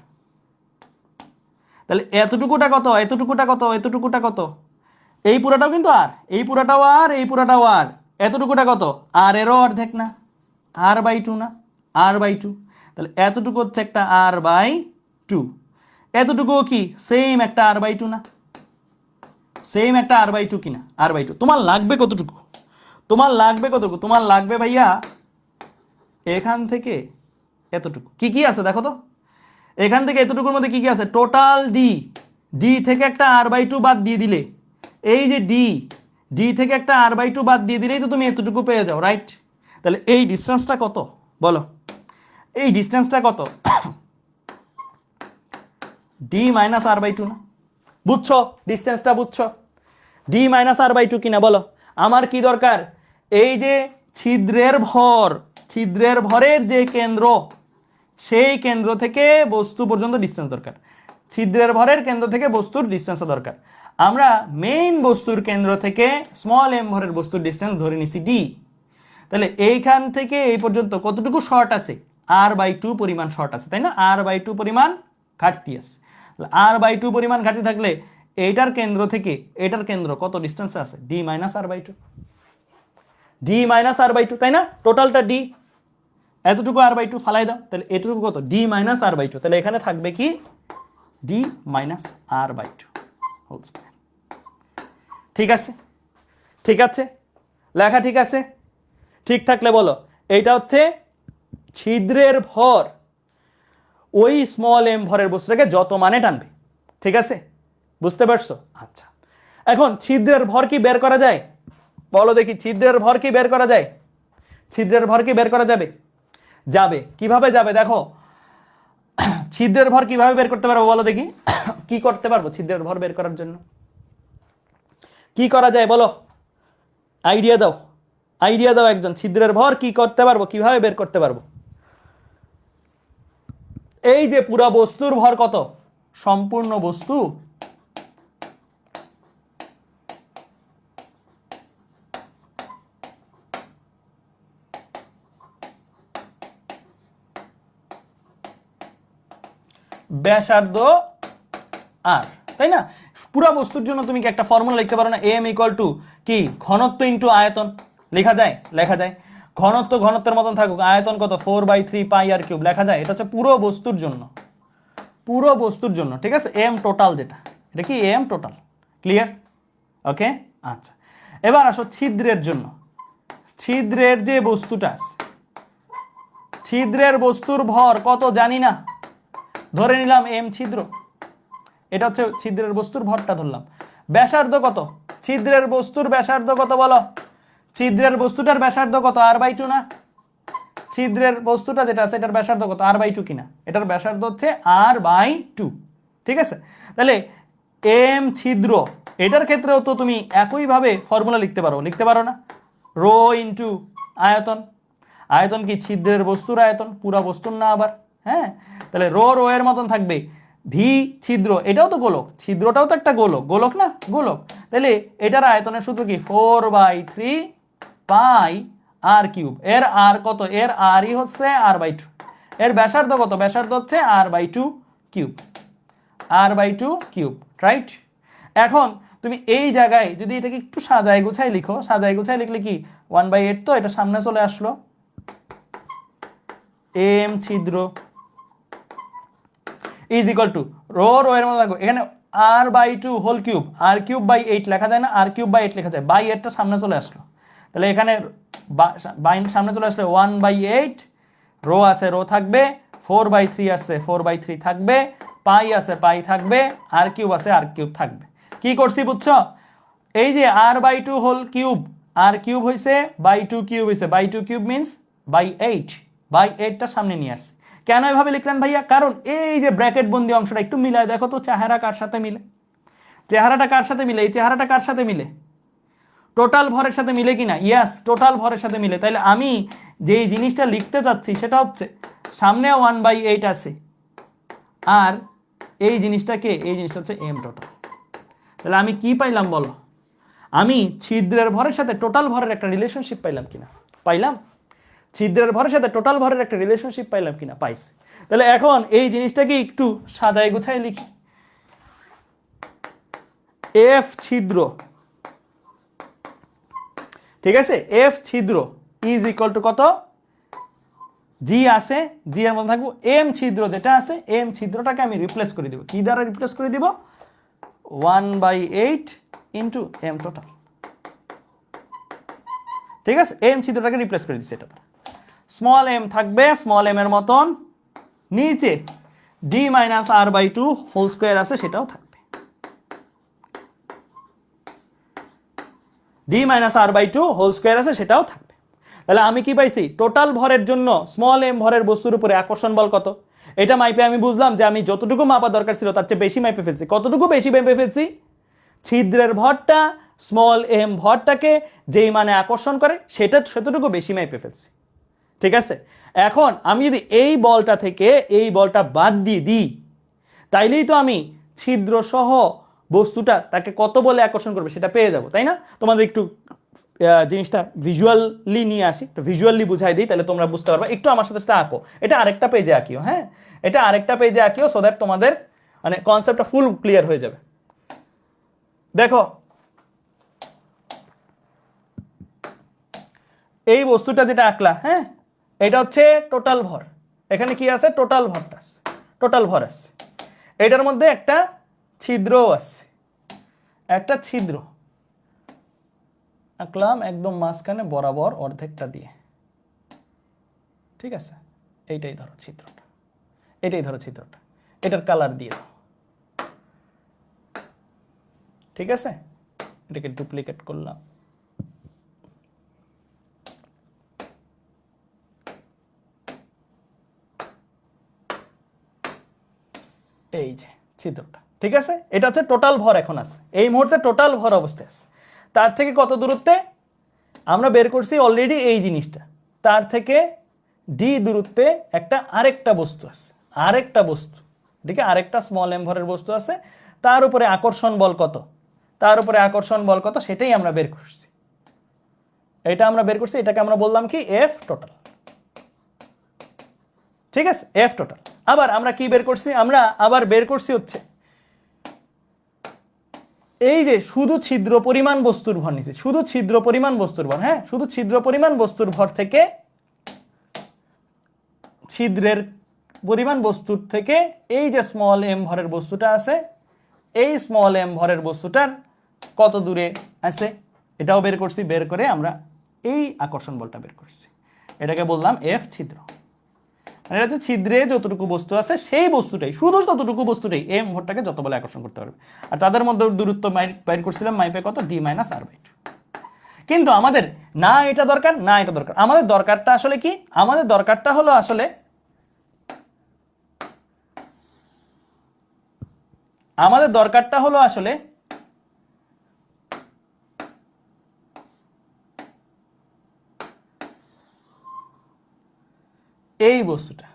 তাহলে এতটুকুটা কত, এতটুকুটা কত, এতটুকুটা কত, এই পুরাটাও কিন্তু আর, এই পুরাটাও আর, এই পুরাটাও আর, এতটুকুটা কত, আর এরও অর্ধেক না, আর বাই টু না, আর বাই টু, তাহলে এতটুকু হচ্ছে একটা আর বাই টু, এতটুকুও কি সেম একটা আর বাই টু না, সেম একটা আর বাই টু কিনা, আর বাই টু, তোমার লাগবে কতটুকু, তোমার লাগবে কতটুকু, তোমার লাগবে ভাইয়া এখান থেকে এতটুকু, কি কি আছে দেখো তো, এখান থেকে এতটুকুর মধ্যে কি কি আছে, টোটাল ডি, ডি থেকে একটা আর বাই টু বাদ দিয়ে দিলে, এই যে ডি, ডি থেকে একটা আর বাই টু বাদ দিয়ে দিলেই তো তুমি এতটুকু পেয়ে যাও, রাইট, তাহলে এই ডিস্টেন্সটা কত বলো, এই ডিস্টেন্সটা কত, D minus R by two না, বুঝছো ডিস্টেন্সটা বুঝছো, D minus R by two কিনা বলো, আমার কি দরকার, এই যে ছিদ্রের ভর, ছিদ্রের ভরের যে কেন্দ্র, সেই কেন্দ্র থেকে বস্তু পর্যন্ত ডিস্টেন্স দরকার, ছিদ্রের ভরের কেন্দ্র থেকে বস্তুর ডিস্টেন্স দরকার, আমরা মেইন বস্তুর কেন্দ্র থেকে স্মল এম ভরের বস্তুর ডিস্টেন্স ধরে নিছি ডি, তাহলে এইখান থেকে এই পর্যন্ত কতটুকু শর্ট আছে, আর বাই টু পরিমাণ শর্ট আছে, তাই না, আর বাই টু পরিমাণ ঘাটতি আছে, আর বাই টু পরিমাণ ঘাটতি থাকলে এইটার কেন্দ্র থেকে এটার কেন্দ্র কত ডিস্টেন্স আছে, D minus R by two, D minus R by two, তাই না, টোটালটা ডি, এতটুকু আর বাই টু ফালাই দাও, তাহলে এটুকু কত, D minus R by two, তাহলে এখানে থাকবে কি D minus R by two whole square, ঠিক আছে, ঠিক আছে, লেখা ঠিক আছে, ঠিক থাকলে বলো এইটা হচ্ছে ছিদ্রের ভর, ওই স্মল এম ভরের বস্তুটাকে যত মানে টানবে, ঠিক আছে, বুঝতে পারছো, আচ্ছা, এখন ছিদ্রের ভর কি বের করা যায় বলো দেখি, ছিদ্রের ভর কি বের করা যায়, ছিদ্রের ভর কি বের করা যাবে, যাবে, কিভাবে যাবে দেখো, ছিদ্রের ভর কিভাবে বের করতে পারবো বলো দেখি, কি করতে পারবো ছিদ্রের ভর বের করার জন্য, কি করা যায় বলো, আইডিয়া দাও, আইডিয়া দাও একজন, ছিদ্রের ভর কি করতে পারবো, কিভাবে বের করতে পারবো, এই যে পুরা বস্তুর ভর কত, সম্পূর্ণ বস্তু ব্যাসার্ধ আর, তাই না, পুরা বস্তুর জন্য তুমি কি একটা ফর্মুলা লিখতে পারো না, এম ইকুয়াল টু কি ঘনত্ব ইন্টু আয়তন, লেখা যায়, লেখা যায়, ঘনত্ব ঘনত্বের মতন থাকুক, আয়তন কত 4/3 পাই আর কিউব, লেখা যায়, এটা হচ্ছে পুরো বস্তুর জন্য, পুরো বস্তুর জন্য, ঠিক আছে, এম টোটাল যেটা, এটা কি এম টোটাল, ক্লিয়ার, ওকে, আচ্ছা, এবার আসো ছিদ্রের জন্য, ছিদ্রের যে বস্তুটা আছে, ছিদ্রের বস্তুর ভর কত জানি না, ধরে নিলাম এম ছিদ্র, এটা হচ্ছে ছিদ্রের বস্তুর ভরটা ধরলাম, ব্যাসার্ধ কত, ছিদ্রের বস্তুর ব্যাসার্ধ কত বলো, ছিদ্রের বস্তুটার ব্যাসার্ধ কত, আর বাই টু না, ছিদ্রের বস্তুটা যেটা আছে এটার ব্যাসার্ধ কত, আর বাই টু কিনা, এটার ব্যাসার্ধ হচ্ছে আর বাই টু, ঠিক আছে, তাহলে এম ছিদ্র, এটার ক্ষেত্রেও তো তুমি একইভাবে ফর্মুলা লিখতে পারো না, রো ইন্টু আয়তন, আয়তন কি ছিদ্রের বস্তুর আয়তন, পুরা বস্তুর না আবার, হ্যাঁ, তাহলে রো রো এর মতন থাকবে, ভি ছিদ্র, এটাও তো গোলক, ছিদ্রটাও তো একটা গোলক, গোলক না, গোলক, তাহলে এটার আয়তনের সূত্র কি 4/3 পাই আর কিউব, এর আর কত, এর আরই হচ্ছে আর বাই টু, এর ব্যাসার্ধ কত, ব্যাসার্ধ হচ্ছে r by two cube, r by two cube, right, এখন তুমি এই জায়গায় যদি এটাকে একটু সাজায় গুছাই লিখো, সাজায় গুছাই লিখলে কি 1/8, তো এটা সামনে চলে আসলো, এম ছিদ্র is equal to rho rho এর মধ্যে থাকবে, এখানে r by two whole cube, r cube by 8 লেখা যায় না, আর কিউব বাই 8 লেখা যায়, বাই 8টা সামনে চলে আসলো, তাহলে এখানে সামনে চলে আসলে 1/8, রো আছে রো থাকবে, 4/3 আছে 4/3 থাকবে, পাই আছে পাই থাকবে, আর কিউব আছে আর কিউব থাকবে, কি করছি বুঝছো, এই যে r by two whole cube, r cube হয়েছে বাই টু কিউব হয়েছে, by two cube means by 8, by 8টা সামনে নিয়ে আসছে, কেন এভাবে লিখলেন ভাইয়া? কারণ এই যে ব্র্যাকেট বন্দি অংশটা একটু মিলায় দেখো তো, চেহারা কার সাথে মিলে? চেহারাটা কার সাথে মিলে? এই চেহারাটা কার সাথে মিলে? টোটাল ভরের সাথে মিলে কিনা? ইয়াস, টোটাল ভরের সাথে মিলে। তাহলে আমি যেই জিনিসটা লিখতে চাচ্ছি সেটা হচ্ছে সামনে 1/8 আছে, আর এই জিনিসটাকে, এই জিনিসটা হচ্ছে এম টোটাল। তাহলে আমি কি পাইলাম বলো? আমি ছিদ্রের ভরের সাথে টোটাল ভরের একটা রিলেশনশিপ পাইলাম কিনা? পাইলাম। ছিদ্রের ভরের সাথে টোটাল ভরের একটা রিলেশনশিপ পাইলাম কিনা? পাইছি। তাহলে এখন এই জিনিসটাকে একটু সাজায় গুছায় লিখি। এফ ছিদ্র, ঠিক আছে, এফ ছিদ্র ইজ ইকুয়াল টু কত? জি আছে, জি এর মধ্যে থাকবো এম ছিদ্র যেটা আছে, এম ছিদ্রটাকে আমি রিপ্লেস করে দিব। কি দ্বারা রিপ্লেস করে দিব? 1/8 ইন্টু এম টোটাল। ঠিক আছে, এম ছিদ্রটাকে রিপ্লেস করে দিচ্ছি এটা দ্বারা। স্মল এম থাকবে স্মল এম এর মতন, নিচে D minus r/2 whole square আছে সেটাও থাকবে, D minus r/2 whole square আছে সেটাও থাকবে। তাহলে আমি কি পাইছি? টোটাল ভরের জন্য স্মল এম ভরের বস্তুর উপরে আকর্ষণ বল কত? এটা মাইপে আমি বুঝলাম যে আমি যতটুকু মাপা দরকার ছিল তার চেয়ে বেশি মাইপে ফেলছি। কতটুকু বেশি মাইপে ফেলছি? ছিদ্রের ভরটা স্মল এম ভরটাকে যেই মানে আকর্ষণ করে সেটা সেতটুকু বেশি মাইপে ফেলছি। ঠিক আছে, এখন আমি যদি এই বলটা থেকে এই বলটা বাদ দিয়ে দিই, তাইলেই তো আমি ছিদ্র সহ বস্তুটা তাকে কত বলে আকর্ষণ করবে সেটা পেয়ে যাব, তাই না? তোমাদের একটু জিনিসটা ভিজুয়ালি নিয়ে আসি, ভিজুয়ালি বুঝাই দিই, তাহলে তোমরা বুঝতে পারবে। একটু আমার সাথে আঁকো, এটা আরেকটা পেজে আঁকিও। হ্যাঁ, এটা আরেকটা পেজে আঁকিও, সো দ্যাট তোমাদের মানে কনসেপ্টটা ফুল ক্লিয়ার হয়ে যাবে। দেখো এই বস্তুটা যেটা আঁকলা, হ্যাঁ, এটা হচ্ছে টোটাল ভর। এখানে কি আছে? টোটাল ভরটা আছে, টোটাল ভর আছে। এটার মধ্যে একটা ছিদ্রও আছে, একটা ছিদ্র আঁকলাম একদম মাঝখানে বরাবর অর্ধেকটা দিয়ে। ঠিক আছে, এইটাই ধরো ছিদ্রটা, এটাই ধরো ছিদ্রটা, এটার কালার দিয়ে দাও। ঠিক আছে, এটাকে ডুপ্লিকেট করলাম। এই যে ছিদ্রটা, ঠিক আছে, এটা হচ্ছে টোটাল ভর এখন আছে, এই মুহূর্তে টোটাল ভর অবস্থায় আছে। তার থেকে কত দূরত্বে? আমরা বের করছি অলরেডি এই জিনিসটা, তার থেকে ডি দূরত্বে একটা আরেকটা বস্তু আছে, আরেকটা বস্তু, ঠিক আছে, আরেকটা স্মল এম ভরের বস্তু আছে। তার উপরে আকর্ষণ বল কত? তার উপরে আকর্ষণ বল কত সেটাই আমরা বের করছি, এটা আমরা বের করছি, এটাকে আমরা বললাম কি? F total. ঠিক আছে, এফ টোটাল। আবার আমরা কি বের করছি? আমরা আবার বের করছি হচ্ছে এই যে শুধু ছিদ্র পরিমাণ বস্তুর ভর নিছি, শুধু ছিদ্র পরিমাণ বস্তুর ভর। হ্যাঁ, শুধু ছিদ্র পরিমাণ বস্তুর ভর থেকে, ছিদ্রের পরিমাণ বস্তুর থেকে এই যে স্মল এম ভরের বস্তুটা আছে, এই স্মল এম ভরের বস্তুটার কত দূরে আছে এটাও বের করছি। বের করে আমরা এই আকর্ষণ বলটা বের করছি, এটাকে বললাম এফ ছিদ্র। এটা হচ্ছে ছিদ্রে যতটুকু বস্তু আছে সেই বস্তুটাই, শুধু ততটুকু বস্তুটাই এম ভরটাকে যত বলে আকর্ষণ করতে পারবে। আর তাদের মধ্যে দূরত্ব বাইর করছিলাম মাইপে কত? D minus r/2। কিন্তু আমাদের না এটা দরকার না এটা দরকার, আমাদের দরকারটা আসলে কি? আমাদের দরকারটা হলো আসলে আমাদের দরকারটা হলো আসলে এই বস্তুটা।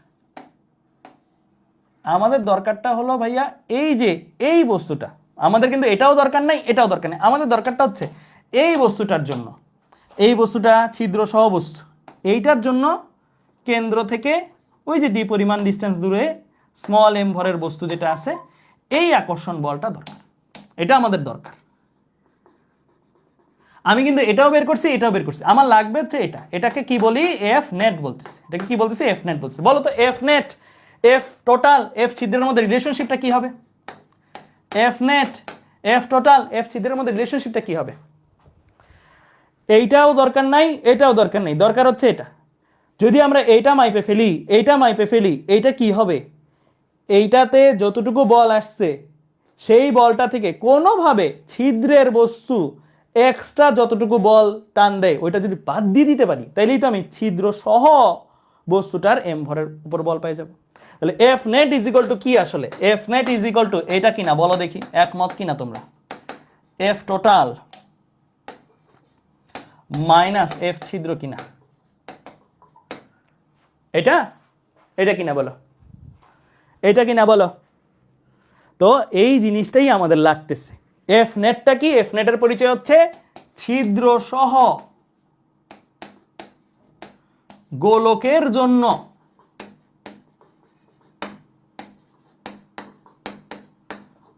আমাদের দরকারটা হলো ভাইয়া এই যে এই বস্তুটা, আমাদের কিন্তু এটাও দরকার নাই এটাও দরকার নেই, আমাদের দরকারটা হচ্ছে এই বস্তুটার জন্য, এই বস্তুটা ছিদ্র সহ বস্তু, এইটার জন্য কেন্দ্র থেকে ওই যে ডি পরিমাণ ডিস্টেন্স দূরে স্মল এম ভরের বস্তু যেটা আছে, এই আকর্ষণ বলটা দরকার, এটা আমাদের দরকার। আমি কিন্তু এটাও বের করছি এটাও বের করছি, আমার লাগবে হচ্ছে এটা, এটাকে কি বলি? এফ নেট বলতেছি, এটাকে কি বলতেছি? এফ নেট বলতেছি। বলো তো F net, F total, F ছিদ্রের মধ্যে রিলেশনশিপটা কি হবে? F net, F total, F ছিদ্রের মধ্যে রিলেশনশিপটা কি হবে? এইটাও দরকার নাই এটাও দরকার নেই, দরকার হচ্ছে এটা। যদি আমরা এইটা মাইপে ফেলি, এইটা মাইপে ফেলি, এইটা কি হবে? এইটাতে যতটুকু বল আসছে সেই বলটা থেকে কোনোভাবে ছিদ্রের বস্তু এক্সট্রা যতটুকু বল টান দেয় ওইটা যদি বাদ দিয়ে দিতে পারি, তাইলেই তো আমি ছিদ্র সহ বস্তুটার এম ভরের উপর বল পেয়ে যাব। তাহলে F net is equal two কি আসলে? F net is equal two এটা কিনা বলো দেখি, একমত কিনা তোমরা? এফ টোটাল মাইনাস এফ ছিদ্র কিনা? এটা এটা কিনা বলো, এটা কিনা বলো? তো এই জিনিসটাই আমাদের লাগতেছে। এফ নেটটা কি? এফ নেটের পরিচয় হচ্ছে ছিদ্র সহ গোলকের জন্য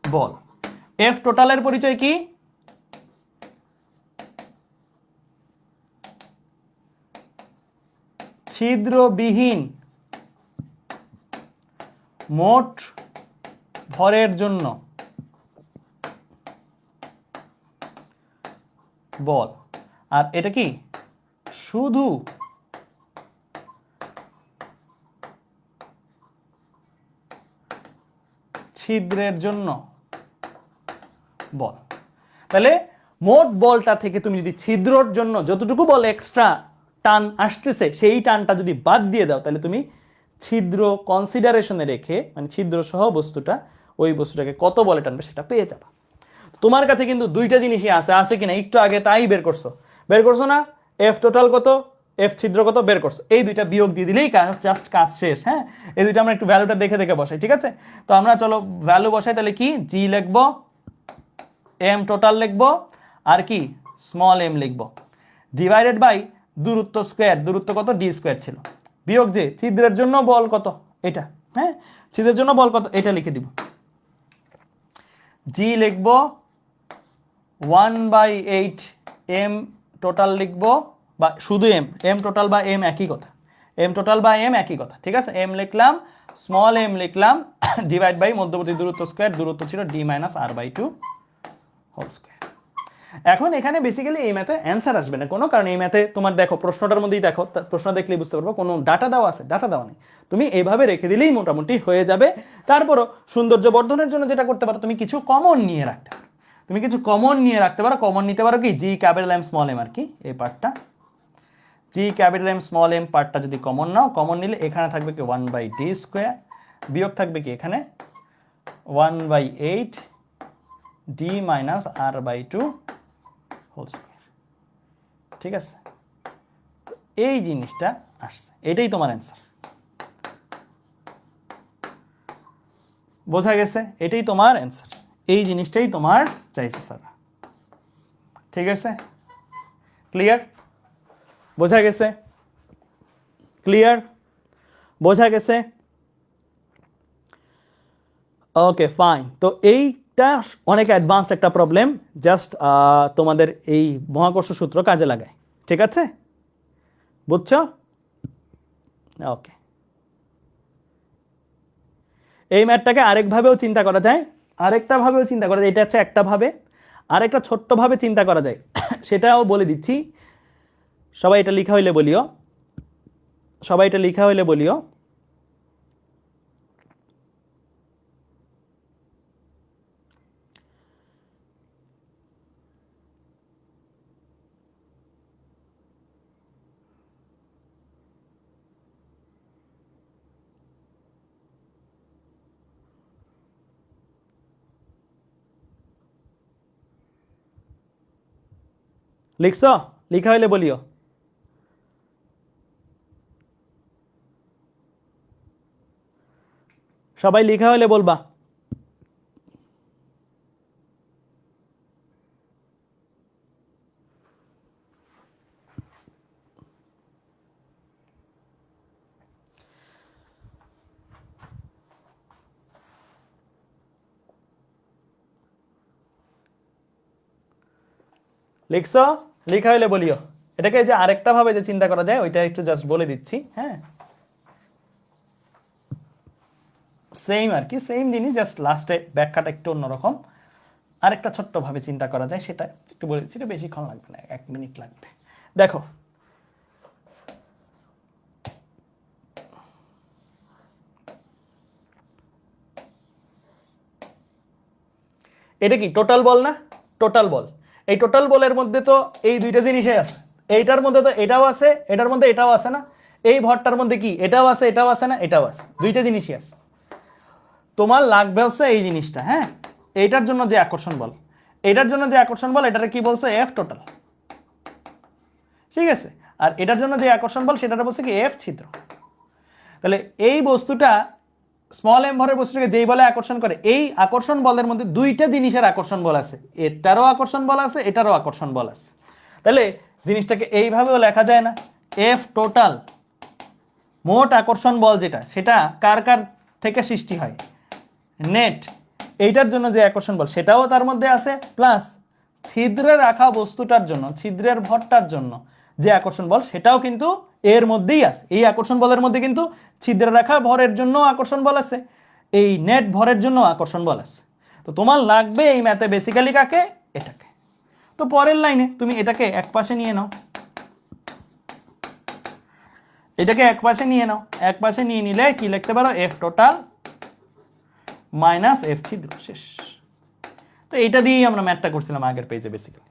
বল। এফ টোটালের পরিচয় কি? ছিদ্রবিহীন মোট ভরের জন্য বল। আর এটা কি? শুধু ছিদ্রের জন্য বল। তাহলে মোট বলটা থেকে তুমি যদি ছিদ্রর জন্য যতটুকু বল এক্সট্রা টান আসতেছে সেই টানটা যদি বাদ দিয়ে দাও, তাহলে তুমি ছিদ্র কনসিডারেশনে রেখে, মানে ছিদ্র সহ বস্তুটা, ওই বস্তুটাকে কত বলে টানবে সেটা পেয়ে যাবা। তোমার কাছে কিন্তু দুইটা জিনিসই আছে, আছে কিনা একটু আগে তাই বের করছো না? এফ টোটাল কত, এফ ছিদ্র কত বের করছো, এই দুইটা বিয়োগ দিয়ে দিলেই কাজ, জাস্ট কাজ শেষ। হ্যাঁ, এই দুইটা আমরা একটু ভ্যালুটা দেখে দেখে বসাই, ঠিক আছে? তো আমরা চলো ভ্যালু বসাই। তাহলে কি? জি লিখবো, এম টোটাল লিখবো, আর কি স্মল এম লিখবো, ডিভাইডেড বাই দূরত্ব স্কোয়ার। দূরত্ব কত? ডি স্কোয়ার ছিল, বিয়োগ যে ছিদ্রের জন্য বল কত, এটা। হ্যাঁ, ছিদ্রের জন্য বল কত এটা লিখে দিব। জি লিখবো 1/8 এম টোটাল লিখবো, বা শুধু এম, এম টোটাল বা এম একই কথা, এম টোটাল বা এম একই কথা, ঠিক আছে? এম লিখলাম, স্মল এম লিখলাম, ডিভাইড বাই মধ্যবর্তী দূরত্ব স্কোয়ার, দূরত্ব ছিল D minus R by 2 whole square. এখন এখানে বেসিক্যালি এই ম্যাথে অ্যান্সার আসবে না কোনো, কারণ এই ম্যাথে তোমার দেখো প্রশ্নটার মধ্যেই দেখো, প্রশ্ন দেখলেই বুঝতে পারবো কোনো ডাটা দেওয়া আছে, ডাটা দেওয়া নেই। তুমি এইভাবে রেখে দিলেই মোটামুটি হয়ে যাবে। তারপরও সৌন্দর্য বর্ধনের জন্য যেটা করতে পারো, তুমি কিছু কমন নিয়ে রাখতে পারো, তুমি কিছু কমন নিয়ে রাখতে পারো। কমন নিতে পারো কি? G capital M small M, আর কি এই পার্টটা, G capital M small m পার্টটা যদি কমন নাও, কমন নিলে এখানে থাকবে কি 1/d স্কোয়ার, বিয়োগ থাকবে কি এখানে 1/8 D minus R by 2 whole square, ঠিক আছে? এই জিনিসটা আসছে, এটাই তোমার অ্যান্সার। বোঝা গেছে? এটাই তোমার অ্যান্সার, এই জিনিসটাই তোমার চাইছে স্যার, ঠিক আছে? ক্লিয়ার? বোঝা গেছে? ক্লিয়ার? বোঝা গেছে? Okay fine. তো এইটা অনেক অ্যাডভান্সড একটা প্রবলেম, জাস্ট তোমাদের এই মহাকর্ষ সূত্র কাজে লাগায়, ঠিক আছে? বুঝছো? ওকে, এই ম্যাথটাকে আরেকভাবেও চিন্তা করা যায়, আরেকটা ভাবেও চিন্তা করা যায়। এটা হচ্ছে একটা ভাবে, আরেকটা ছোট্ট ভাবে চিন্তা করা যায়, সেটাও বলে দিচ্ছি। সবাই এটা লেখা হইলে বলিও, সবাই এটা লেখা হইলে বলিও। লিখছ? লেখা হইলে বলিও। সবাই লেখা হইলে বলবা। লিখছ? লেখা হইলে বলিও। এটাকে যে আরেকটা ভাবে যে চিন্তা করা যায়, ওইটা একটু জাস্ট বলে দিচ্ছি। হ্যাঁ, সেম আর কি, সেম জিনিস, জাস্ট লাস্টে ব্যাখ্যাটা একটু অন্যরকম। আরেকটা ছোট্ট ভাবে চিন্তা করা যায়, সেটা একটু বলে দিচ্ছি, এটা বেশিক্ষণ লাগবে না, 1 মিনিট লাগবে। দেখো, এটা কি টোটাল বল না? টোটাল বল। এই টোটাল বলের মধ্যে তো এই দুইটা জিনিসই আছে, এইটার মধ্যে তো এটাও আছে, এটার মধ্যে এটাও আছে না? এই ভরটার মধ্যে কি এটাও আছে এটাও আছে না, এটাও আছে, দুইটা জিনিসই আছে। তোমার লাগবে হচ্ছে এই জিনিসটা, হ্যাঁ, এইটার জন্য যে আকর্ষণ বল, এটার জন্য যে আকর্ষণ বল এটারে কি বলছে, এফ টোটাল, ঠিক আছে। আর এটার জন্য যে আকর্ষণ বল সেটারে বলছে কি, এফ ছিদ্র। তাহলে এই বস্তুটা স্মল এম ভরের বস্তুটাকে যেই বলে আকর্ষণ করে, এই আকর্ষণ বলের মধ্যে দুইটা জিনিসের আকর্ষণ বল আছে, এটারও আকর্ষণ বল আছে, এটারও আকর্ষণ বল আছে। তাহলে জিনিসটাকে এইভাবেও লেখা যায় না, এফ টোটাল মোট আকর্ষণ বল যেটা, সেটা কার কার থেকে সৃষ্টি হয়, নেট, এইটার জন্য যে আকর্ষণ বল সেটাও তার মধ্যে আছে, প্লাস ছিদ্রে রাখা বস্তুটার জন্য, ছিদ্রের ভরটার জন্য যে আকর্ষণ বল সেটাও কিন্তু এর মধ্যেই আছে। এই আকর্ষণ বলের মধ্যে কিন্তু ছিদ্রে রাখা ভরের জন্য আকর্ষণ বল আছে, এই নেট ভরের জন্য আকর্ষণ বল আছে। তো তোমার লাগবে এই ম্যাথে বেসিক্যালি কাকে, এটাকে। তো পরের লাইনে তুমি এটাকে এক পাশে নিয়ে নাও, এটাকে এক পাশে নিয়ে নাও, এক পাশে নিয়ে নিলে কি লিখতে পারো, এফ টোটাল মাইনাস এফ ছিদ্র, শেষ। তো এটা দিয়েই আমরা ম্যাথটা করছিলাম আগের পেজে, বেসিক্যালি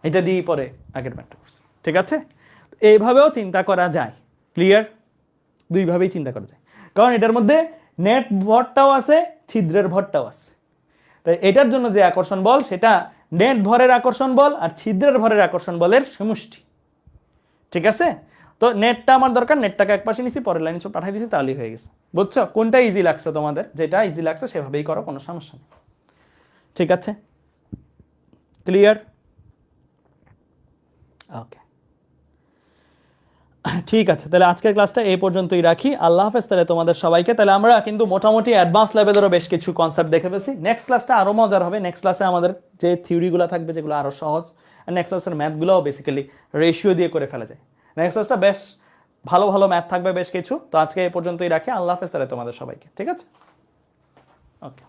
এটা দিয়েই পরে আগের ম্যাথটা করছি, ঠিক আছে। এইভাবেও চিন্তা করা যায়, ক্লিয়ার, দুইভাবেই চিন্তা করা যায়, কারণ এটার মধ্যে নেট ভরটাও আছে, ছিদ্রের ভরটাও আছে। তাই এটার জন্য যে আকর্ষণ বল সেটা নেট ভরের আকর্ষণ বল আর ছিদ্রের ভরের আকর্ষণ বলের সমষ্টি, ঠিক আছে। তো নেটটা আমার দরকার, নেটটাকে এক পাশে নিছি, পরের লাইনে পাঠিয়ে দিছি, তাহলেই হয়ে গেছে। বুঝছো কোনটা ইজি লাগছে তোমাদের, যেটা ইজি লাগছে সেভাবেই করো, কোনো সমস্যা নেই, ঠিক আছে, ক্লিয়ার, ওকে, ঠিক আছে। তাহলে আজকের ক্লাসটা এই পর্যন্তই রাখি, আল্লাহ হাফেজ তাহলে তোমাদের সবাইকে। তাহলে আমরা কিন্তু মোটামুটি অ্যাডভান্স লেভেলেরও বেশ কিছু কনসেপ্ট দেখে ফেলছি, নেক্সট ক্লাসটা আরো মজার হবে। নেক্সট ক্লাসে আমাদের যে থিওরিগুলো থাকবে যেগুলো আরো সহজ, আর নেক্সট ক্লাসের ম্যাথগুলোও বেসিক্যালি রেশিও দিয়ে করে ফেলা যায়। নেক্সট ক্লাসটা বেশ ভালো ভালো ম্যাথ থাকবে বেশ কিছু। তো আজকে এই পর্যন্তই রাখি, আল্লাহ হাফেজ তাহলে তোমাদের সবাইকে, ঠিক আছে, ওকে।